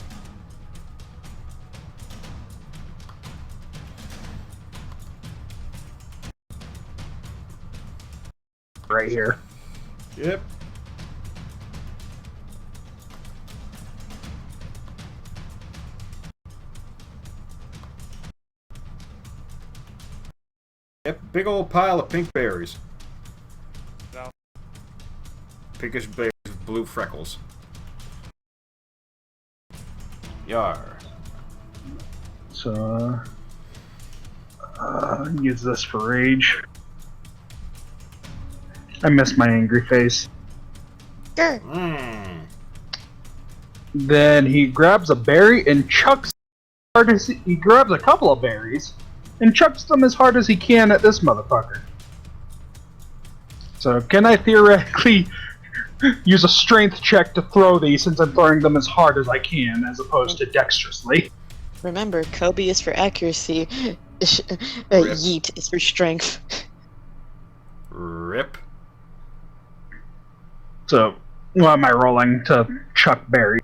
S1: Right here.
S2: Yep. Yep, big old pile of pink berries.
S7: No.
S2: Pinkish berries with blue freckles. Yar.
S1: So, use this for rage. I miss my angry face.
S3: Sure.
S1: Then he grabs a berry and chucks hard as he grabs a couple of berries and chucks them as hard as he can at this motherfucker. So can I theoretically use a strength check to throw these since I'm throwing them as hard as I can as opposed to dexterously?
S3: Remember, Kobe is for accuracy. Yeet is for strength.
S2: Rip.
S1: So, what am I rolling to chuck berry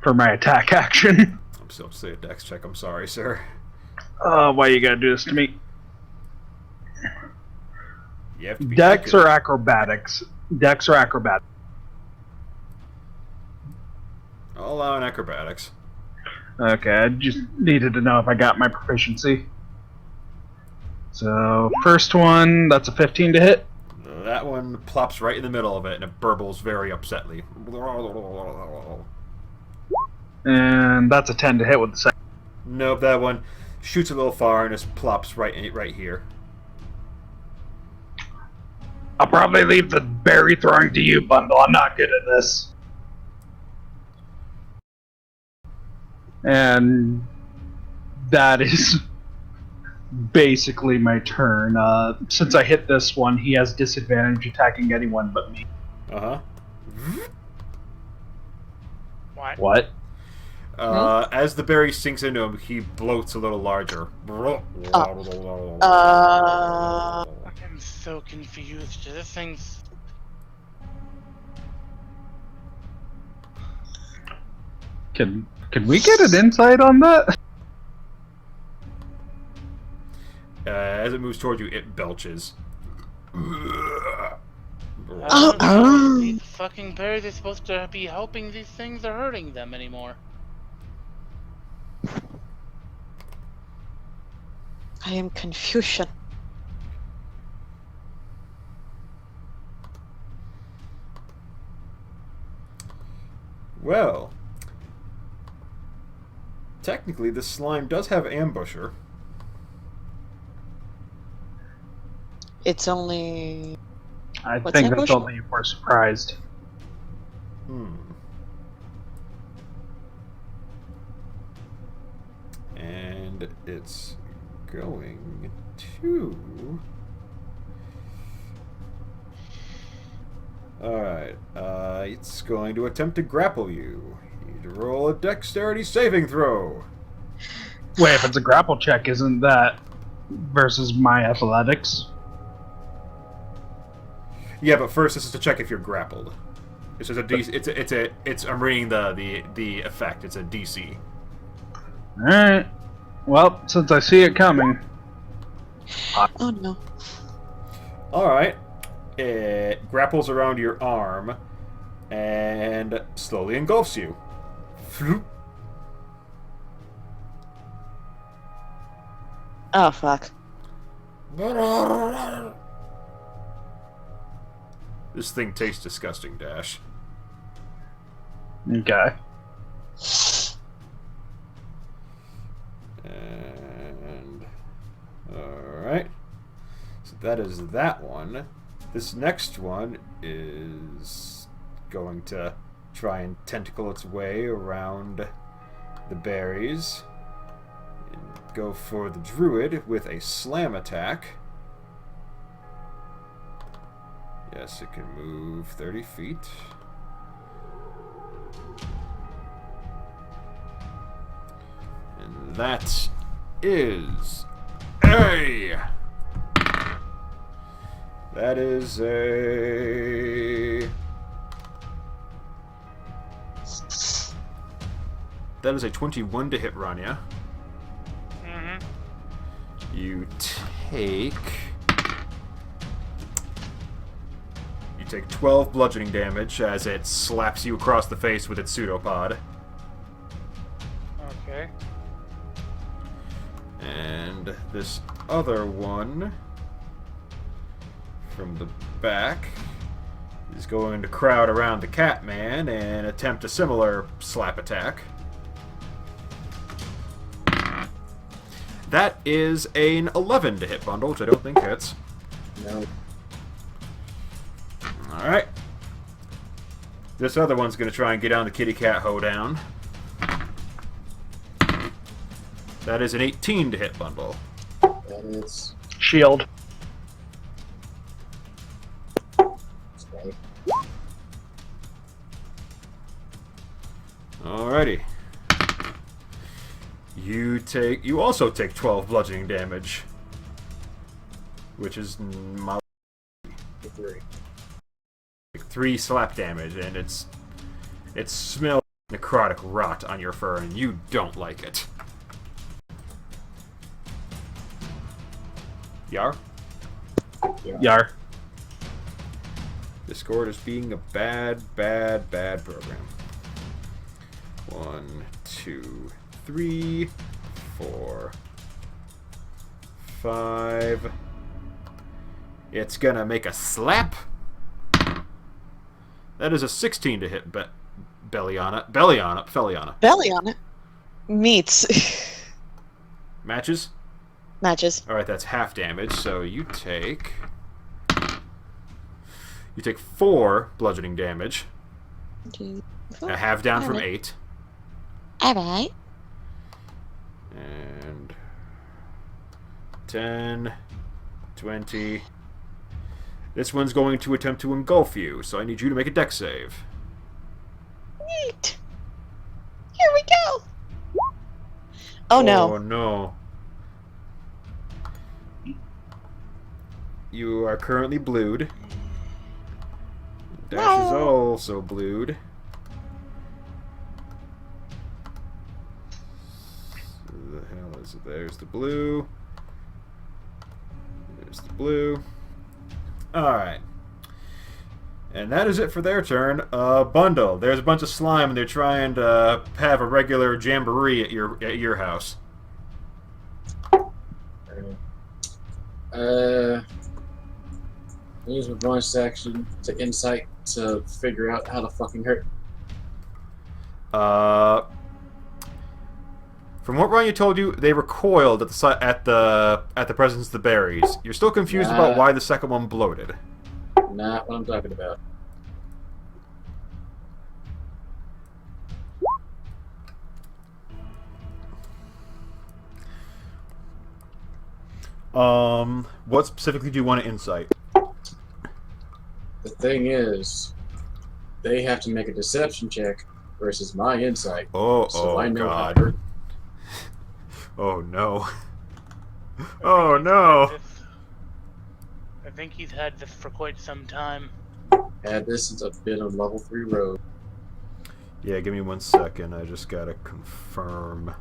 S1: for my attack action?
S2: I'm still say a dex check. I'm sorry, sir.
S1: Why you gotta do this to me?
S2: You have to be
S1: Dex
S2: good.
S1: or acrobatics? Dex or acrobatics?
S2: allow an acrobatics.
S1: Okay, I just needed to know if I got my proficiency. So, first one, that's a 15 to hit.
S2: That one plops right in the middle of it, and it burbles very upsetly.
S1: And that's a 10 to hit with the second.
S2: Nope, that one shoots a little far and just plops right here.
S1: I'll probably leave the berry throwing to you, Bundle. I'm not good at this. And that is basically my turn. Since I hit this one, he has disadvantage attacking anyone but me.
S2: Uh-huh.
S7: What?
S1: What?
S2: As the berry sinks into him, he bloats a little larger.
S7: I'm so confused. This thing's...
S1: Can we get an insight on that?
S2: As it moves toward you, it belches.
S7: These fucking berries are supposed to be helping these things are hurting them anymore.
S3: I am confusion.
S2: Well, technically, this slime does have ambusher.
S3: It's only...
S1: I
S3: What's
S1: think
S3: ambush?
S1: that's only if we're surprised.
S2: And it's going to... Alright, it's going to attempt to grapple you. You need to roll a dexterity saving throw.
S1: Wait, if it's a grapple check, isn't that versus my athletics?
S2: Yeah, but first this is to check if you're grappled. It's just a DC. I'm reading the effect. It's a DC.
S1: Alright. Well, since I see it coming.
S3: Oh no.
S2: Alright. It grapples around your arm and slowly engulfs you. Floop.
S3: Oh fuck.
S2: This thing tastes disgusting, Dash.
S1: Okay.
S2: And... Alright. So that is that one. This next one is going to try and tentacle its way around the berries. And go for the druid with a slam attack. Yes, it can move 30 feet. And that is a... That is a... That is a 21 to hit Rania. You take 12 bludgeoning damage as it slaps you across the face with its pseudopod.
S7: Okay.
S2: And this other one from the back is going to crowd around the Catman and attempt a similar slap attack. That is an 11 to hit Bundle, which I don't think hits.
S5: No.
S2: Alright. This other one's going to try and get on the kitty cat hoedown. That is an 18 to hit Bundle.
S5: That is.
S1: Shield.
S5: Okay.
S2: Alrighty. You also take 12 bludgeoning damage. Which is my 3 slap damage, and it smells necrotic rot on your fur, and you don't like it. Yar?
S1: Yar.
S2: Discord is being a bad, bad, bad program. 1, 2, 3, 4, 5. It's gonna make a slap. That is a 16 to hit Belliana.
S3: Belly on it. Meets.
S2: Matches?
S3: Matches.
S2: Alright, that's half damage, so you take 4 bludgeoning damage.
S3: 2, 4.
S2: A half down from
S3: Alright.
S2: 8.
S3: Alright.
S2: And 10, 20. This one's going to attempt to engulf you, so I need you to make a dex save.
S3: Neat. Here we go. Oh no.
S2: Oh no. You are currently blued. Dash is
S3: No.
S2: also blued. The hell is it? There's the blue. There's the blue. Alright. And that is it for their turn. Bundle. There's a bunch of slime and they're trying to have a regular jamboree at your house.
S5: Use my bonus action to insight to figure out how to fucking hurt.
S2: From what Ryan told you, they recoiled at the presence of the berries. You're still confused about why the second one bloated.
S5: Not what I'm talking about.
S2: What specifically do you want to insight?
S5: The thing is, they have to make a deception check versus my insight. So I know how to hurt.
S2: Oh no. Oh no.
S7: I think he's had this for quite some time.
S5: Had this since I've been on level 3 road.
S2: Yeah, give me 1 second. I just gotta confirm.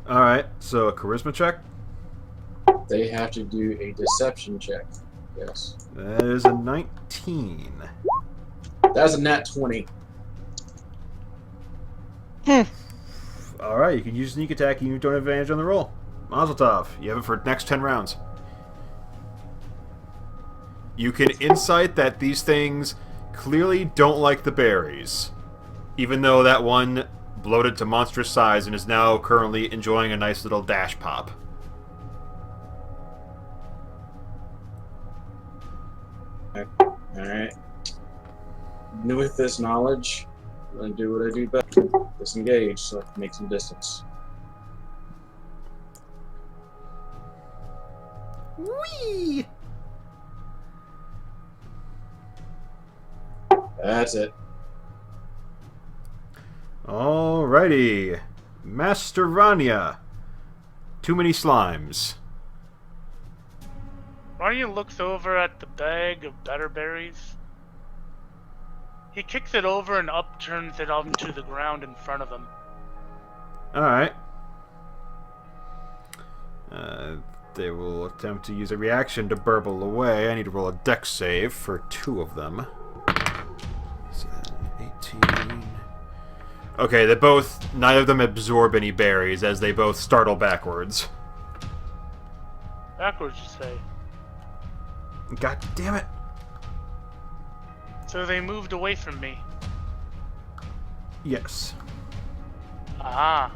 S2: Alright, so a charisma check?
S5: They have to do a deception check. Yes.
S2: That is a 19.
S5: That's a nat 20.
S2: Alright, you can use sneak attack and you don't have advantage on the roll. Mazel tov. You have it for next 10 rounds. You can insight that these things clearly don't like the berries. Even though that one bloated to monstrous size and is now currently enjoying a nice little dash pop.
S5: Alright. With this knowledge, I'm going to do what I do best. Disengage so I can make some distance.
S2: Whee!
S5: That's it.
S2: Alrighty. Master Rania. Too many slimes.
S7: Ryan looks over at the bag of better berries. He kicks it over and upturns it onto the ground in front of him.
S2: Alright. They will attempt to use a reaction to burble away. I need to roll a dex save for 2 of them. 18. Okay, neither of them absorb any berries as they both startle backwards.
S7: Backwards, you say.
S2: God damn it.
S7: So they moved away from me.
S2: Yes.
S7: Ah.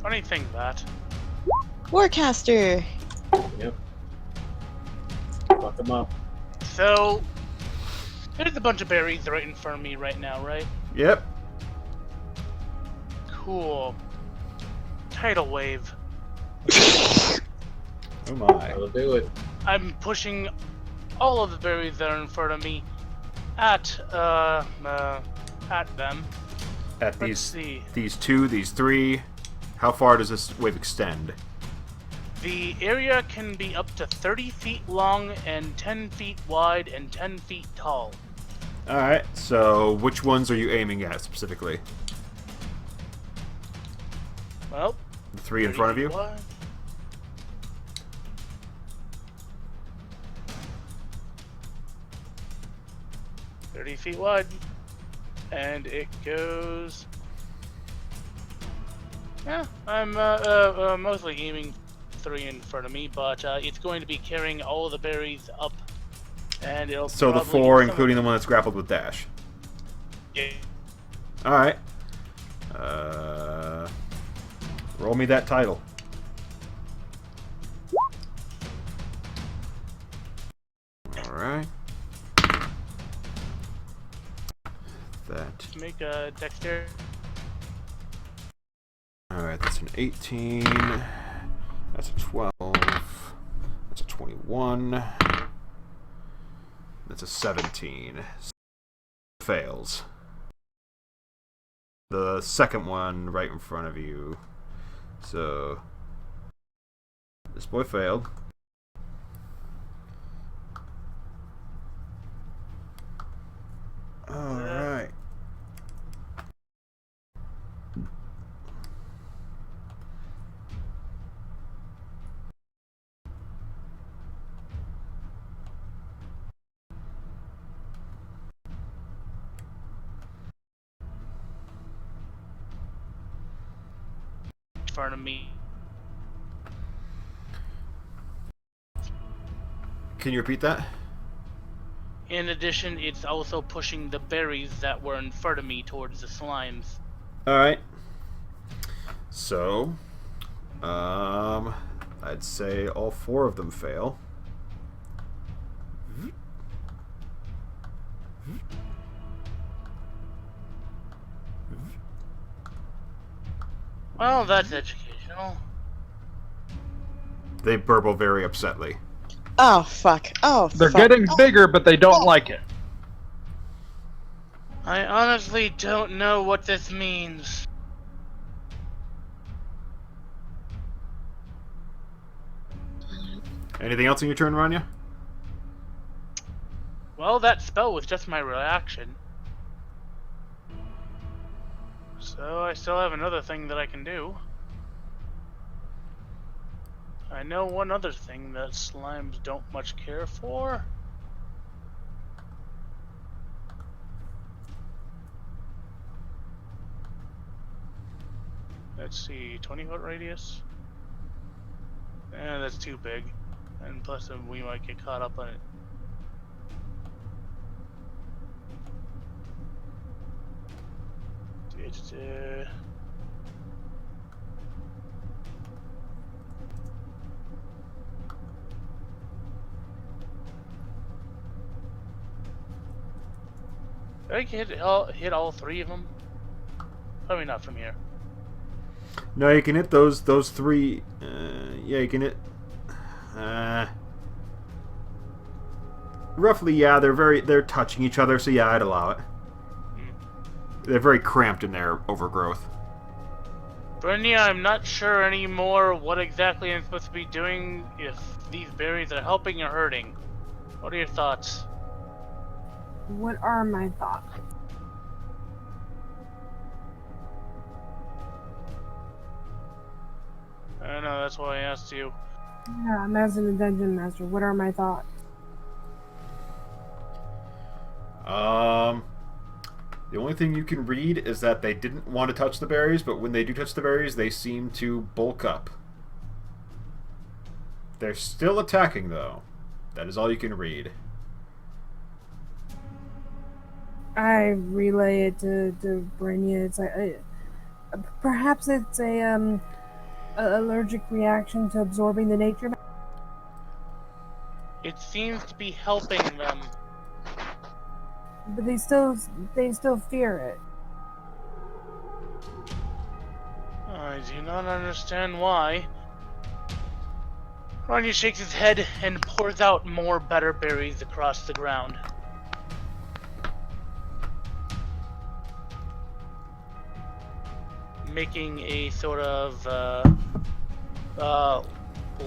S7: Funny thing that.
S3: Warcaster.
S5: Yep. Fuck them up.
S7: So, there's a bunch of berries right in front of me right now, right?
S2: Yep.
S7: Cool. Tidal wave.
S2: Oh my.
S5: That'll do it.
S7: I'm pushing all of the berries that are in front of me at them.
S2: At
S7: Let's see.
S2: these 2, these 3, how far does this wave extend?
S7: The area can be up to 30 feet long and 10 feet wide and 10 feet tall.
S2: Alright, so which ones are you aiming at specifically?
S7: Well,
S2: The 3 in
S7: 30
S2: front of
S7: feet
S2: you?
S7: wide. 30 feet wide. And it goes... Yeah, I'm mostly aiming 3 in front of me, but it's going to be carrying all the berries up. And it'll
S2: So the
S7: probably
S2: 4,
S7: get some
S2: including the
S7: of
S2: one that's grappled with dash.
S7: Yeah.
S2: Alright. Roll me that title. Alright. That.
S7: Make a dexterity.
S2: Alright, that's an 18. That's a 12. That's a 21. That's a 17. Fails. The second one right in front of you. So this boy failed. Alright.
S7: In front of me.
S2: Can you repeat that?
S7: In addition, it's also pushing the berries that were in front of me towards the slimes.
S2: Alright. So, I'd say all 4 of them fail.
S7: Well, that's educational.
S2: They burble very upsetly.
S3: Oh, fuck. Oh,
S1: They're
S3: fuck.
S1: getting bigger, but they don't like it.
S7: I honestly don't know what this means.
S2: Anything else in your turn, Rania?
S7: Well, that spell was just my reaction. So I still have another thing that I can do. I know one other thing that slimes don't much care for. Let's see, 20-foot radius? That's too big. And plus we might get caught up on it. I can hit all 3 of them. Probably not from here.
S2: No, you can hit those 3. Yeah, you can hit. Roughly, yeah. They're touching each other, so yeah, I'd allow it. They're very cramped in their overgrowth.
S7: Brenda, I'm not sure anymore what exactly I'm supposed to be doing, if these berries are helping or hurting. What are your thoughts?
S4: What are my thoughts?
S7: I don't know, that's why I asked you.
S4: Yeah, I'm asking the dungeon master. What are my thoughts?
S2: The only thing you can read is that they didn't want to touch the berries, but when they do touch the berries, they seem to bulk up. They're still attacking, though. That is all you can read.
S4: I relay it to Brynja. It's like perhaps it's a allergic reaction to absorbing the nature.
S7: It seems to be helping them.
S4: But they still fear it.
S7: I do not understand why. Ronnie shakes his head and pours out more better berries across the ground. Making a sort of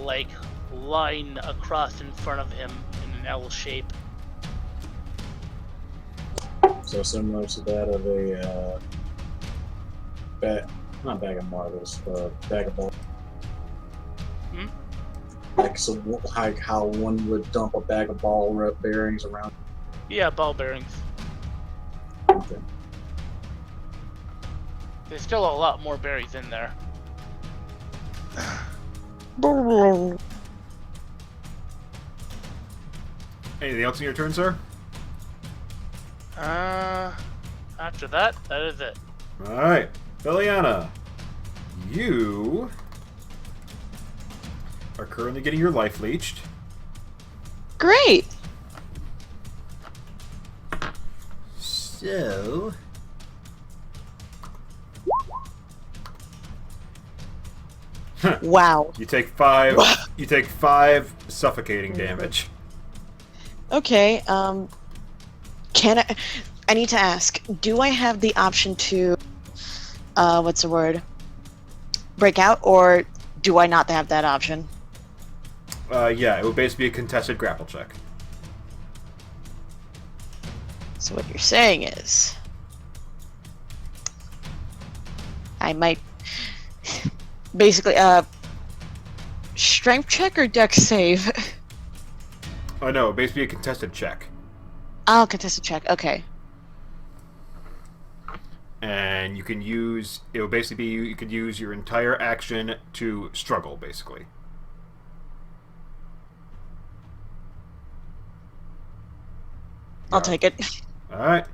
S7: like line across in front of him in an L shape.
S5: So similar to that of a not bag of marbles, but bag of balls. Like how one would dump a bag of ball bearings around.
S7: Yeah, ball bearings. There's still a lot more berries in there.
S2: Anything else in your turn, sir?
S7: After that, that is it.
S2: Alright. Beliana, you are currently getting your life leeched.
S3: Great.
S2: So...
S3: Wow.
S2: You take 5 you take 5 suffocating damage.
S3: Okay. Can I need to ask, do I have the option to what's the word? Break out, or do I not have that option?
S2: Yeah, it would basically be a contested grapple check.
S3: So what you're saying is I might basically strength check or dex save?
S2: Oh no, basically a contested check.
S3: Oh, contested check. Okay.
S2: And you can use it will basically be you could use your entire action to struggle, basically.
S3: I'll take it.
S2: Alright.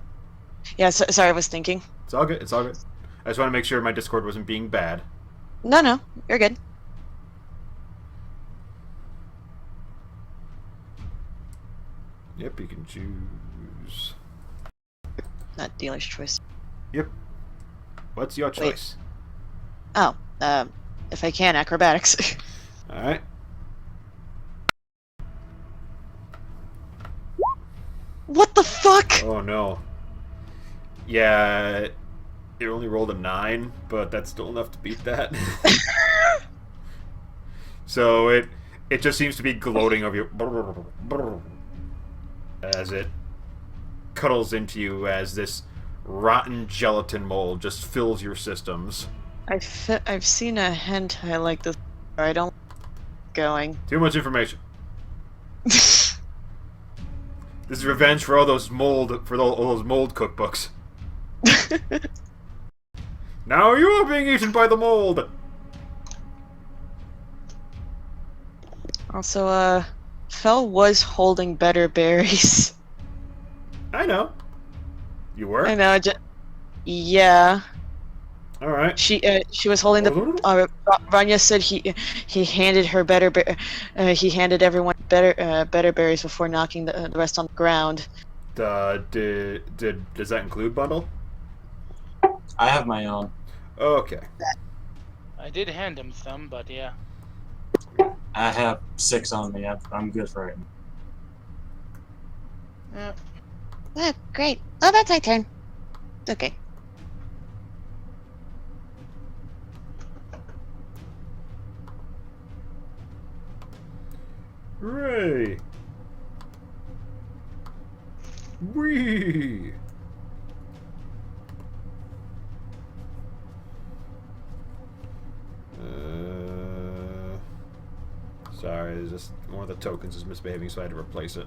S3: Yeah, sorry, I was thinking.
S2: It's all good, it's all good. I just want to make sure my Discord wasn't being bad.
S3: No, you're good.
S2: Yep, you can choose.
S3: Not dealer's choice.
S2: Yep. What's your choice?
S3: Oh, if I can, acrobatics.
S2: Alright.
S3: What the fuck?
S2: Oh no. Yeah, it only rolled a 9, but that's still enough to beat that. So it just seems to be gloating over you as it cuddles into you as this rotten gelatin mold just fills your systems.
S3: I've seen a hentai like this. I don't going.
S2: Too much information. This is revenge for all those mold all those mold cookbooks. Now you are being eaten by the mold.
S3: Also, Fel was holding better berries.
S2: I know. You were?
S3: I know. Yeah.
S2: All right.
S3: She was holding the. Rania said he handed her he handed everyone better berries before knocking the rest on the ground.
S2: Does that include bundle?
S5: I have my own.
S2: Okay.
S7: I did hand him some, but yeah.
S5: I have 6 on me. I'm good for it.
S7: Yeah.
S3: Oh, great. Oh, that's my turn. Okay.
S2: Hooray! Whee! Sorry, it's just one of the tokens is misbehaving, so I had to replace it.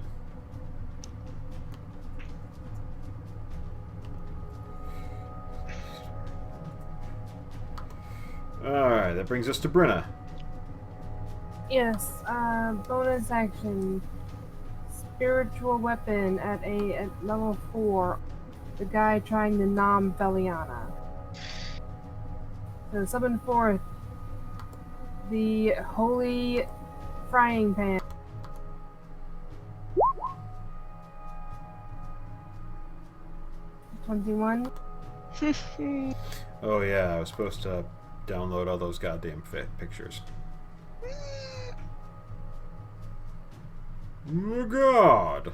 S2: Alright, that brings us to Brenna.
S4: Yes, bonus action. Spiritual weapon at level 4. The guy trying to nom Beliana. So summon forth the holy frying pan. $21.
S2: Oh yeah, I was supposed to download all those goddamn pictures. Oh god!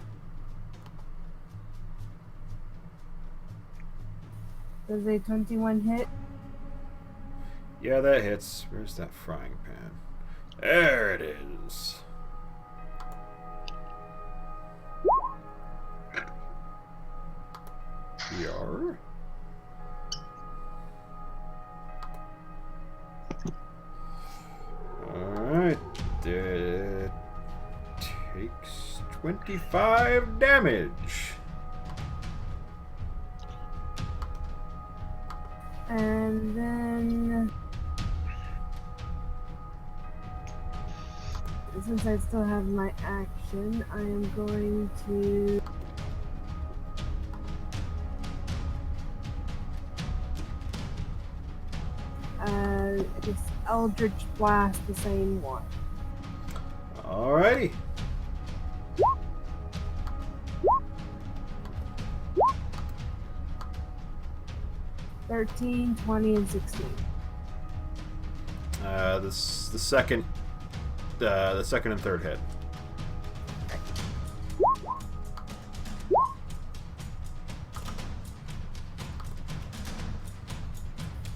S4: Does a 21 hit?
S2: Yeah, that hits. Where's that frying pan? There it is. PR. Alright. That takes 25 damage.
S4: And then, since I still have my action, I am going to just Eldritch Blast the same one.
S2: Alrighty.
S4: $13, $20, and $16.
S2: The second and third hit.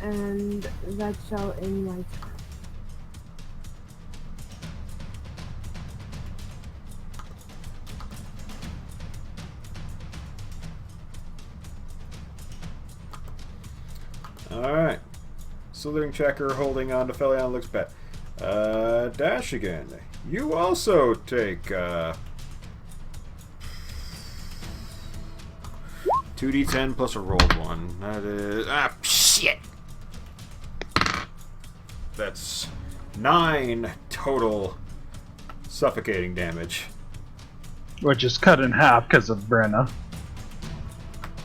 S4: And that shall end my turn.
S2: Alright. Slithering checker holding on to Felion looks bad. Dash again. You also take 2d10 plus a rolled one. That is shit. That's 9 total suffocating damage.
S1: Which is cut in half because of Brenna.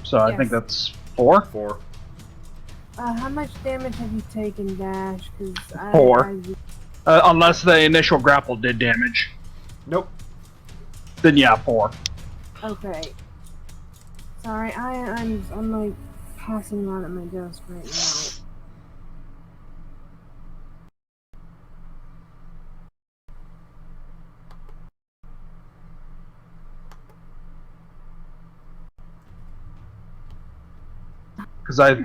S1: So I think
S4: Yes.
S1: that's 4.
S2: 4.
S4: How much damage have you taken, Dash? 'Cause
S1: 4. Unless the initial grapple did damage.
S2: Nope.
S1: Then yeah, 4.
S4: Okay. Sorry, I'm like passing around at my desk right now.
S1: Because I...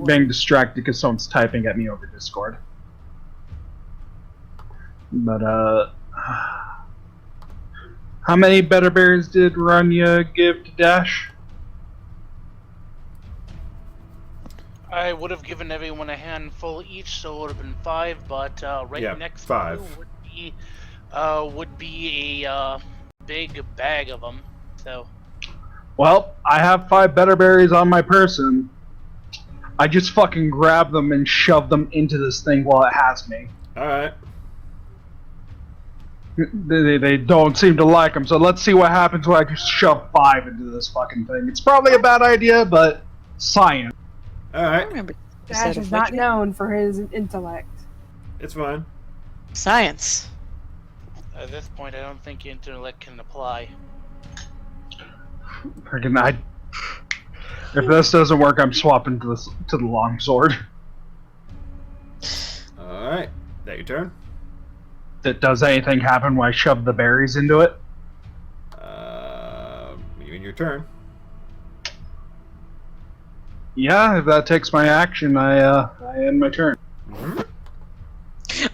S1: being distracted because someone's typing at me over Discord. But, how many better berries did Rania give to Dash?
S7: I would have given everyone a handful each, so it would have been 5. But right
S2: Yeah,
S7: next
S2: 5.
S7: to you would be a big bag of them. So
S1: Well, I have 5 better berries on my person. I just fucking grab them and shove them into this thing while it has me.
S2: Alright.
S1: They don't seem to like them, so let's see what happens when I just shove 5 into this fucking thing. It's probably a bad idea, but science.
S3: I
S2: Alright.
S3: remember you
S4: Dash
S3: said
S4: is
S3: it,
S4: not
S3: Witcher.
S4: known for his intellect.
S2: It's fine.
S3: Science.
S7: at this point, I don't think intellect can apply.
S1: Freaking if this doesn't work, I'm swapping to the longsword.
S2: Alright. That your turn?
S1: Does anything happen when I shove the berries into it?
S2: You mean your turn.
S1: Yeah, if that takes my action, I end my turn.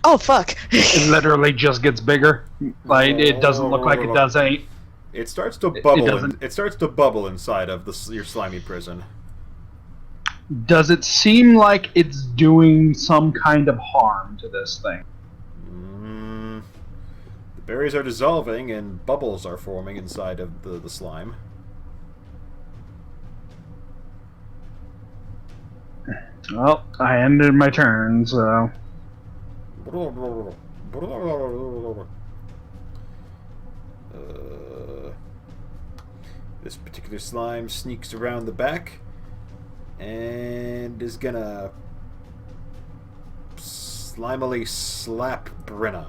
S3: Oh fuck!
S1: It literally just gets bigger. Like it doesn't look like it does any.
S2: It starts to bubble.
S1: doesn't-
S2: It starts to bubble inside of your slimy prison.
S1: Does it seem like it's doing some kind of harm to this thing?
S2: The berries are dissolving and bubbles are forming inside of the slime.
S1: Well, I ended my turn, so.
S2: This particular slime sneaks around the back and is gonna slimily slap Brenna.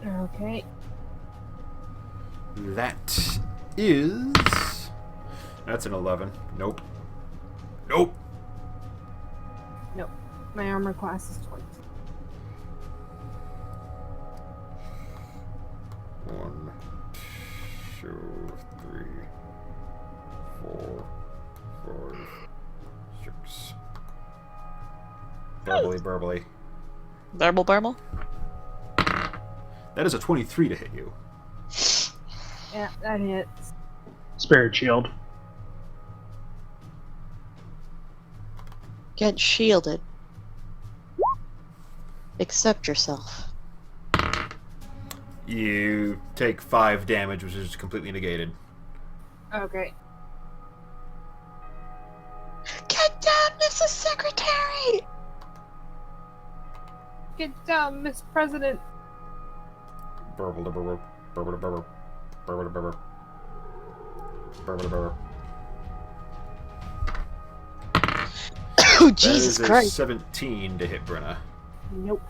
S4: Okay.
S2: That is... That's an 11. Nope. Nope.
S4: Nope. My armor class is 20.
S2: 1, 2, 3, 4, 5, 6. Burbly, burbly.
S3: Burble, burble.
S2: That is a 23 to hit you.
S4: Yeah, that hits.
S1: Spirit shield.
S3: Get shielded. Accept yourself.
S2: You take 5 damage, which is completely negated.
S4: Okay.
S3: Get down, Mrs. Secretary!
S4: Get down, Miss President.
S3: Oh, Jesus
S2: that is
S3: Christ.
S2: a 17 to hit Brenna.
S4: Nope.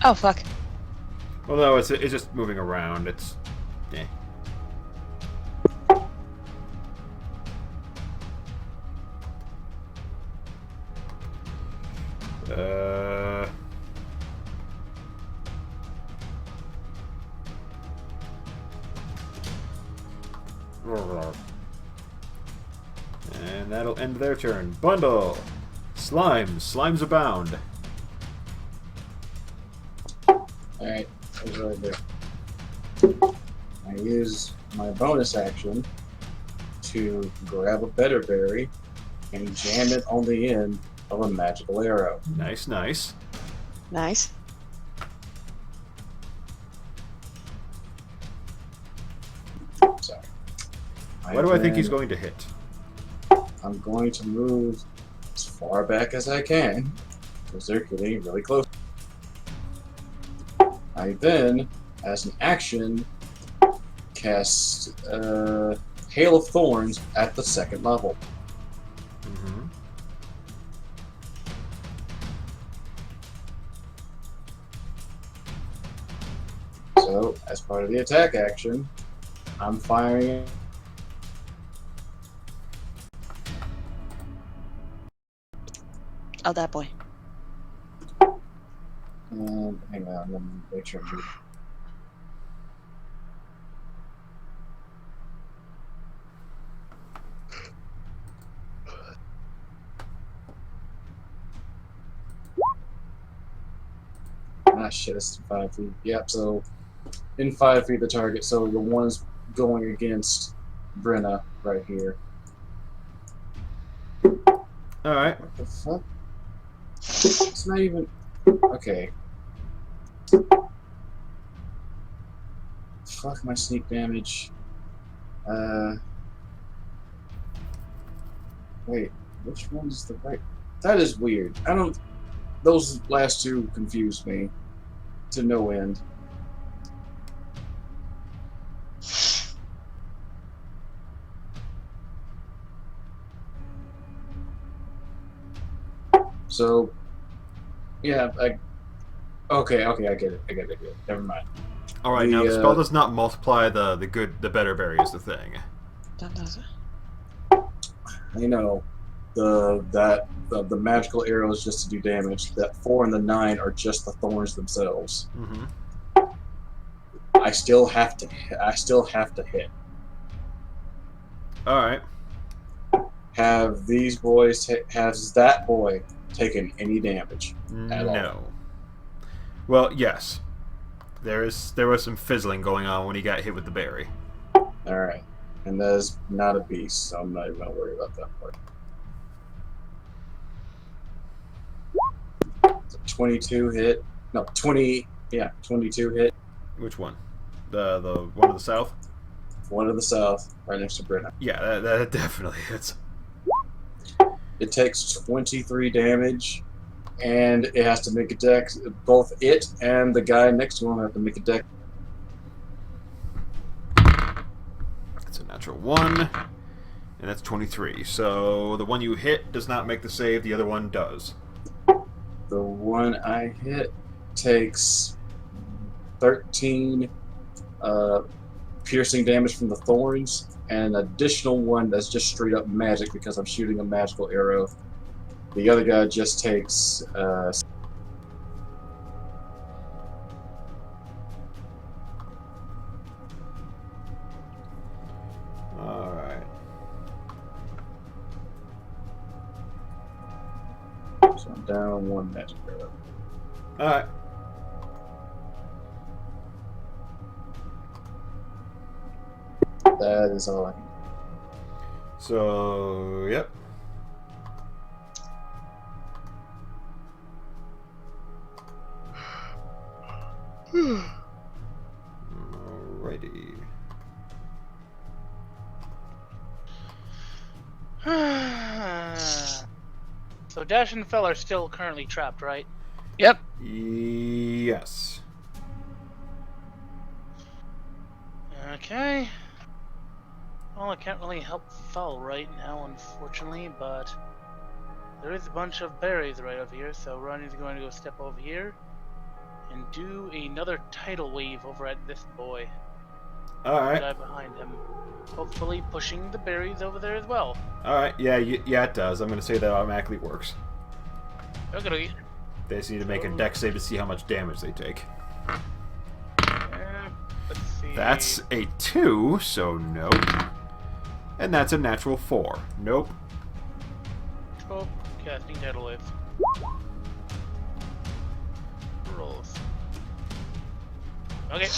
S3: Oh, fuck.
S2: Well, no, it's just moving around. It's... eh. Uh... And that'll end their turn. Bundle! Slimes. Slimes abound.
S5: Alright, it's right there. I use my bonus action to grab a better berry and jam it on the end of a magical arrow.
S2: Nice, nice.
S3: Nice.
S5: Sorry.
S2: Why do I think he's going to hit?
S5: I'm going to move as far back as I can because they're getting really close. I then, as an action, cast Hail of Thorns at the 2nd level.
S2: Mm-hmm.
S5: So, as part of the attack action, I'm firing it.
S3: Oh, that boy.
S5: And hang on, let me make sure I'm doing. Ah, shit, it's 5 feet. Yep, so in 5 feet the target, so the one's going against Brenna right here.
S2: Alright.
S5: What the fuck? It's not even. Okay. Fuck my sneak damage. Wait, which one is the right? That is weird. I don't. Those last two confused me to no end. So, yeah, okay, I get it. Never mind.
S2: Alright, now the spell does not multiply the better berry is the thing.
S3: That does it.
S5: You know, the magical arrows just to do damage. That 4 and the 9 are just the thorns themselves.
S2: Mm-hmm.
S5: I still have to hit.
S2: Alright.
S5: Have these boys? Has that boy taken any damage at all?
S2: No. Well, yes. There was some fizzling going on when he got hit with the berry.
S5: All right, and that is not a beast, so I'm not even gonna worry about that part. It's a 22 hit. No, 20. Yeah, 22 hit.
S2: Which one? The one to the south?
S5: One to the south, right next to Brenna.
S2: Yeah, that definitely hits.
S5: It takes 23 damage, and it has to make a deck. Both it and the guy next to him have to make a deck.
S2: It's a natural 1, and that's 23. So the one you hit does not make the save, the other one does.
S5: The one I hit takes 13 piercing damage from the thorns, and an additional one that's just straight up magic because I'm shooting a magical arrow. The other guy just takes
S2: Alright.
S5: down 1 magic arrow.
S2: Alright.
S5: That is all I can do.
S2: So, yep. Alrighty.
S7: So Dash and Fell are still currently trapped, right?
S3: Yep.
S2: Yes.
S7: Okay. Well, I can't really help Fell right now, unfortunately, but there is a bunch of berries right over here, so Ronnie's going to go step over here and do another tidal wave over at this boy.
S2: Alright.
S7: Guy behind him. Hopefully pushing the berries over there as well.
S2: Alright, yeah, yeah, it does. I'm going to say that automatically works.
S7: Okay.
S2: They just need to make a dex save to see how much damage they take.
S7: Let's see.
S2: That's a 2, so nope. And that's a natural 4. Nope.
S7: Oh, casting tidal wave. Rolls. Okay.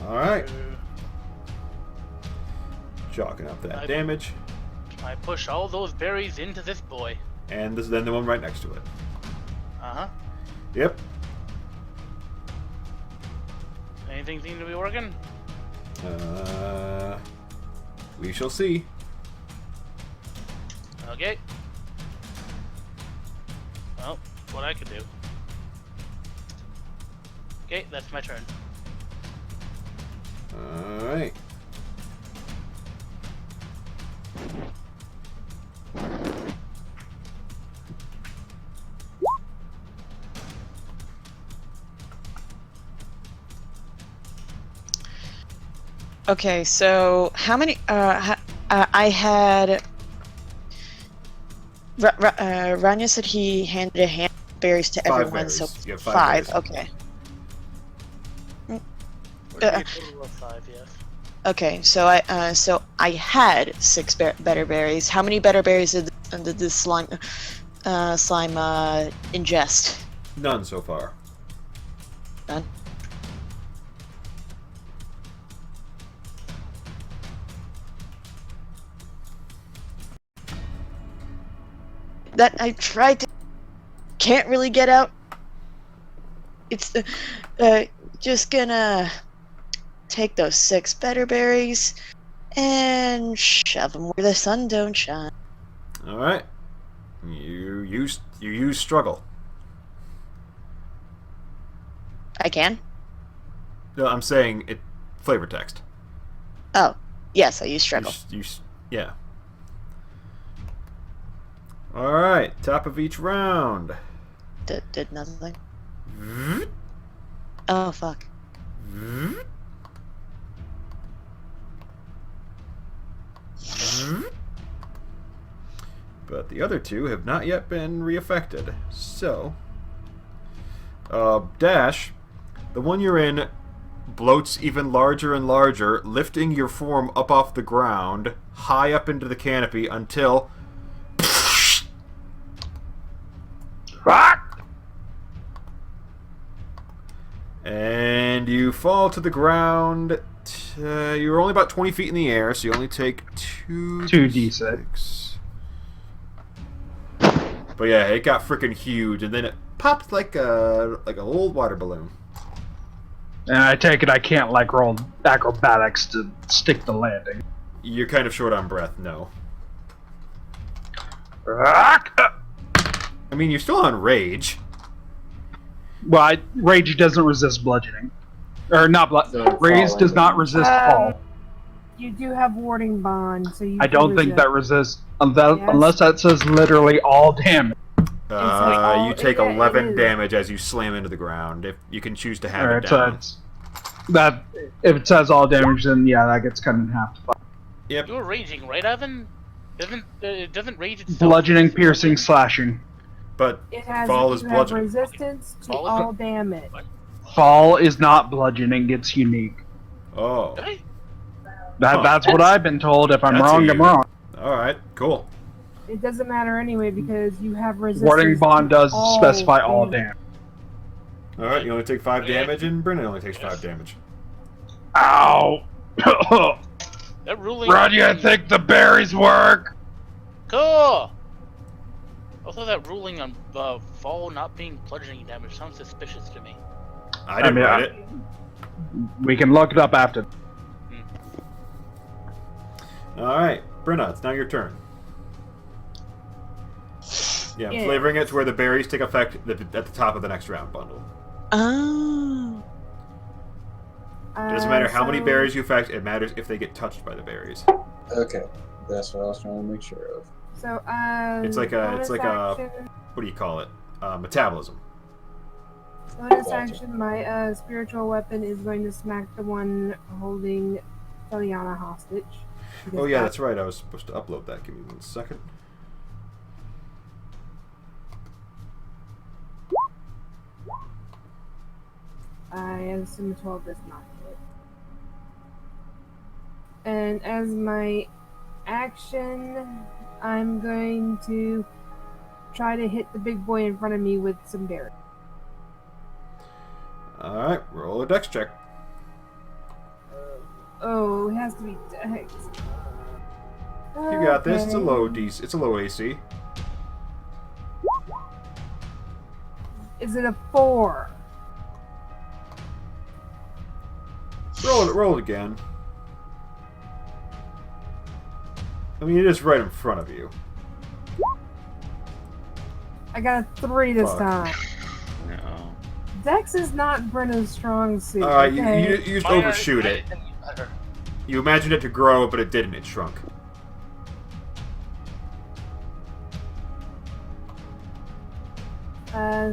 S2: Alright. Chalking up that damage.
S7: I push all those berries into this boy.
S2: And this is then the one right next to it.
S7: Uh-huh.
S2: Yep.
S7: Anything seem to be working?
S2: We shall see.
S7: Okay. Well, what I could do. Okay, that's my turn.
S2: Alright.
S3: Okay, so how many? I had. Rania said he handed a hand berries to
S2: 5
S3: everyone,
S2: berries.
S3: so
S2: You have
S3: 5.
S2: berries.
S3: Okay.
S7: Would be a total of 5, yes.
S3: Okay, so I had 6 better berries. How many better berries did this slime ingest?
S2: None so far.
S3: None. That I tried to. Can't really get out. It's just gonna take those 6 better berries and shove them where the sun don't shine.
S2: Alright. You use struggle.
S3: I can?
S2: No, I'm saying it flavor text.
S3: Oh, yes, I use struggle.
S2: Yeah. Alright, top of each round.
S3: Did nothing. Oh, fuck.
S2: But the other 2 have not yet been reaffected. So, Dash, the one you're in bloats even larger and larger, lifting your form up off the ground, high up into the canopy until... And you fall to the ground. You're only about 20 feet in the air, so you only take 2d6. But yeah, it got freaking huge, and then it popped like a old water balloon.
S1: And I take it I can't like roll acrobatics to stick the landing.
S2: You're kind of short on breath. No. I mean, you're still on rage.
S1: Well, rage doesn't resist bludgeoning, or not. Rage does not resist fall.
S4: You do have warding bond, so you.
S1: I don't think that resists unless that says literally all damage.
S2: You take 11 damage as you slam into the ground. If you can choose to have it down.
S1: That if it says all damage, then yeah, that gets cut in half.
S2: Yep.
S7: You're raging, right, Evan? Doesn't rage itself?
S1: Bludgeoning, piercing, slashing.
S2: But
S4: It has
S2: fall is bludgeoning.
S4: resistance to
S7: Fall is
S4: all damage.
S1: Fall is not bludgeoning; it's unique.
S2: Oh.
S7: Okay.
S1: That's what I've been told. If I'm
S2: That's
S1: wrong, I'm wrong.
S2: Alright, cool.
S4: It doesn't matter anyway because you have resistance.
S1: Warding bond does
S4: to all
S1: specify all
S4: damage.
S1: damage.
S2: Alright, you only take 5 damage, and Brennan only takes 5 damage.
S1: Ow!
S7: That ruling.
S1: Rod, you think the berries work?
S7: Cool. Also, that ruling on fall not being bludgeoning damage sounds suspicious to me.
S2: I didn't write it.
S1: We can look it up after.
S2: Alright, Brenna, it's now your turn. Yeah, I'm
S4: Yeah.
S2: flavoring it to where the berries take effect at the top of the next round bundle.
S3: Oh.
S2: It doesn't matter how many
S4: So-
S2: berries you affect, it matters if they get touched by the berries.
S8: Okay, that's what I was trying to make sure of.
S4: So,
S2: It's like a-
S4: bonus
S2: it's like a-
S4: action,
S2: What do you call it? Metabolism.
S4: bonus
S8: Gotcha.
S4: action, my spiritual weapon is going to smack the one holding Feliana hostage.
S2: Oh yeah, that's right, I was supposed to upload that. Give me 1 second.
S4: I assume 12 does not hit. And as my action, I'm going to try to hit the big boy in front of me with some berries.
S2: Alright, roll a dex check.
S4: Oh, it has to be dex.
S2: You got this. It's a
S4: Okay.
S2: low DC. It's a low AC.
S4: Is it a 4?
S2: Roll it again. I mean, it is right in front of you.
S4: I got a 3 this
S2: Fuck.
S4: time.
S7: No.
S4: Dex is not Brenna's strong suit.
S2: Alright,
S4: okay?
S2: you just overshoot it. You imagined it to grow, but it didn't. It shrunk.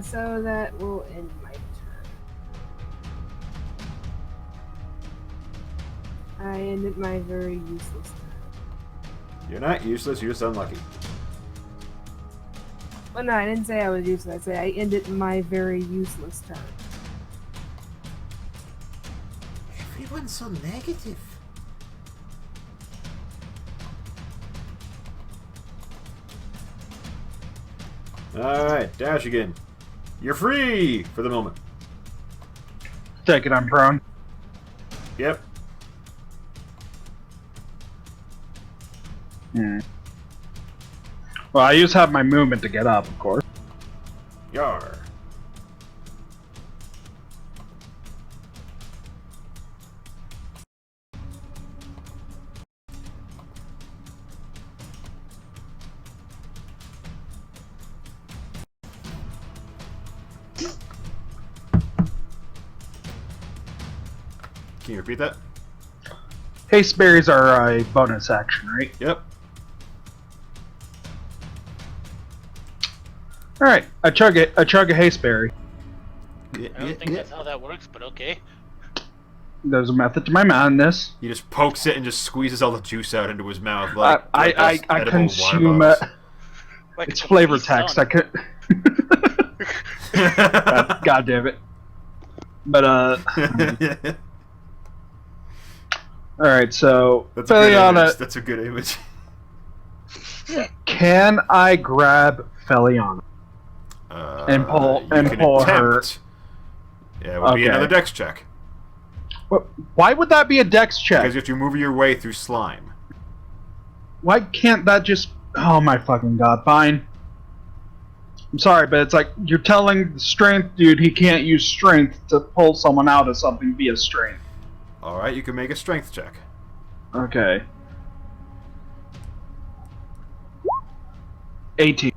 S4: So that will end my turn. I ended my very useless turn.
S2: You're not useless, you're just unlucky.
S4: Well, no, I didn't say I was useless. I said I ended my very useless turn.
S6: Everyone's so negative.
S2: Alright, dash again. You're free for the moment.
S1: Take it, I'm prone.
S2: Yep.
S1: Well, I used to have my movement to get up, of course.
S2: Yar. Can you repeat that?
S1: Haste berries are a bonus action, right?
S2: Yep.
S1: Alright, I chug it. I chug a haste berry.
S7: I don't think that's how that works, but okay.
S1: There's a method to my madness.
S2: He just pokes it and just squeezes all the juice out into his mouth like
S1: I
S2: those edible
S1: consume
S2: water
S1: it.
S2: bottles.
S7: Like
S1: It's
S7: a
S1: flavor
S7: complete
S1: text.
S7: son.
S1: I could. God damn it. But alright, so
S2: That's a good
S1: Feliana,
S2: image. That's a good image.
S1: can I grab Feliana? And pull-
S2: you
S1: and
S2: can
S1: pull her-
S2: attempt. Yeah, it would be
S1: Okay.
S2: another dex check.
S1: Why would that be a dex check?
S2: Because you have to move your way through slime.
S1: Why can't that just... Oh my fucking god, fine. I'm sorry, but it's like, you're telling the strength dude he can't use strength to pull someone out of something via strength.
S2: Alright, you can make a strength check.
S1: Okay. 18.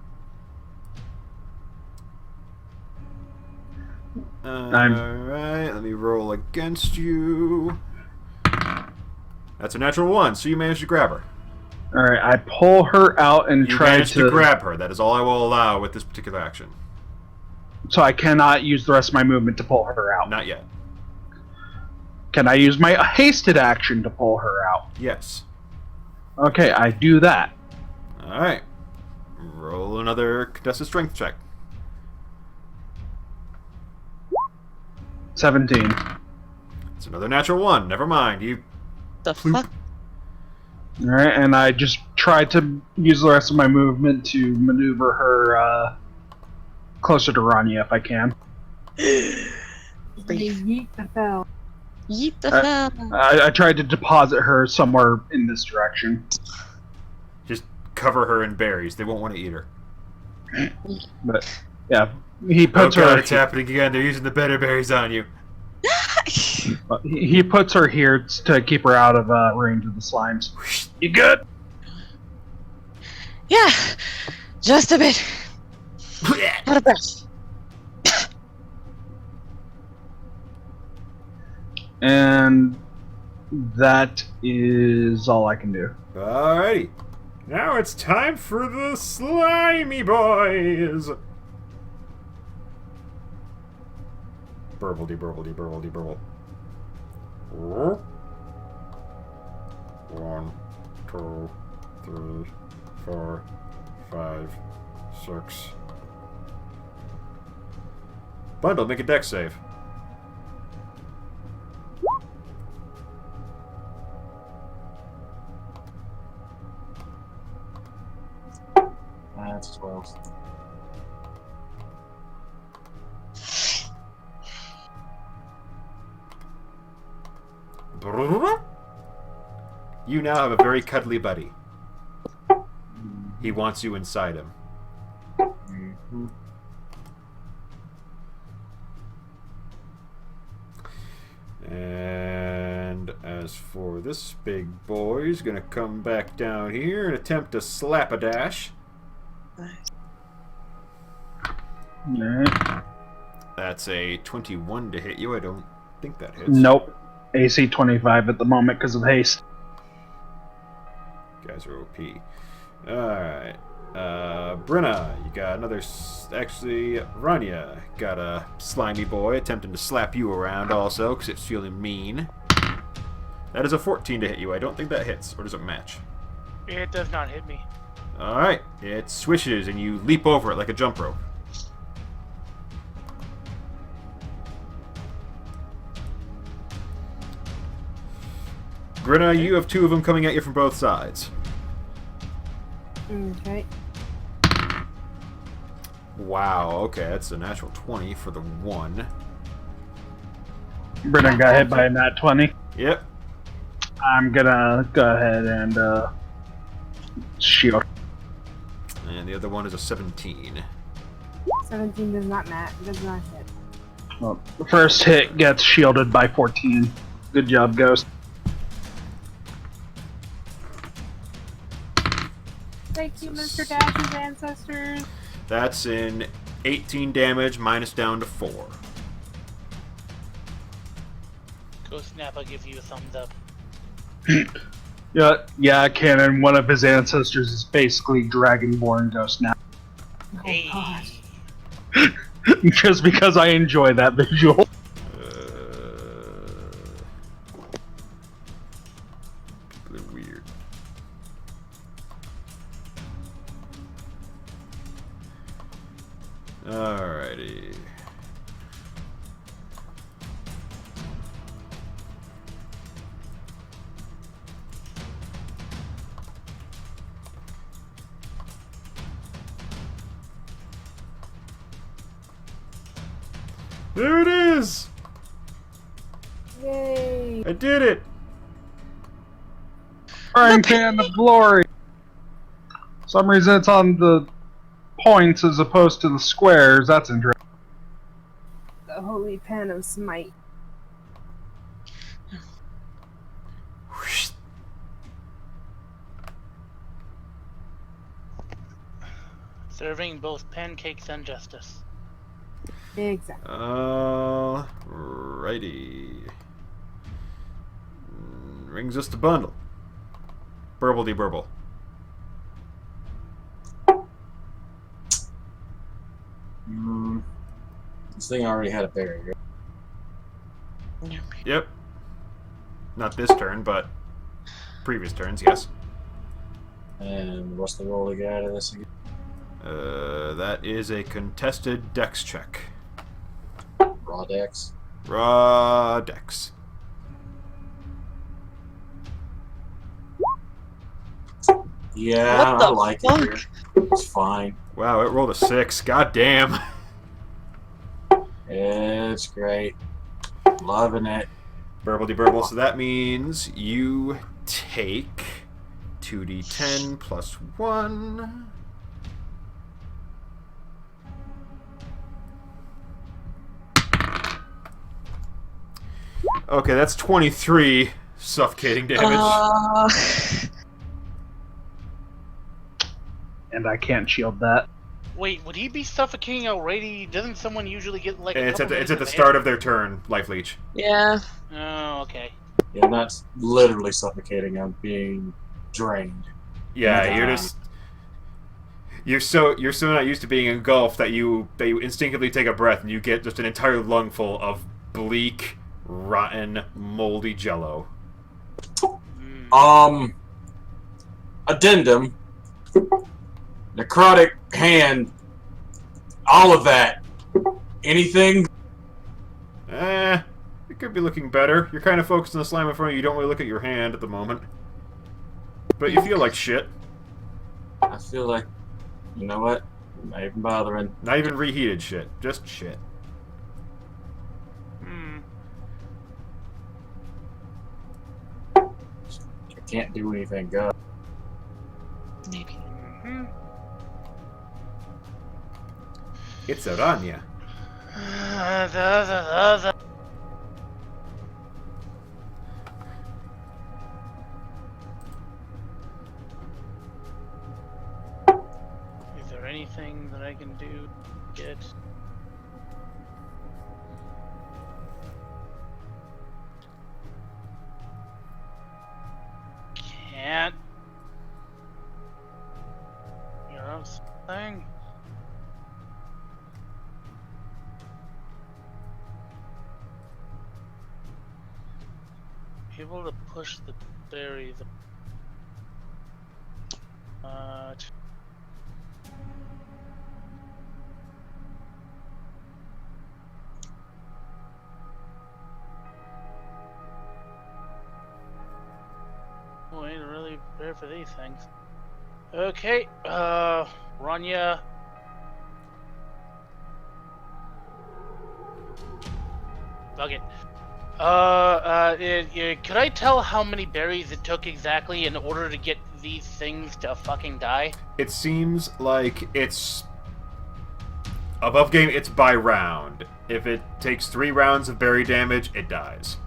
S2: Alright, let me roll against you. That's a natural 1, so you managed to grab her.
S1: Alright, I pull her out and
S2: You
S1: try
S2: managed to grab her. That is all I will allow with this particular action.
S1: So I cannot use the rest of my movement to pull her out.
S2: Not yet.
S1: Can I use my hasted action to pull her out?
S2: Yes.
S1: Okay, I do that.
S2: Alright. Roll another contested strength check.
S1: 17.
S2: It's another natural 1. Never mind. You
S3: The
S2: Ploop.
S3: fuck?
S1: Alright, and I just try to use the rest of my movement to maneuver her closer to Rania if I can.
S4: Yeet the fell.
S3: Yeet the fell.
S1: I tried to deposit her somewhere in this direction.
S2: Just cover her in berries. They won't want to eat her.
S1: But yeah, he
S2: Oh
S1: puts
S2: god,
S1: her.
S2: it's happening again. They're using the better berries on you.
S1: He puts her here to keep her out of range of the slimes. You good?
S3: Yeah, just a bit. Out of breath.
S1: And that is all I can do.
S2: Alrighty. Now it's time for the slimy boys. Burbledy, burbledy, burbledy, burble. 1, 2, 3, 4, 5, 6. Bundle, make a dex save.
S5: That's 12.
S2: You now have a very cuddly buddy. He wants you inside him.
S5: Mm-hmm.
S2: And as for this big boy, he's gonna come back down here and attempt to slap a dash.
S1: Alright.
S2: That's a 21 to hit you. I don't think that hits.
S1: Nope. AC 25 at the moment because of haste.
S2: Guys are OP. Alright. Brenna, you got another... Actually, Rania got a slimy boy attempting to slap you around also because it's feeling mean. That is a 14 to hit you. I don't think that hits. Or does it match?
S7: It does not hit me.
S2: Alright. It swishes and you leap over it like a jump rope. Brenna, you have two of them coming at you from both sides.
S4: Okay.
S2: Wow, okay, that's a natural 20 for the one.
S1: Brennan got hit by a nat 20.
S2: Yep.
S1: I'm gonna go ahead and shield.
S2: And the other one is a 17.
S4: 17 does not match. Does not hit.
S1: Well, the first hit gets shielded by 14. Good job, Ghost.
S4: Thank you, Mr. Dash's ancestors.
S2: That's in 18 damage, minus down to 4.
S7: Go Snap, I'll give you a thumbs up.
S1: Yeah, Canon. One of his ancestors is basically Dragonborn Ghost now.
S4: Oh,
S7: Hey.
S4: gosh.
S1: Just because I enjoy that visual.
S2: People are weird. Alrighty. There it is!
S4: Yay.
S2: I did it!
S1: Frying pan of glory. For some reason it's on the points as opposed to the squares. That's interesting.
S4: The holy pen of smite.
S7: Serving both pancakes and justice.
S4: Exactly.
S2: Righty. Brings us to bundle. Burbledy burble.
S5: This thing already had a barrier.
S2: Yep. Not this turn, but previous turns, yes.
S5: And what's the roll to get out of this again?
S2: That is a contested dex check.
S5: Raw dex.
S2: Raw dex.
S5: Yeah,
S3: What the
S5: I like
S3: fuck?
S5: it here. It's fine.
S2: Wow, it rolled a 6. God damn.
S5: It's great. Loving it.
S2: Burble de burble. So that means you take 2d10 plus 1. Okay, that's 23 suffocating damage.
S1: And I can't shield that.
S7: Wait, would he be suffocating already? Doesn't someone usually get like a
S2: It's
S7: couple
S2: at the
S7: minutes
S2: start of their turn, life leech.
S3: Yeah.
S7: Oh, okay.
S5: Yeah, not literally suffocating. I'm being drained.
S2: Yeah,
S5: Yeah.
S2: you're so not used to being engulfed that you instinctively take a breath and you get just an entire lungful of bleak, rotten, moldy jello.
S5: Addendum. Necrotic hand. All of that. Anything?
S2: It could be looking better. You're kind of focused on the slime in front of you. You don't really look at your hand at the moment. But you feel like shit.
S5: I feel like, you know what? I'm not even bothering.
S2: Not even reheated shit. Just shit.
S5: I can't do anything good.
S3: Maybe.
S2: It's Aranya.
S7: Is there anything that I can do to get? Can't. You know something? Able to push the berries. Oh, I ain't really prepared for these things. Okay, Rania. Okay. Could I tell how many berries it took exactly in order to get these things to fucking die?
S2: It seems like it's... Above game, it's by round. If it takes 3 rounds of berry damage, it dies.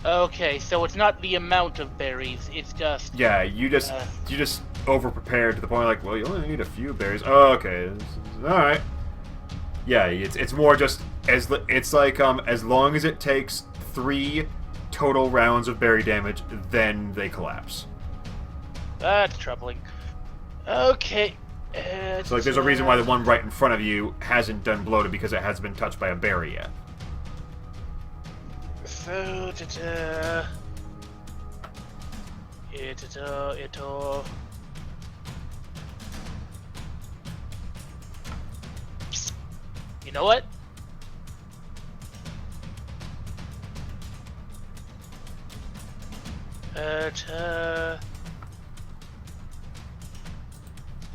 S7: Okay, so it's not the amount of berries, it's just...
S2: Yeah, you just over-prepared to the point like, well, you only need a few berries. Oh, okay. Alright. Yeah, it's more just... It's like, as long as it takes 3 total rounds of berry damage, then they collapse.
S7: That's troubling. Okay.
S2: So, like, there's a reason why the one right in front of you hasn't done bloated, because it hasn't been touched by a berry yet.
S7: So, you know what?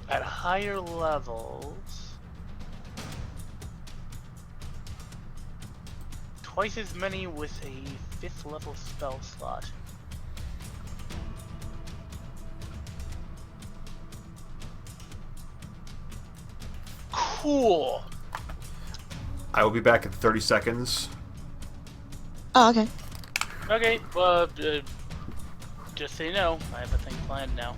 S7: At higher levels, twice as many with a 5th level spell slot. Cool.
S2: I will be back in 30 seconds.
S3: Oh, okay.
S7: Okay, just so you know, I have a thing planned now.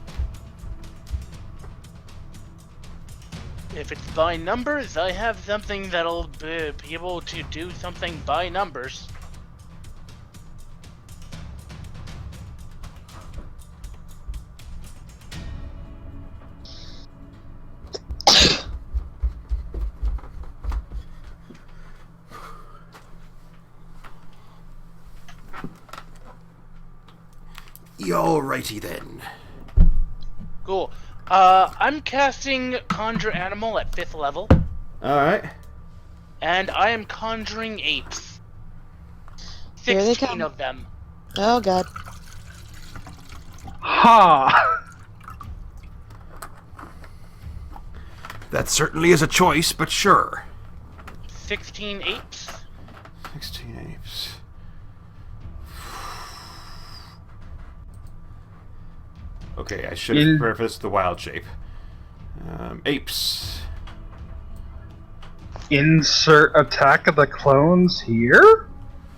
S7: If it's by numbers, I have something that'll be able to do something by numbers.
S2: Alrighty then.
S7: Cool. I'm casting Conjure Animal at 5th level,
S2: Alright.
S7: and I am conjuring apes.
S3: Here they
S7: 16
S3: come.
S7: of them.
S3: Oh god.
S1: Ha!
S2: That certainly is a choice, but sure.
S7: 16 apes.
S2: 16 apes. Okay, I should have prefaced the wild shape. Apes.
S1: Insert Attack of the Clones here?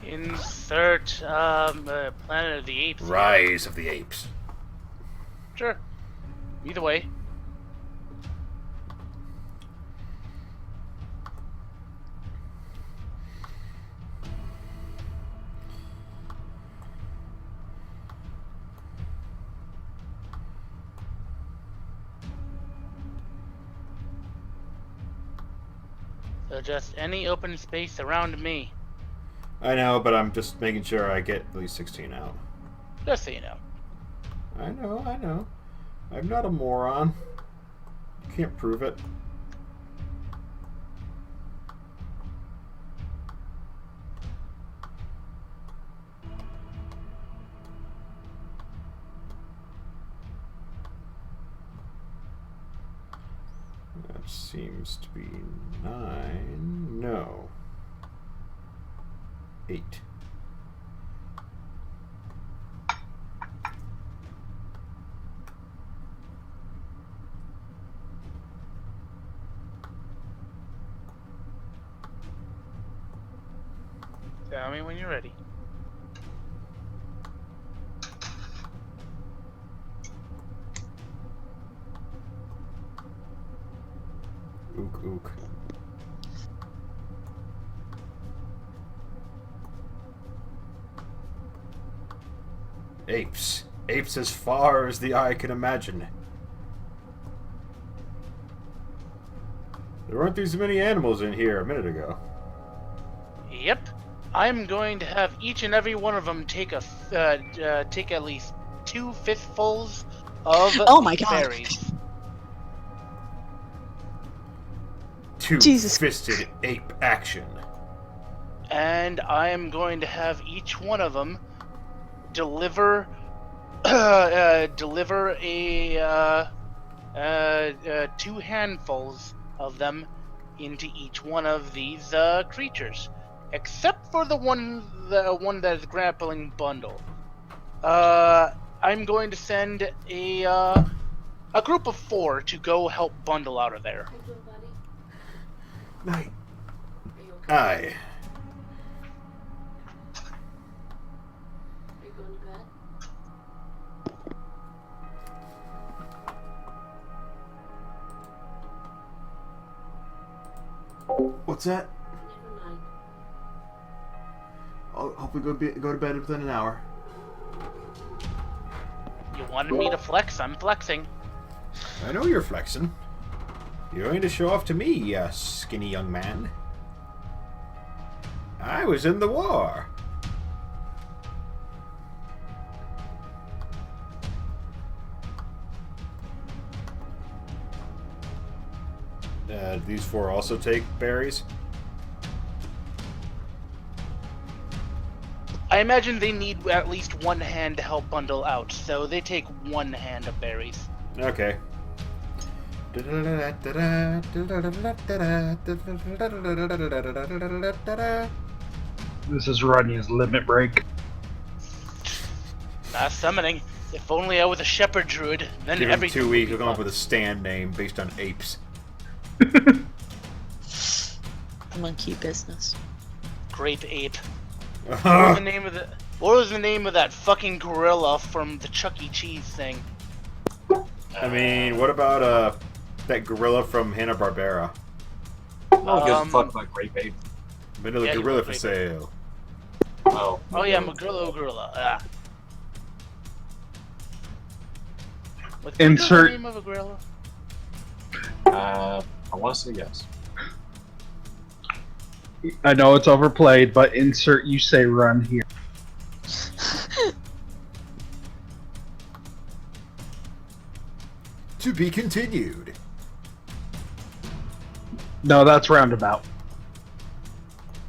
S7: Insert Planet of the Apes.
S2: Rise of the Apes.
S7: Sure. Either way. So just any open space around me.
S2: I know, but I'm just making sure I get at least 16 out.
S7: Just so you know.
S2: I know. I'm not a moron. Can't prove it. That seems to be 9. No. 8.
S7: Tell me when you're ready.
S2: Ook. Apes. Apes as far as the eye can imagine. There weren't these many animals in here a minute ago.
S7: Yep. I'm going to have each and every one of them take take at least 2 fistfuls of
S3: Oh my God.
S7: berries.
S3: Jesus.
S2: Two-fisted ape action.
S7: And I am going to have each one of them deliver deliver a 2 handfuls of them into each one of these creatures, except for the one that is grappling bundle. I'm going to send a group of 4 to go help bundle out of there.
S2: Night. Aye. What's that?
S9: Never mind.
S2: I'll hopefully go to bed within an hour.
S7: You wanted me to flex? I'm flexing.
S2: I know you're flexing. You're going to show off to me, you skinny young man. I was in the war. These 4 also take berries?
S7: I imagine they need at least 1 hand to help bundle out, so they take 1 hand of berries.
S2: Okay.
S1: This is Rodney's limit break.
S7: Not summoning. If only I was a shepherd druid, then
S2: Give him
S7: everything
S2: 2
S7: would
S2: weeks,
S7: be
S2: he'll come up
S7: fun.
S2: with a stand name based on apes.
S3: Monkey business.
S7: Grape ape. What was
S2: I
S7: the name of the? What was the name of that fucking gorilla from the Chuck E. Cheese thing?
S2: mean, what about that gorilla from Hanna-Barbera?
S5: No one gives a fuck about Grape Ape.
S2: Vanilla
S7: Yeah, you
S2: gorilla
S7: want
S2: for
S7: Grape
S2: sale.
S5: Oh.
S7: Oh yeah, gorilla. Ah. What's
S1: Insert-
S7: the name of a gorilla?
S5: I want to say yes.
S1: I know it's overplayed, but insert you say run here.
S2: To be continued.
S1: No, that's roundabout.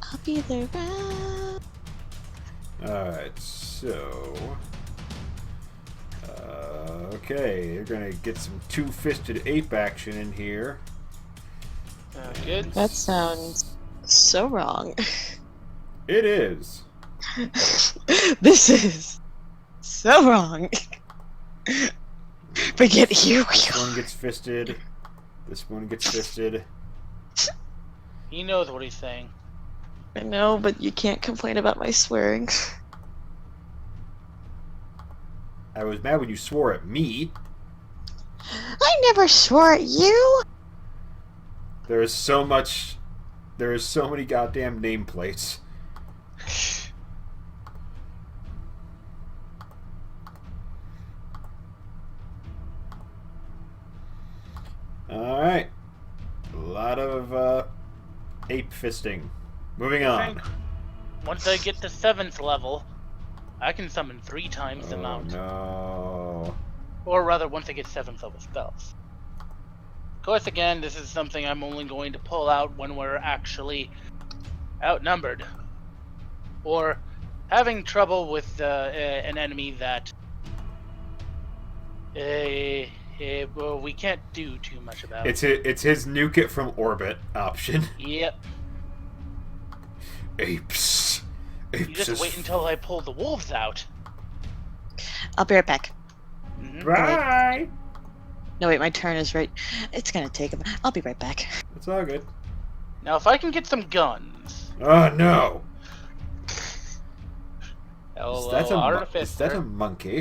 S3: I'll be there. Round.
S2: Alright, so... okay, you're gonna get some two-fisted ape action in here.
S7: Good.
S3: That sounds so wrong.
S2: It is.
S3: This is so wrong. Forget you.
S2: This one gets fisted. This one gets fisted.
S7: He knows what he's saying.
S3: I know, but you can't complain about my swearing.
S2: I was mad when you swore at me.
S3: I never swore at you.
S2: There is so much. There is so many goddamn nameplates. Alright. A lot of ape fisting. Moving
S7: I
S2: on.
S7: think once I get to 7th level, I can summon 3 times the
S2: Oh
S7: amount.
S2: no.
S7: Or rather, once I get 7th level spells. Of course, again, this is something I'm only going to pull out when we're actually outnumbered. Or having trouble with an enemy that well, we can't do too much about.
S2: It's his nuke it from orbit option.
S7: Yep.
S2: Apes.
S7: You
S2: Apes
S7: just
S2: is
S7: wait until I pull the wolves out.
S3: I'll be right back.
S7: Mhm.
S2: Bye.
S3: No, wait, my turn is right. It's gonna take a. I'll be right back.
S2: It's all good.
S7: Now, if I can get some guns.
S2: Oh no.
S7: Hello,
S2: Is
S7: artificer.
S2: that a monkey?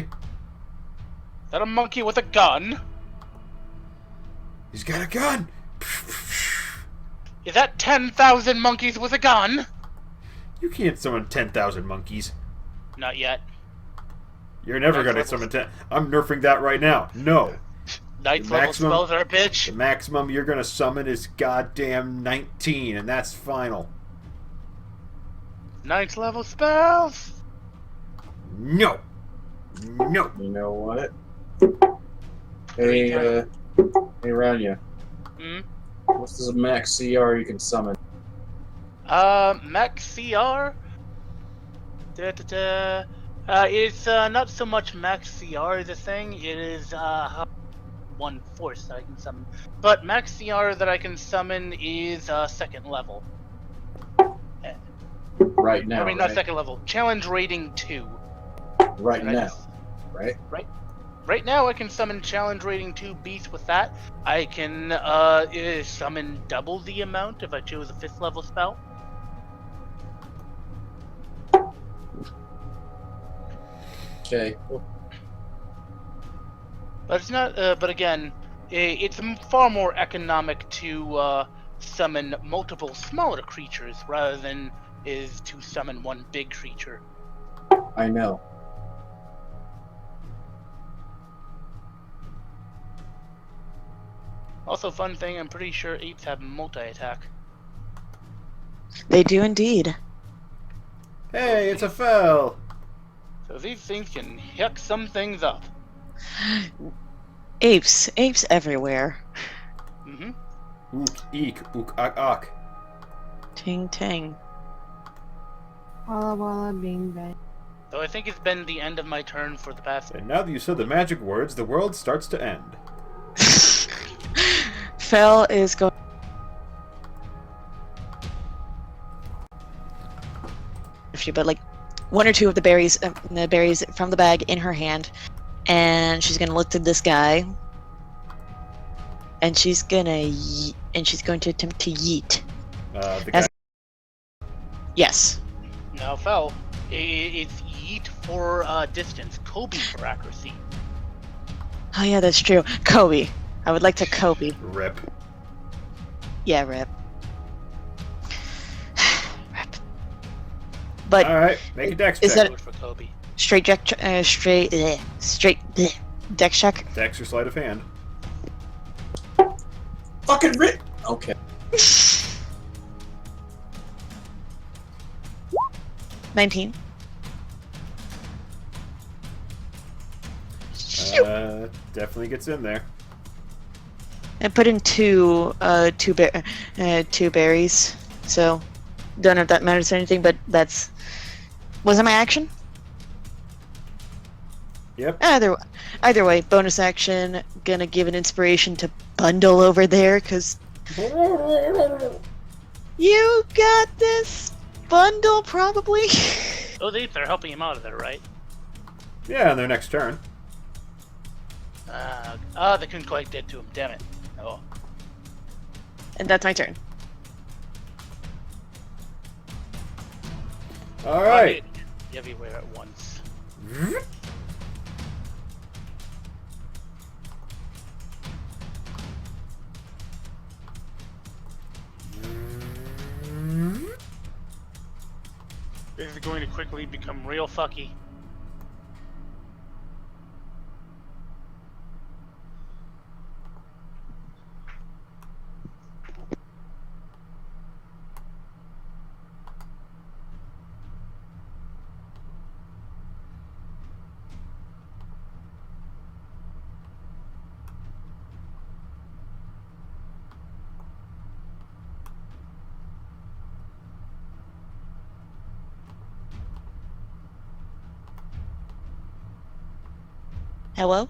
S7: Is that a monkey with a gun?
S2: He's got a gun.
S7: Is that 10,000 monkeys with a gun?
S2: You can't summon 10,000 monkeys.
S7: Not yet.
S2: You're never
S7: Ninth
S2: gonna
S7: level.
S2: summon 10. I'm nerfing that right now. No.
S7: Ninth
S2: The
S7: level
S2: maximum-
S7: spells are a
S2: The
S7: bitch.
S2: maximum you're gonna summon is goddamn 19, and that's final.
S7: Ninth level spells.
S2: No. No.
S8: You know what? Hey, hey, Rania.
S7: Hmm?
S8: What's the max CR you can summon?
S7: Max CR. It's not so much max CR the thing. It is how 1/4 that I can summon. But max CR that I can summon is 2nd level.
S8: Right now,
S7: I mean, not
S8: right?
S7: 2nd level. Challenge rating 2.
S8: Right
S7: And I
S8: now,
S7: just-
S8: right?
S7: Right now, I can summon challenge rating 2 beasts with that. I can summon double the amount if I choose a 5th level spell.
S8: Okay.
S7: But it's not. But again, it's far more economic to summon multiple smaller creatures rather than is to summon one big creature.
S8: I know.
S7: Also, fun thing, I'm pretty sure apes have multi-attack.
S3: They do indeed.
S2: Hey, it's a fell.
S7: So these things can heck some things up.
S3: Apes everywhere.
S7: Mm-hmm.
S2: Ook, eek, ook, ak, ak.
S3: Ting ting.
S4: Walla walla bing bang.
S7: So I think it's been the end of my turn for the past.
S2: And now that you said the magic words, the world starts to end.
S3: Fel is going. But like, 1 or 2 of the berries from the bag in her hand, and she's gonna look to this guy, and she's going to attempt to yeet.
S2: The guy.
S3: Yes.
S7: Now, Fel, it's yeet for distance, Kobe for accuracy.
S3: Oh yeah, that's true. Kobe. I would like to Kobe.
S2: Rip.
S3: Yeah, rip. Rip. But
S2: Alright, make a dex
S3: Is
S2: check.
S3: that-
S7: Good for Kobe.
S3: straight dex check.
S2: Dex or sleight of hand.
S8: Fucking rip! Okay.
S3: 19.
S2: Definitely gets in there.
S3: I put in two berries, so don't know if that matters or anything, but that's was that my action?
S2: Yep.
S3: Either way, bonus action. Gonna give an inspiration to Bundle over there, cause You got this bundle, probably.
S7: Oh, they're helping him out of there, right?
S2: Yeah, on their next turn.
S7: They couldn't quite get to him. Damn it. Oh.
S3: And that's my turn.
S2: All right.
S7: Everywhere at once. This is going to quickly become real fucky.
S3: Hello?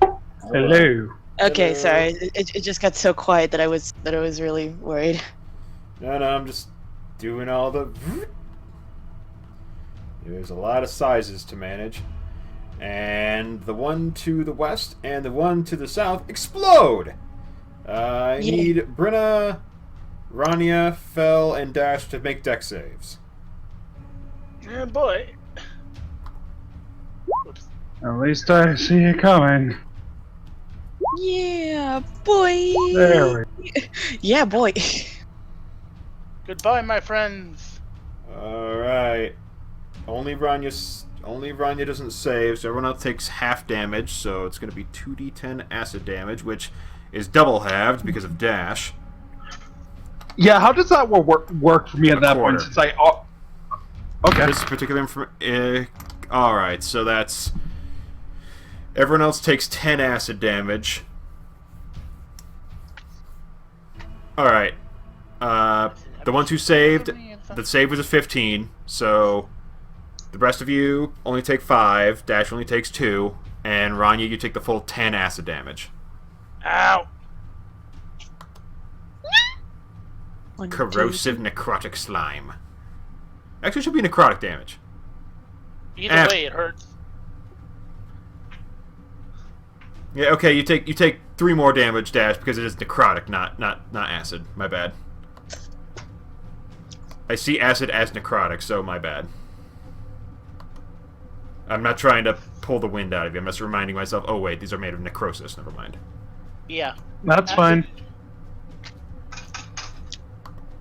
S1: Hello.
S3: Okay,
S2: Hello.
S3: sorry. It just got so quiet that I was really worried.
S2: No, I'm just doing all the... There's a lot of sizes to manage. And the one to the west and the one to the south explode! I
S3: Yeah.
S2: need Brenna, Rania, Fell, and Dash to make deck saves.
S7: Oh boy. Oops.
S1: At least I see you coming.
S3: Yeah, boy.
S1: There
S3: Yeah, boy.
S7: Goodbye, my friends.
S2: Alright. Only Rania doesn't save, so everyone else takes half damage, so it's going to be 2d10 acid damage, which is double halved because of Dash.
S1: Yeah, how does that work for me at that
S2: quarter.
S1: point? Since I okay.
S2: This particular alright, so that's... Everyone else takes 10 acid damage. Alright. The ones who saved, the save was a 15, so the rest of you only take 5, Dash only takes 2, and Rania, you take the full 10 acid damage.
S7: Ow.
S2: Corrosive necrotic slime. Actually, it should be necrotic damage.
S7: Either way, it hurts.
S2: Yeah, okay, you take 3 more damage, Dash, because it is necrotic, not acid. My bad. I see acid as necrotic, so my bad. I'm not trying to pull the wind out of you. I'm just reminding myself, oh wait, these are made of necrosis. Never mind.
S7: Yeah.
S1: That's fine.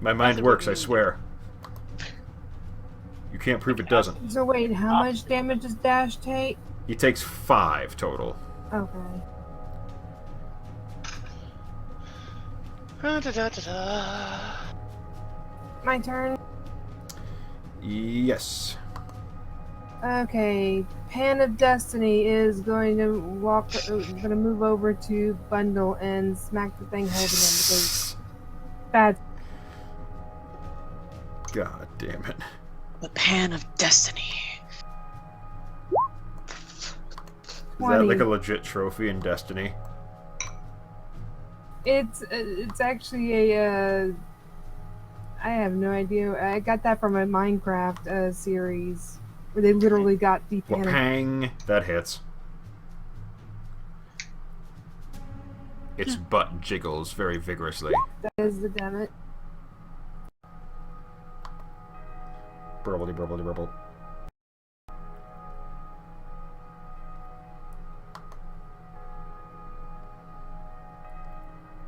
S2: My mind
S7: Acid
S2: works, I
S7: would be-
S2: swear. You can't prove it doesn't.
S4: So wait, how much damage does Dash take?
S2: He takes 5 total.
S4: Okay. My turn.
S2: Yes.
S4: Okay, Pan of Destiny is going to move over to Bundle and smack the thing holding him because bad.
S2: God damn it.
S3: The Pan of Destiny.
S2: Is
S4: 20.
S2: that like a legit trophy in Destiny?
S4: It's actually a I have no idea. I got that from a Minecraft series where they literally got the pan.
S2: Pang. That hits. Its butt jiggles very vigorously.
S4: That is the damage.
S2: Burbledy, burbledy, burble.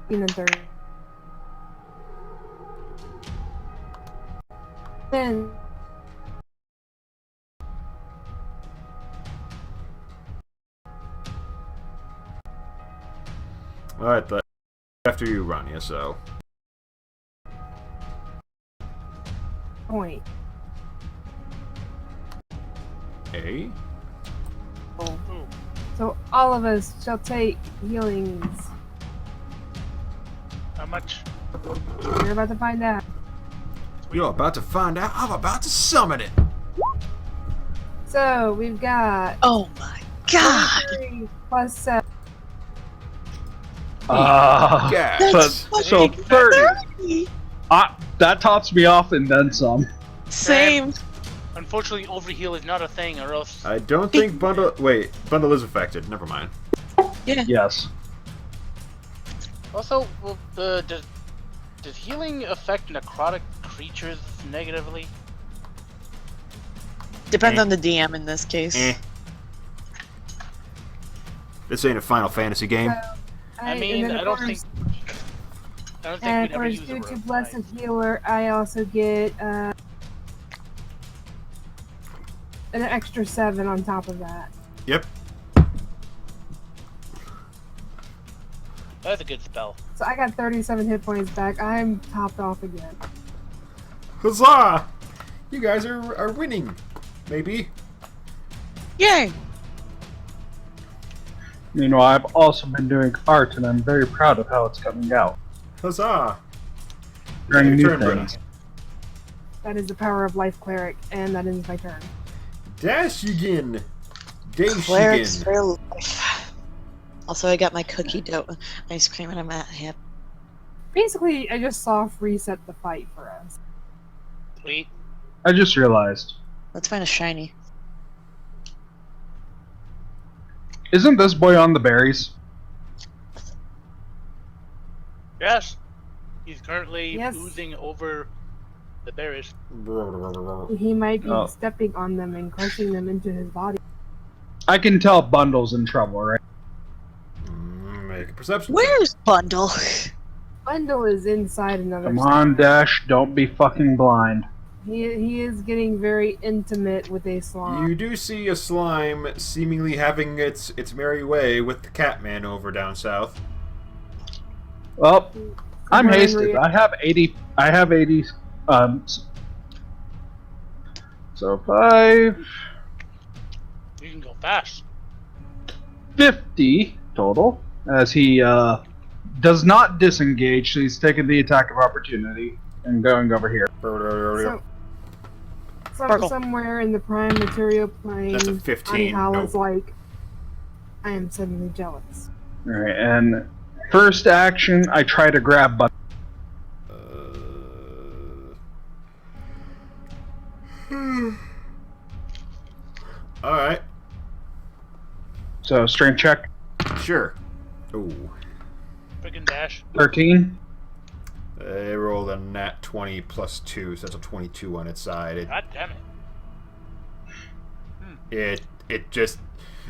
S4: And 30. Then
S2: Alright, after you, Rania, so.
S4: point.
S2: A?
S7: Ooh.
S4: So all of us shall take healings.
S7: How much?
S4: You're about to find out.
S2: You're about to find out. I'm about to summon it.
S4: So we've got
S3: Oh my god!
S4: 23 plus 7.
S2: Yes.
S1: So 30. That tops me off and then some.
S3: Same.
S7: Unfortunately, overheal is not a thing, or else.
S2: I don't think bundle. Wait, bundle is affected. Never mind.
S3: Yeah.
S1: Yes.
S7: Also, well, does healing affect necrotic creatures negatively?
S3: Depends on the DM in this case.
S2: This ain't a Final Fantasy game.
S7: I mean,
S4: and then
S7: I
S4: of
S7: don't
S4: course-
S7: think. I don't think
S4: And
S7: we'd
S4: of
S7: ever
S4: course,
S7: use
S4: due
S7: a
S4: to
S7: rogue
S4: Blessed
S7: knight.
S4: Healer, I also get an extra 7 on top of that.
S2: Yep.
S7: That's a good spell.
S4: So I got 37 hit points back. I'm topped off again.
S2: Huzzah! You guys are winning. Maybe.
S3: Yay!
S1: Meanwhile, I've also been doing art, and I'm very proud of how it's coming out.
S2: Huzzah!
S1: Trying
S2: Your
S1: new
S2: turn, Britta.
S1: things.
S4: That is the power of Life Cleric, and that ends my turn.
S2: Dashigan!
S3: Clerics
S2: Dashigan!
S3: for life. Also, I got my cookie dough ice cream and I'm at hip.
S4: Basically, I just soft reset the fight for us.
S7: Sweet.
S1: I just realized.
S3: Let's find a shiny.
S1: Isn't this boy on the berries?
S7: Yes. He's currently
S4: Yes.
S7: oozing over the berries.
S4: He might be
S1: Oh.
S4: stepping on them and crushing them into his body.
S1: I can tell Bundle's in trouble, right?
S2: Make a perception.
S3: Where's Bundle?
S4: Bundle is inside another.
S1: Come on, Dash, don't be fucking blind.
S4: He is getting very intimate with a slime.
S2: You do see a slime seemingly having its merry way with the Catman over down south.
S1: Well, I'm
S4: Very
S1: hasted.
S4: real.
S1: I have 80. So 5,
S7: You can go fast.
S1: 50 total. As he does not disengage, so he's taking the attack of opportunity and going over here.
S3: Sparkle.
S4: Somewhere in the prime material plane,
S2: That's a 15.
S4: Anihala's
S2: Nope.
S4: like, I am suddenly jealous.
S1: All right, and first action, I try to grab Bundle.
S2: Alright,
S1: So strength check,
S2: sure. Ooh.
S7: Freaking dash.
S1: 13.
S2: They rolled a nat 20 plus 2, so that's a 22 on its side.
S7: God damn it.
S2: It just...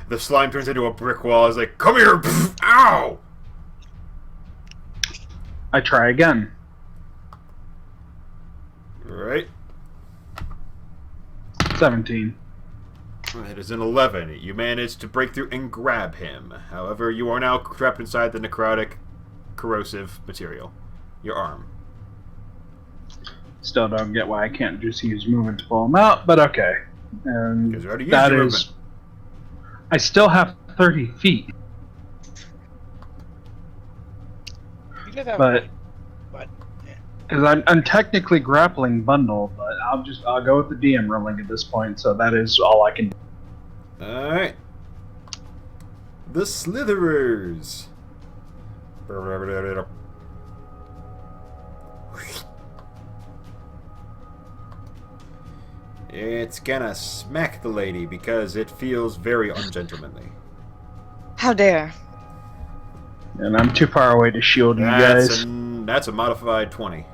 S2: The slime turns into a brick wall. It's like, come here! Pff, ow!
S1: I try again.
S2: Right.
S1: 17.
S2: It is an 11. You manage to break through and grab him. However, you are now trapped inside the necrotic, corrosive material. Your arm.
S1: Still don't get why I can't just use movement to pull him out, but okay. And
S2: Because you already used
S1: that
S2: your
S1: is.
S2: movement.
S1: I still have 30 feet,
S7: You guys have
S1: but
S7: but
S1: because I'm technically grappling Bundle, but I'll go with the DM ruling at this point. So that is all I can do.
S2: Alright. The Slitherers. It's gonna smack the lady because it feels very ungentlemanly.
S3: How dare.
S1: And I'm too far away to shield you guys.
S2: That's a modified 20.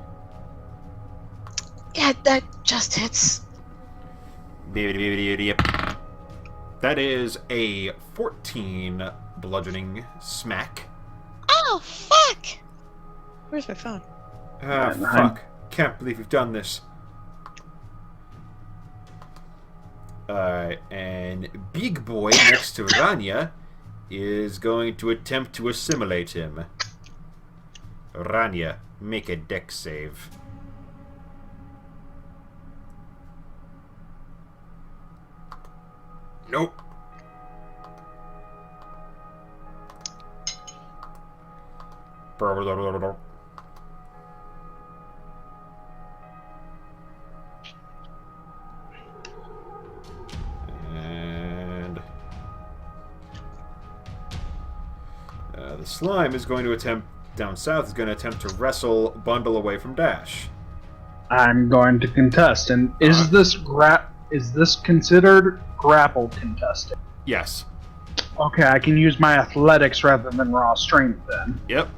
S3: Yeah, that just hits.
S2: That is a 14 bludgeoning smack.
S3: Oh, fuck! Where's my phone?
S2: Ah,
S1: Man,
S2: fuck. Can't believe you've done this. Alright, and Big Boy next to Rania is going to attempt to assimilate him. Rania, make a dex save. Nope. And the slime is going to attempt, down south, is going to attempt to wrestle Bundle away from Dash.
S1: I'm going to contest. And is this considered grapple contesting?
S2: Yes.
S1: Okay, I can use my athletics rather than raw strength then,
S2: Yep.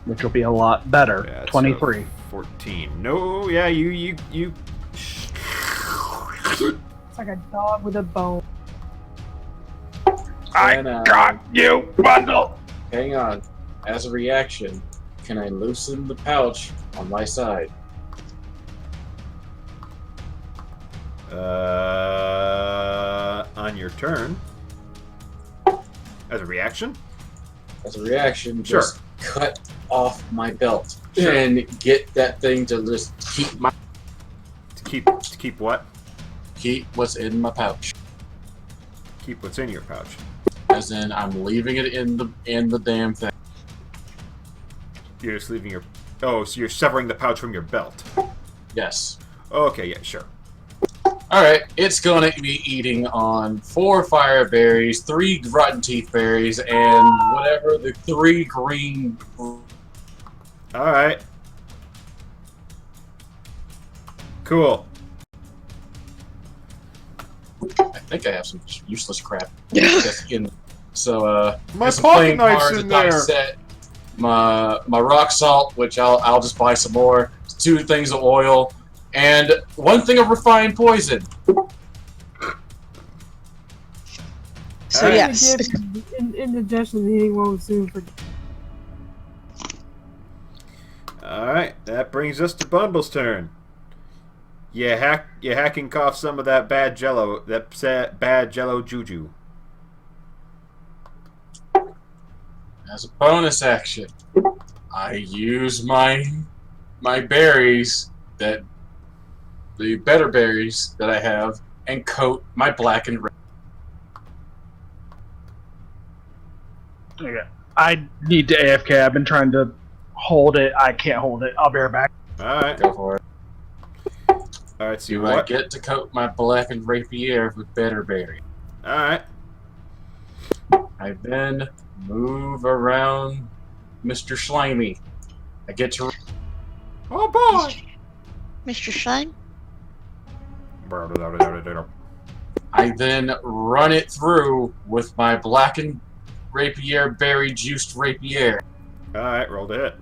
S1: which will be a lot better.
S2: Yeah,
S1: 23.
S2: 14. No, yeah, you.
S4: It's like a dog with a bone.
S1: I
S8: And,
S1: got you, Bundle!
S8: Hang on. As a reaction, can I loosen the pouch on my side?
S2: On your turn. As a reaction?
S8: As a reaction,
S2: Sure.
S8: just cut off my belt
S2: Sure.
S8: and get that thing to just
S2: To keep what?
S8: keep what's in my pouch.
S2: Keep what's in your pouch.
S8: As in, I'm leaving it in the damn thing.
S2: You're just leaving your. Oh, so you're severing the pouch from your belt.
S8: Yes.
S2: Okay, yeah, sure.
S8: Alright, it's gonna be eating on 4 fire berries, 3 rotten teeth berries, and whatever the 3 green.
S2: Alright. Cool.
S8: I think I have some useless crap. That's in. So,
S2: My
S8: some
S2: pocket
S8: playing
S2: knife's
S8: cards,
S2: in
S8: a dice
S2: there.
S8: set, my rock salt, which I'll just buy some more, 2 things of oil, and 1 thing of refined poison.
S3: So
S2: Alright.
S3: yes,
S4: Indigestion eating won't soon for.
S2: Alright, that brings us to Bundle's turn. You hacking cough some of that bad jello juju.
S8: As a bonus action, I use my berries, the better berries that I have, and coat my black and red.
S1: Okay. I need to AFK. I've been trying to hold it. I can't hold it. I'll be right back.
S2: Alright.
S8: Go for it.
S2: Alright, so
S8: Do I
S2: what?
S8: get to coat my black and rapier with better berry?
S2: Alright.
S8: I then move around Mr. Slimy. I get to.
S2: Oh boy!
S3: Mr. Shine.
S8: I then run it through with my black and rapier berry juiced rapier.
S2: Alright, roll to hit.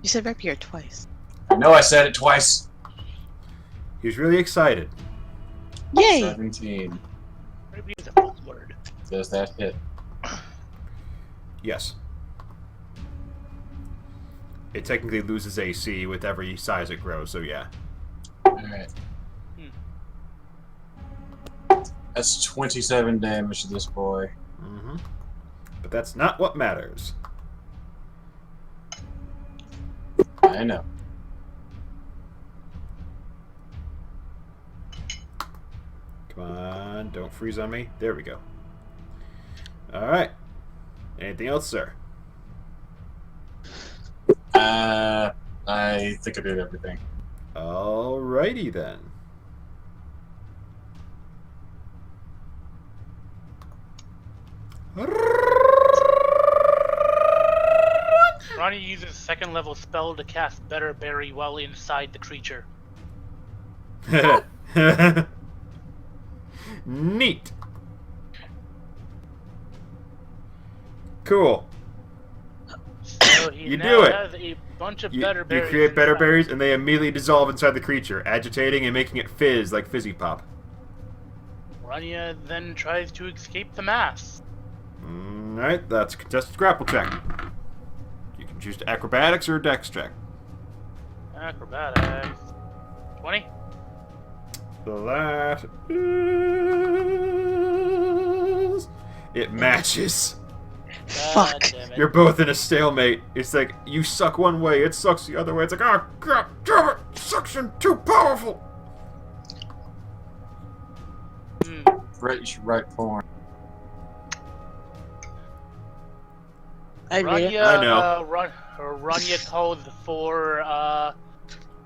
S3: You said rapier twice.
S8: I know I said it twice.
S2: He's really excited.
S3: Yay!
S8: 17.
S7: Maybe it's a full word.
S8: Does that hit?
S2: Yes. It technically loses AC with every size it grows, so yeah.
S8: Alright. That's 27 damage to this boy.
S2: Mm-hmm. But that's not what matters.
S8: I know.
S2: Come on, don't freeze on me. There we go. Alright. Anything else, sir?
S8: I think I did everything.
S2: Alrighty then.
S7: Ronnie uses second level spell to cast Better Berry while inside the creature.
S2: Neat. Cool.
S7: So he
S2: You
S7: now
S2: do it.
S7: has a bunch of
S2: You
S7: better berries.
S2: create better
S7: inside.
S2: berries, and they immediately dissolve inside the creature, agitating and making it fizz like fizzy pop.
S7: Rania then tries to escape the mass.
S2: Alright, that's a contested grapple check. You can choose acrobatics or a dex check.
S7: Acrobatics. 20?
S2: That is... It matches.
S3: Fuck.
S7: Damn it.
S2: You're both in a stalemate. It's like, you suck one way, it sucks the other way. It's like, oh, god damn it! Suction too powerful!
S8: Right, you should write porn.
S3: I read it.
S7: Rania,
S2: I know.
S7: Rania calls for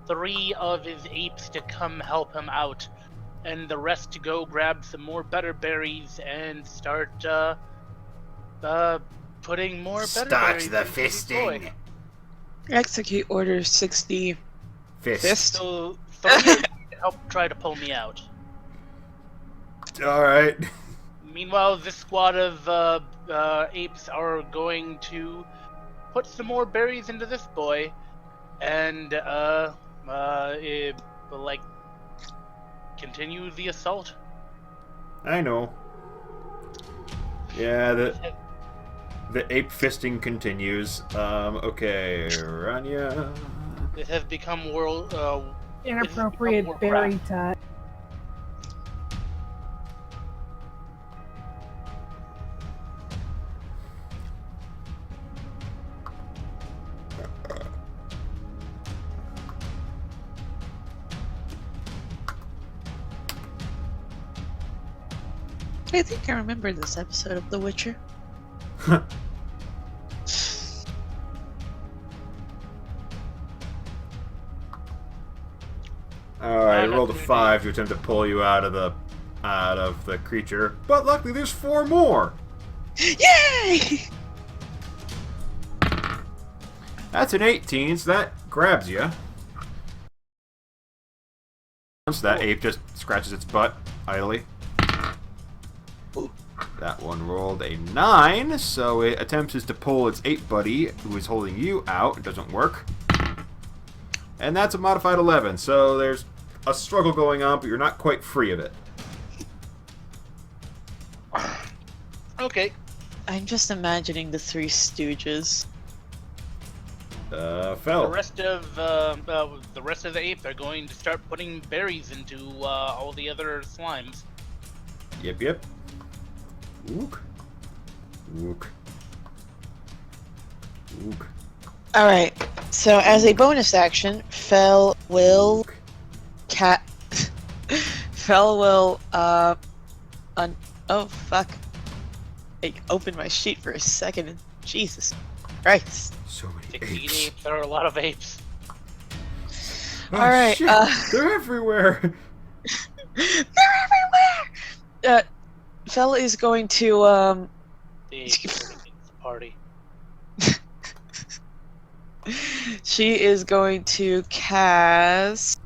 S7: 3 of his apes to come help him out, and the rest to go grab some more better berries and start putting more better
S2: Start
S7: berries
S2: the
S7: into this boy.
S2: fisting.
S3: Execute Order 60.
S2: Fist.
S7: So three are going to help try to pull me out.
S2: Alright.
S7: Meanwhile, this squad of apes are going to put some more berries into this boy, and continue the assault.
S2: I know. Yeah, the ape fisting continues. Okay, Rania.
S7: It has become world
S4: Inappropriate
S7: Warcraft.
S4: berry time.
S3: I think I remember this episode of The Witcher.
S2: Alright, I rolled a 5 to attempt to pull you out of the creature, but luckily there's 4 more.
S3: Yay!
S2: That's an 18, so that grabs you. So that ape just scratches its butt idly. That one rolled a 9, so it attempts to pull its ape buddy, who is holding you out. It doesn't work. And that's a modified 11, so there's a struggle going on, but you're not quite free of it.
S7: Okay.
S3: I'm just imagining the Three Stooges.
S7: The
S2: Fell.
S7: rest of the apes are going to start putting berries into all the other slimes.
S2: Yep. Ook. Ook. Ook.
S3: Alright, so as a bonus action, Fel will... Fel will, oh, fuck. I opened my sheet for a second and... Jesus Christ.
S2: So many
S7: 16
S2: apes.
S7: apes. There are a lot of apes.
S2: Oh,
S3: Alright,
S2: shit. They're everywhere.
S3: They're everywhere! Fel is going to,
S7: The apes are against the party.
S3: she is going to cast...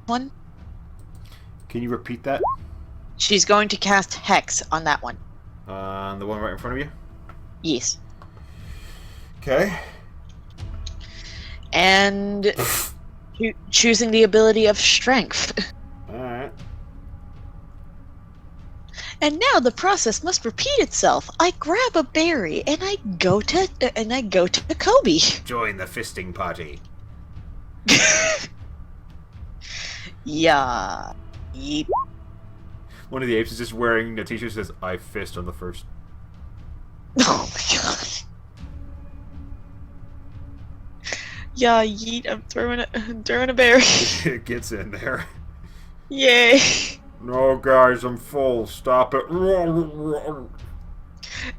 S3: one.
S2: Can you repeat that?
S3: She's going to cast Hex on that one.
S2: The one right in front of you?
S3: Yes.
S2: Okay.
S3: And choosing the ability of Strength.
S2: Alright.
S3: And now the process must repeat itself. I grab a berry and I go to Kobe.
S2: Join the fisting party.
S3: Yeah. Yeep.
S2: One of the apes is just wearing a t-shirt that says, I fist on the first.
S3: Oh my god. Yeah, yeet, I'm throwing a berry.
S2: It gets in there.
S3: Yay.
S2: No, guys, I'm full. Stop it.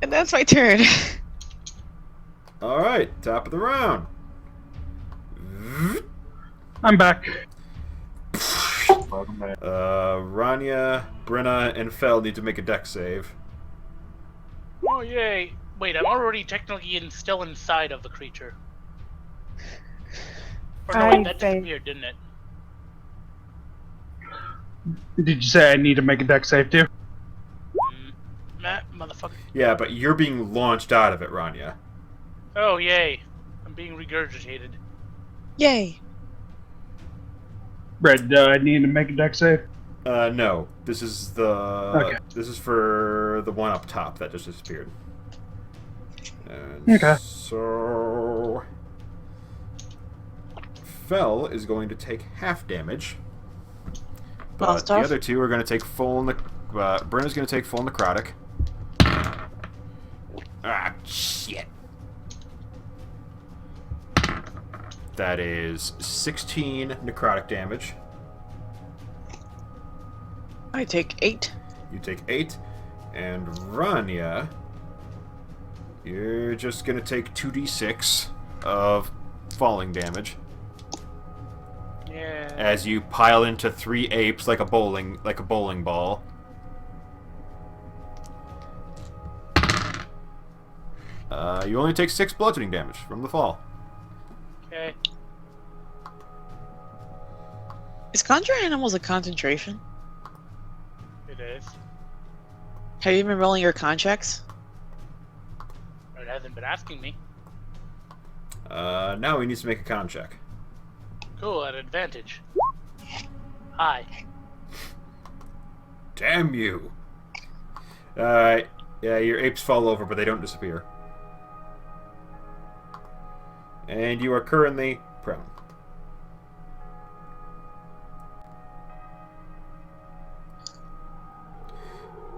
S3: And that's my turn.
S2: Alright, top of the round.
S1: I'm back.
S2: Rania, Brenna, and Fel need to make a dex save.
S7: Oh yay! Wait, I'm already technically still inside of the creature. Or no, wait, that disappeared, didn't it?
S1: Did you say I need to make a dex save too?
S7: Matt, motherfucker.
S2: Yeah, but you're being launched out of it, Rania.
S7: Oh yay! I'm being regurgitated.
S3: Yay.
S1: Red, I need to make a dex save?
S2: No. This is the...
S1: Okay.
S2: This is for the one up top that just disappeared. And
S1: Okay.
S2: So... Fel is going to take half damage. But
S3: Lost
S2: the
S3: off.
S2: other two are going to take full... Brenna's going to take full necrotic. Ah, shit. That is 16 necrotic damage.
S3: I take 8.
S2: You take 8. And Rania, you're just gonna take 2d6 of falling damage
S7: Yeah.
S2: as you pile into 3 apes like a bowling ball. You only take 6 bludgeoning damage from the fall.
S7: Okay.
S3: Is Conjure Animals a concentration?
S7: It is.
S3: Have you been rolling your con checks?
S7: It hasn't been asking me.
S2: Now he needs to make a con check.
S7: Cool, at advantage. Hi.
S2: Damn you! Alright. Yeah, your apes fall over, but they don't disappear. And you are currently prone.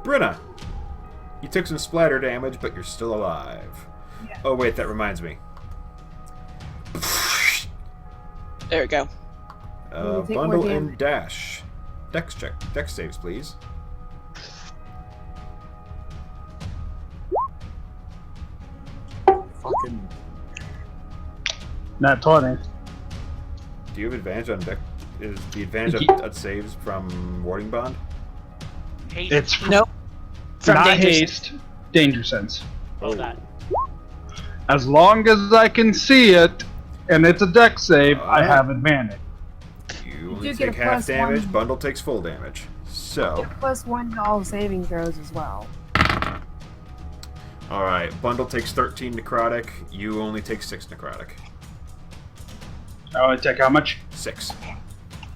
S2: Brenna! You took some splatter damage, but you're still alive.
S4: Yeah.
S2: Oh wait, that reminds me.
S3: There we go.
S4: Take more
S2: Bundle
S4: damage.
S2: and dash. Dex check. Dex saves, please.
S5: Fucking.
S1: Not 20.
S2: Do you have advantage on dex? Is the advantage on saves from Warding Bond?
S7: Haste.
S1: It's
S3: Nope. From
S1: not
S3: Danger
S1: haste, danger sense.
S7: Oh, that.
S1: As long as I can see it, and it's a dex save, I
S2: Alright.
S1: have advantage.
S2: You only
S4: do get
S2: take
S4: a
S2: half
S4: +1.
S2: damage. Bundle takes full damage. So,
S4: +1 to all saving throws as well.
S2: alright. Bundle takes 13 necrotic. You only take 6 necrotic.
S1: Oh, I take how much?
S2: 6.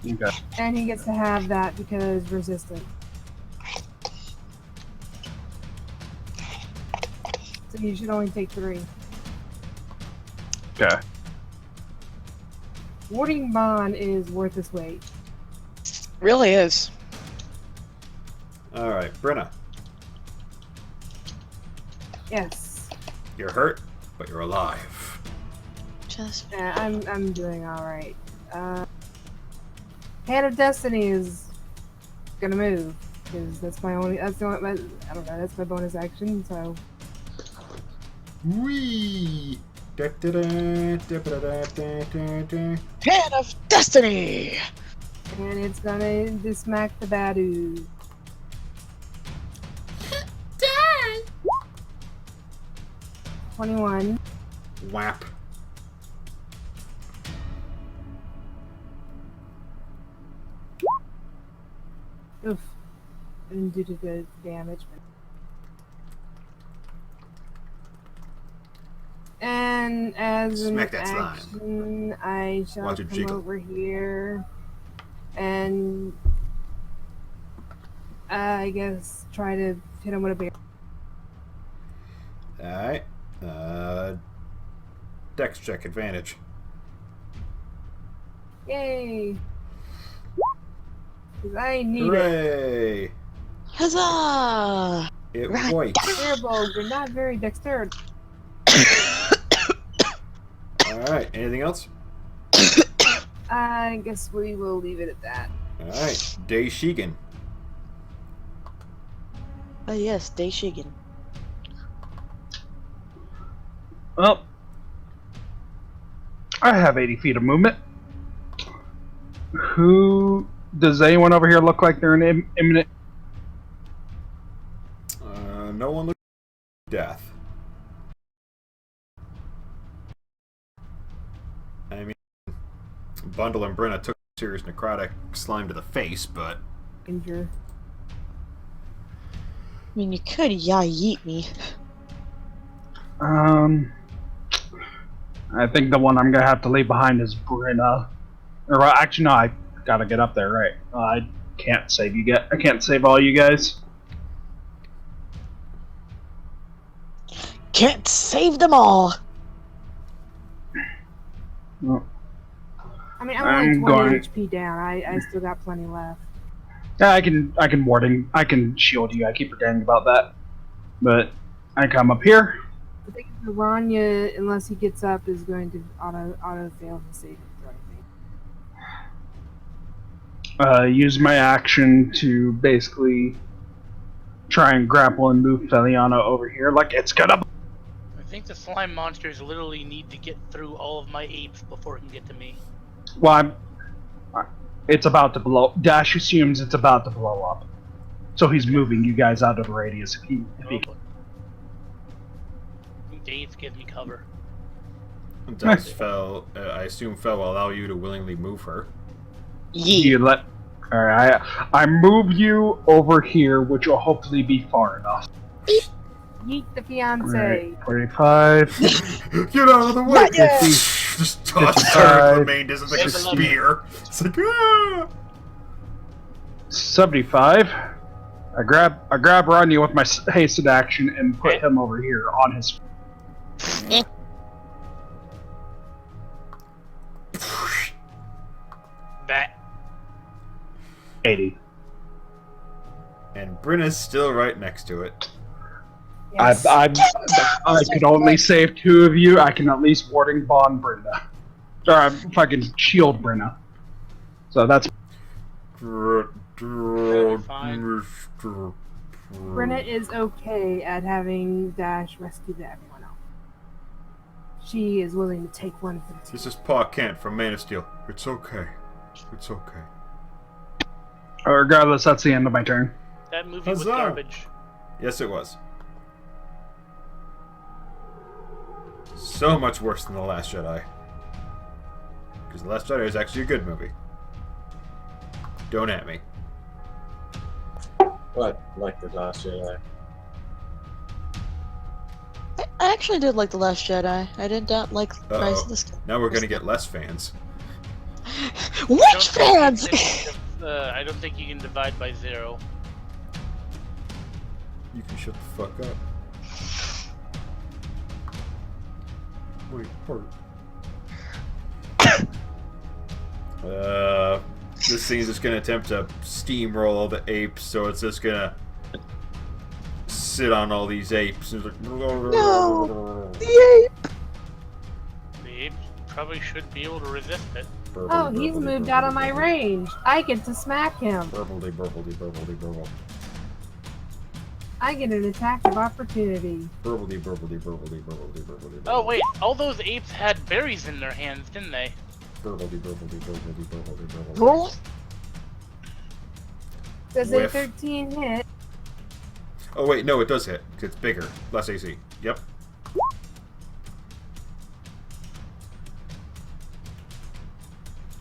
S1: Okay.
S4: And he gets to have that because resistant. So you should only take 3.
S1: Okay.
S4: Warding Bond is worth its weight.
S3: Really is.
S2: Alright, Brenna.
S4: Yes.
S2: You're hurt, but you're alive.
S3: Just
S4: Yeah, I'm doing alright. Hand of Destiny is gonna move. Because that's the only, I don't know, that's my bonus action, so.
S2: Whee!
S3: Hand of Destiny!
S4: And it's gonna smack the Badu. 21.
S2: Whap.
S4: Oof. Didn't do too good damage. And as an
S2: Smack that slime.
S4: action, I shall
S2: Watch it
S4: come
S2: jiggle.
S4: over here and I guess try to hit him with a bear.
S2: Alright. Dex check advantage.
S4: Yay! 'Cause I need it.
S2: Hooray!
S3: Huzzah!
S2: It
S3: Right.
S2: works.
S4: Terrible, you're not very dexterous.
S2: Alright, anything else?
S4: I guess we will leave it at that.
S2: Alright, Day Shigan.
S3: Oh yes, Dayshigan.
S1: Well, I have 80 feet of movement. Who does anyone over here look like they're in imminent?
S2: No one looks like death. I mean, Bundle and Brenna took serious necrotic slime to the face, but
S4: Injure.
S3: I mean, you could yeet me.
S1: I think the one I'm gonna have to leave behind is Brenna. Or actually, no, I gotta get up there, right? I can't save you guys. I can't save all you guys.
S3: Can't save them all!
S1: Well,
S4: I mean, I'm only
S1: I'm
S4: 20
S1: going-
S4: HP down. I still got plenty left.
S1: yeah, I can shield you. I keep forgetting about that. But I come up here.
S4: I think Ranya, unless he gets up, is going to auto fail the saving throw. I
S1: use my action to basically try and grapple and move Feliana over here. Like, it's gonna.
S7: I think the slime monsters literally need to get through all of my apes before it can get to me.
S1: Well, it's about to blow. Dash assumes it's about to blow up. So he's moving you guys out of the radius. If he
S7: I think the apes give me cover.
S2: Does Fel, I assume Fel will allow you to willingly move her.
S1: You let. Alright, I move you over here, which will hopefully be far enough.
S4: Yeet the fiance.
S1: Alright, 45.
S2: Get out of the way!
S1: 50.
S2: Just toss
S1: 55.
S2: her remained as like a
S7: 11.
S2: spear. It's like, ah!
S1: 75. I grab Rodney with my hasted action and put him over here on his.
S7: That
S1: 80.
S2: And Brenna's still right next to it.
S4: Yes.
S1: I could only save 2 of you. I can at least warding bond Brenda. Or fucking shield Brenda. So that's.
S4: Brenna is okay at having Dash rescue everyone else. She is willing to take one for the team.
S2: This is Pa Kent from Man of Steel. It's okay. It's okay.
S1: Regardless, that's the end of my turn.
S7: that movie was
S2: Huzzah.
S7: garbage.
S2: Yes, it was. So much worse than The Last Jedi. Because The Last Jedi is actually a good movie. Don't at me.
S5: But like the Last Jedi.
S3: I actually did like The Last Jedi. I did not like Rise of the Skywalker.
S2: Now we're gonna get less fans.
S3: Which fans?
S7: I don't think you can divide by 0.
S2: You can shut the fuck up. Wait, Bert. This thing is just gonna attempt to steamroll all the apes, so it's just gonna sit on all these apes. And it's like,
S3: No! The ape!
S7: The apes probably should be able to resist it.
S4: Oh, he's moved out of my range. I get to smack him.
S2: Burbledy, burbledy, burbledy, burble.
S4: I get an attack of opportunity.
S2: Burbledy, burbledy, burbledy, burbledy, burbledy.
S7: Oh wait, all those apes had berries in their hands, didn't they?
S2: Burbledy, burbledy, burbledy, burbledy, burbledy.
S3: Roll.
S4: Does a
S2: Whiff.
S4: 13 hit?
S2: Oh wait, no, it does hit. 'Cause it's bigger, less AC. Yep.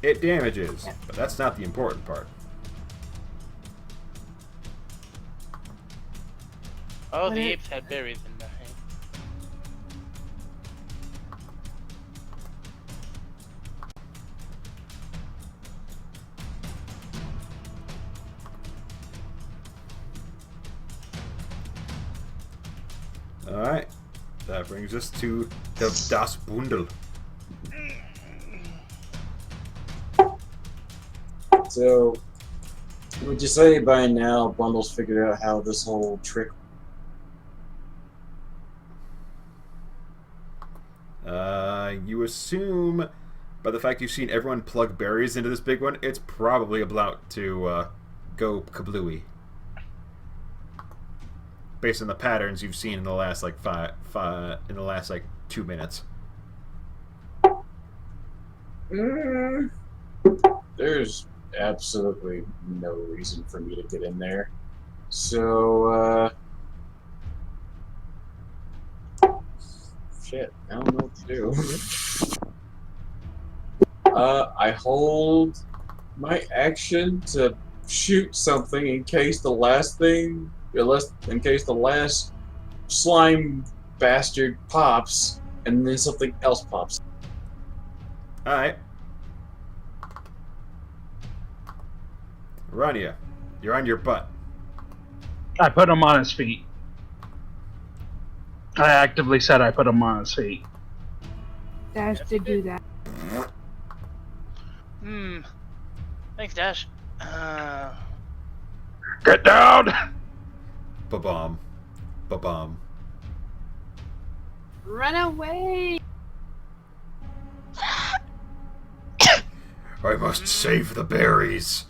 S2: It damages, but that's not the important part.
S7: Oh,
S4: But
S7: the
S4: it-
S7: apes had berries in their hands.
S2: Alright. That brings us to the Das Bundel.
S5: So, would you say by now Bundle's figured out how this whole trick?
S2: You assume, by the fact you've seen everyone plug berries into this big one, it's probably about to go kablooey. Based on the patterns you've seen in the last like in the last like 2 minutes.
S5: There's absolutely no reason for me to get in there. So, shit, I don't know what to do. I hold my action to shoot something in case the last slime bastard pops, and then something else pops.
S2: Alright. Rania, you're on your butt.
S1: I put him on his feet. I actively said I put him on his feet.
S4: Dash did do that.
S7: Thanks, Dash.
S1: Get down!
S2: Ba-bomb. Ba-bomb.
S4: Run away!
S2: I must save the berries.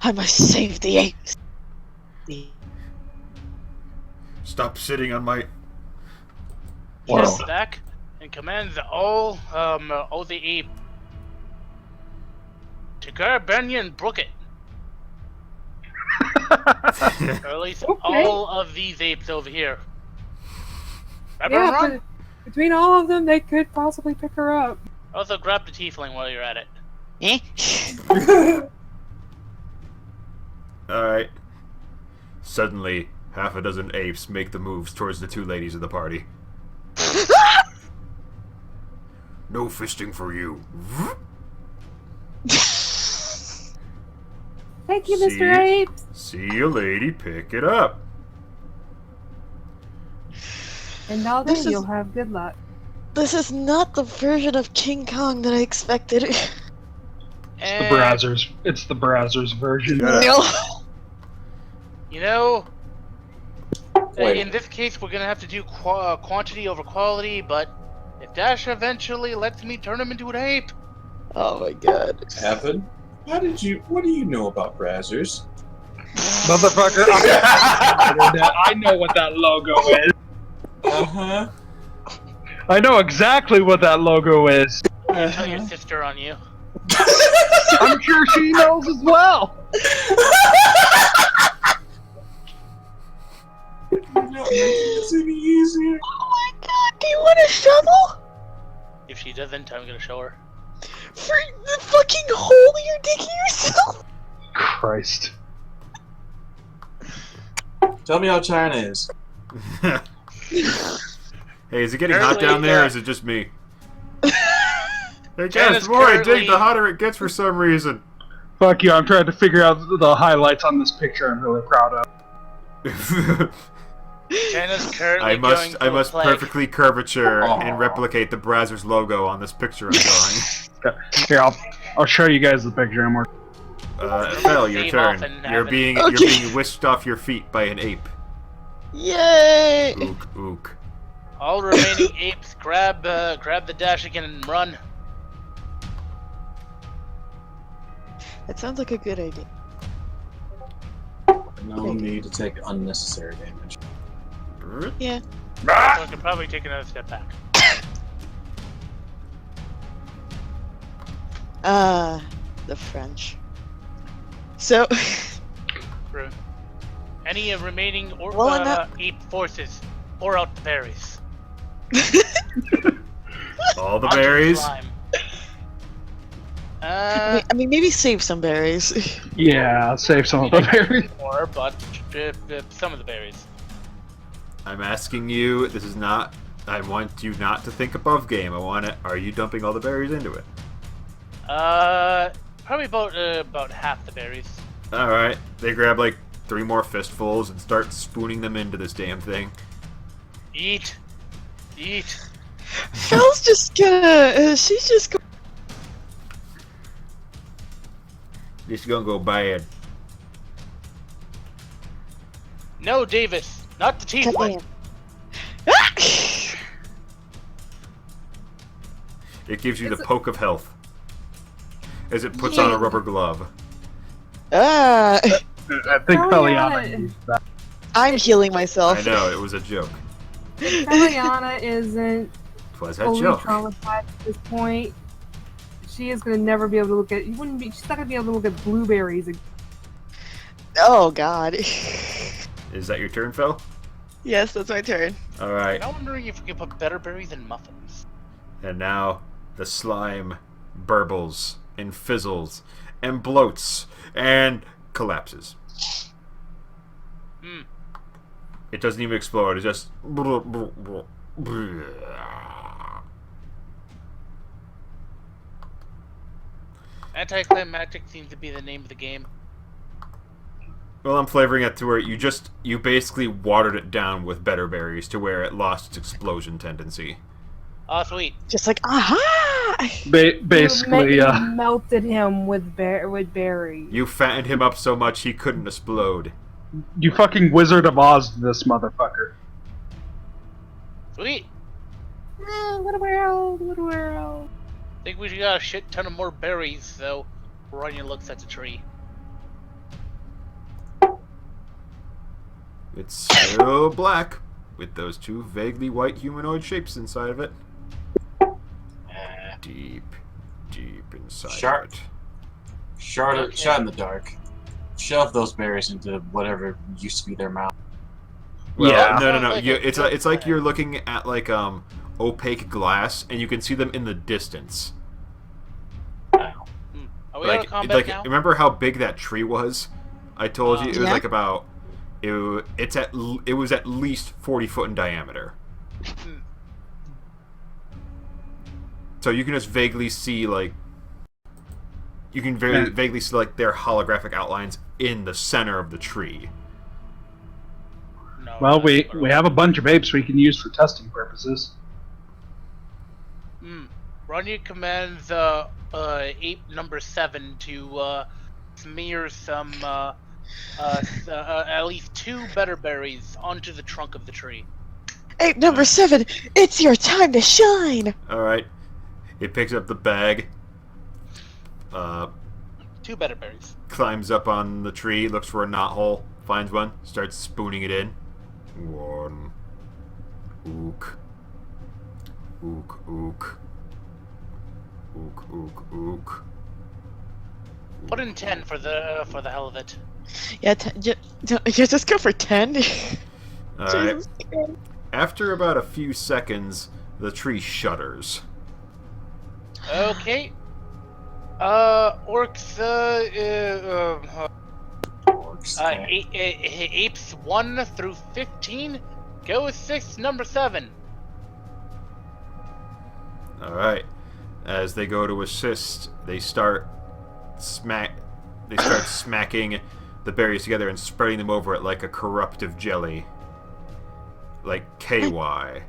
S3: I must save the apes.
S2: Stop sitting on my.
S7: Steps back and commands all the ape to grab Benny and brook it. Or at least all of these apes over here.
S4: Yeah,
S7: Run.
S4: but between all of them, they could possibly pick her up.
S7: Also, grab the tiefling while you're at it.
S3: Eh?
S2: Alright. Suddenly, half a dozen apes make the moves towards the two ladies of the party. No fisting for you.
S4: Thank you, Mr. Ape.
S2: See you, lady. Pick it up.
S4: And now then, you'll have good luck.
S3: This is not the version of King Kong that I expected.
S1: It's the Brazzers version.
S3: No.
S7: You know,
S8: Wait.
S7: in this case, we're gonna have to do quantity over quality, but if Dash eventually lets me turn him into an ape,
S3: Oh my god.
S8: Evan, what do you know about Brazzers?
S1: Motherfucker, I know what that logo is.
S8: Uh-huh.
S1: I know exactly what that logo is.
S7: tell your sister on you.
S1: I'm sure she knows as well.
S8: You're not making this any easier.
S3: Oh my god, do you want a shovel?
S7: If she doesn't, I'm gonna show her.
S3: For the fucking hole you're digging yourself?
S1: Christ.
S8: Tell me how China is.
S2: Hey, is it getting hot down there, or is it just me? Hey guys,
S7: China's
S2: the more I dig,
S7: currently-
S2: the hotter it gets for some reason.
S1: Fuck you, I'm trying to figure out the highlights on this picture I'm really proud of.
S7: China's currently
S2: I must
S7: going through a plague.
S2: perfectly curvature
S8: Aw.
S2: and replicate the Brazzers logo on this picture I'm drawing.
S1: Here, I'll show you guys the picture I'm working.
S2: Fel, your
S7: Save
S2: turn.
S7: off and
S2: You're
S7: have it.
S2: being whisked off your feet by an ape.
S3: Yay!
S2: Ook, ook.
S7: All remaining apes, grab the dash again and run.
S3: That sounds like a good idea.
S8: No need to take unnecessary damage.
S3: Yeah.
S7: So I can probably take another step back.
S3: The French. So,
S7: True. Any remaining
S3: Well, enough.
S7: ape forces, pour out the berries.
S2: All the
S7: Onto
S2: berries.
S7: slime.
S3: I mean, maybe save some berries.
S1: Yeah, save some of the berries.
S7: More, but some of the berries.
S2: I'm asking you. This is not. I want you not to think above game. I want it. Are you dumping all the berries into it?
S7: Probably about half the berries.
S2: All right. They grab like 3 more fistfuls and start spooning them into this damn thing.
S7: Eat.
S3: Phil's just gonna. She's just gonna.
S2: This is gonna go bad.
S7: No, Davis, not the tiefling.
S2: It gives you the poke of health as it puts on a rubber glove.
S1: I think
S4: Eliana.
S1: Peliana used that.
S3: I'm healing myself.
S2: I know, it was a joke.
S4: Eliana isn't
S2: Twas a
S4: fully
S2: joke.
S4: traumatized at this point. She is gonna never be able to look at. She's not gonna be able to look at blueberries again.
S3: Oh god.
S2: Is that your turn, Phil?
S3: Yes, that's my turn.
S2: Alright.
S7: I'm wondering if we could put better berries in muffins.
S2: And now the slime burbles and fizzles and bloats and collapses.
S7: Hmm.
S2: It doesn't even explode, it just.
S7: Anticlimactic seems to be the name of the game.
S2: Well, I'm flavoring it to where you basically watered it down with better berries to where it lost its explosion tendency.
S7: Oh, sweet.
S3: Just like, aha!
S1: Basically,
S4: You melted him with berries.
S2: You fattened him up so much he couldn't explode.
S1: you fucking Wizard of Oz this motherfucker.
S7: Sweet.
S4: Little world.
S7: Think we got a shit ton of more berries, though. Rania looks at the tree.
S2: It's still black, with those two vaguely white humanoid shapes inside of it. Deep, deep inside
S5: Sharp.
S2: of it.
S5: Shot in the dark. Shove those berries into whatever used to be their mouth.
S2: Well,
S1: Yeah.
S2: no.
S7: Sounds like a
S2: It's
S7: good
S2: like
S7: plan.
S2: you're looking at like opaque glass, and you can see them in the distance.
S7: Are we out of combat
S2: Like
S7: now?
S2: remember how big that tree was? I told you it was
S3: Yeah.
S2: like about. It was at least 40 foot in diameter. So you can just vaguely see like. You can vaguely see like their holographic outlines in the center of the tree.
S7: No,
S1: Well,
S7: that's
S1: we have a bunch of apes we can use for testing purposes.
S7: Rania commands ape number 7 to smear some at least 2 better berries onto the trunk of the tree.
S3: Ape number 7, it's your time to shine!
S2: Alright. He picks up the bag.
S7: 2 better berries.
S2: Climbs up on the tree, looks for a knothole, finds one, starts spooning it in. 1. Ook. Ook, ook. Ook, ook, ook.
S7: Put in 10 for the hell of it.
S3: Yeah, you just go for 10?
S2: Alright.
S3: Jesus.
S2: After about a few seconds, the tree shudders.
S7: Okay. Orcs,
S5: Orcs.
S7: apes 1 through 15, go with 6, number 7.
S2: Alright. As they go to assist, they start smacking the berries together and spreading them over it like a corruptive jelly. Like KY.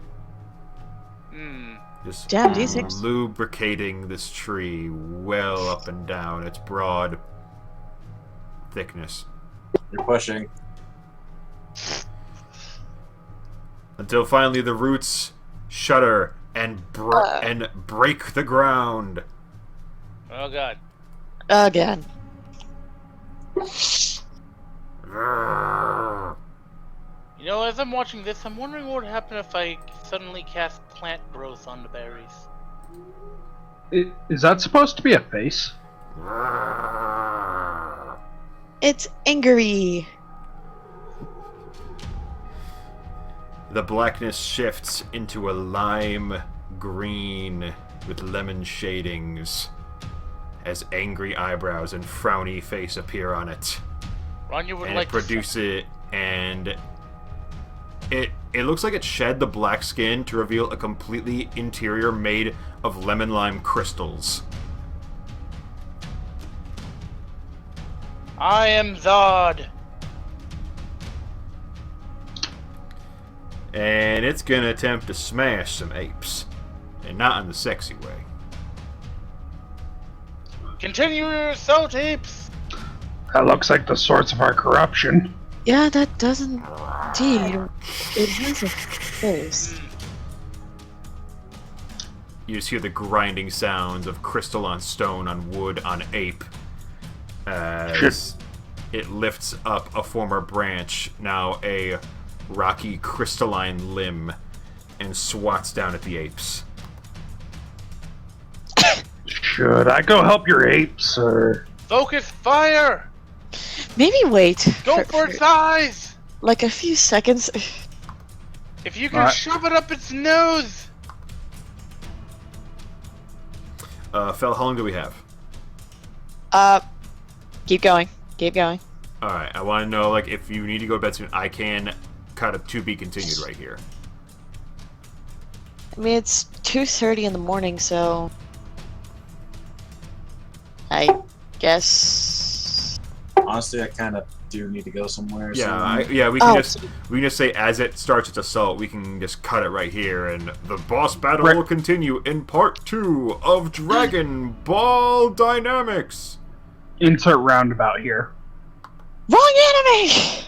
S2: Just
S3: Damn, these things.
S2: lubricating this tree well up and down its broad thickness.
S5: You're pushing.
S2: Until finally the roots shudder and break the ground.
S7: Oh god.
S3: Again.
S7: You know, as I'm watching this, I'm wondering what would happen if I suddenly cast plant growth on the berries.
S1: Is that supposed to be a face?
S3: It's angry.
S2: The blackness shifts into a lime green with lemon shadings as angry eyebrows and frowny face appear on it.
S7: Rania would
S2: And
S7: like
S2: it produces and it looks like it shed the black skin to reveal a completely interior made of lemon lime crystals.
S7: I am Zod.
S2: And it's gonna attempt to smash some apes. And not in the sexy way.
S7: Continue your assault, apes.
S1: That looks like the source of our corruption.
S3: Yeah, that doesn't. Indeed. It has a face.
S2: You just hear the grinding sounds of crystal on stone on wood on ape as it lifts up a former branch, now a rocky crystalline limb, and swats down at the apes.
S1: Should I go help your apes, or...
S7: Focus fire.
S3: Maybe wait.
S7: Go for its eyes.
S3: like a few seconds.
S7: If you can shove it up its nose.
S2: Fel, how long do we have?
S3: Keep going. Keep going.
S2: Alright, I want to know, like, if you need to go to bed soon, I can cut a to be continued right here.
S3: I mean, it's 2:30 in the morning, so I guess.
S5: Honestly, I kind of do need to go somewhere.
S2: Yeah,
S5: so
S2: we can
S3: Oh.
S2: we can just say as it starts its assault, we can just cut it right here, and the boss battle
S1: Right.
S2: will continue in part 2 of Dragon Ball Dynamix.
S1: Insert roundabout here.
S3: Wrong enemy!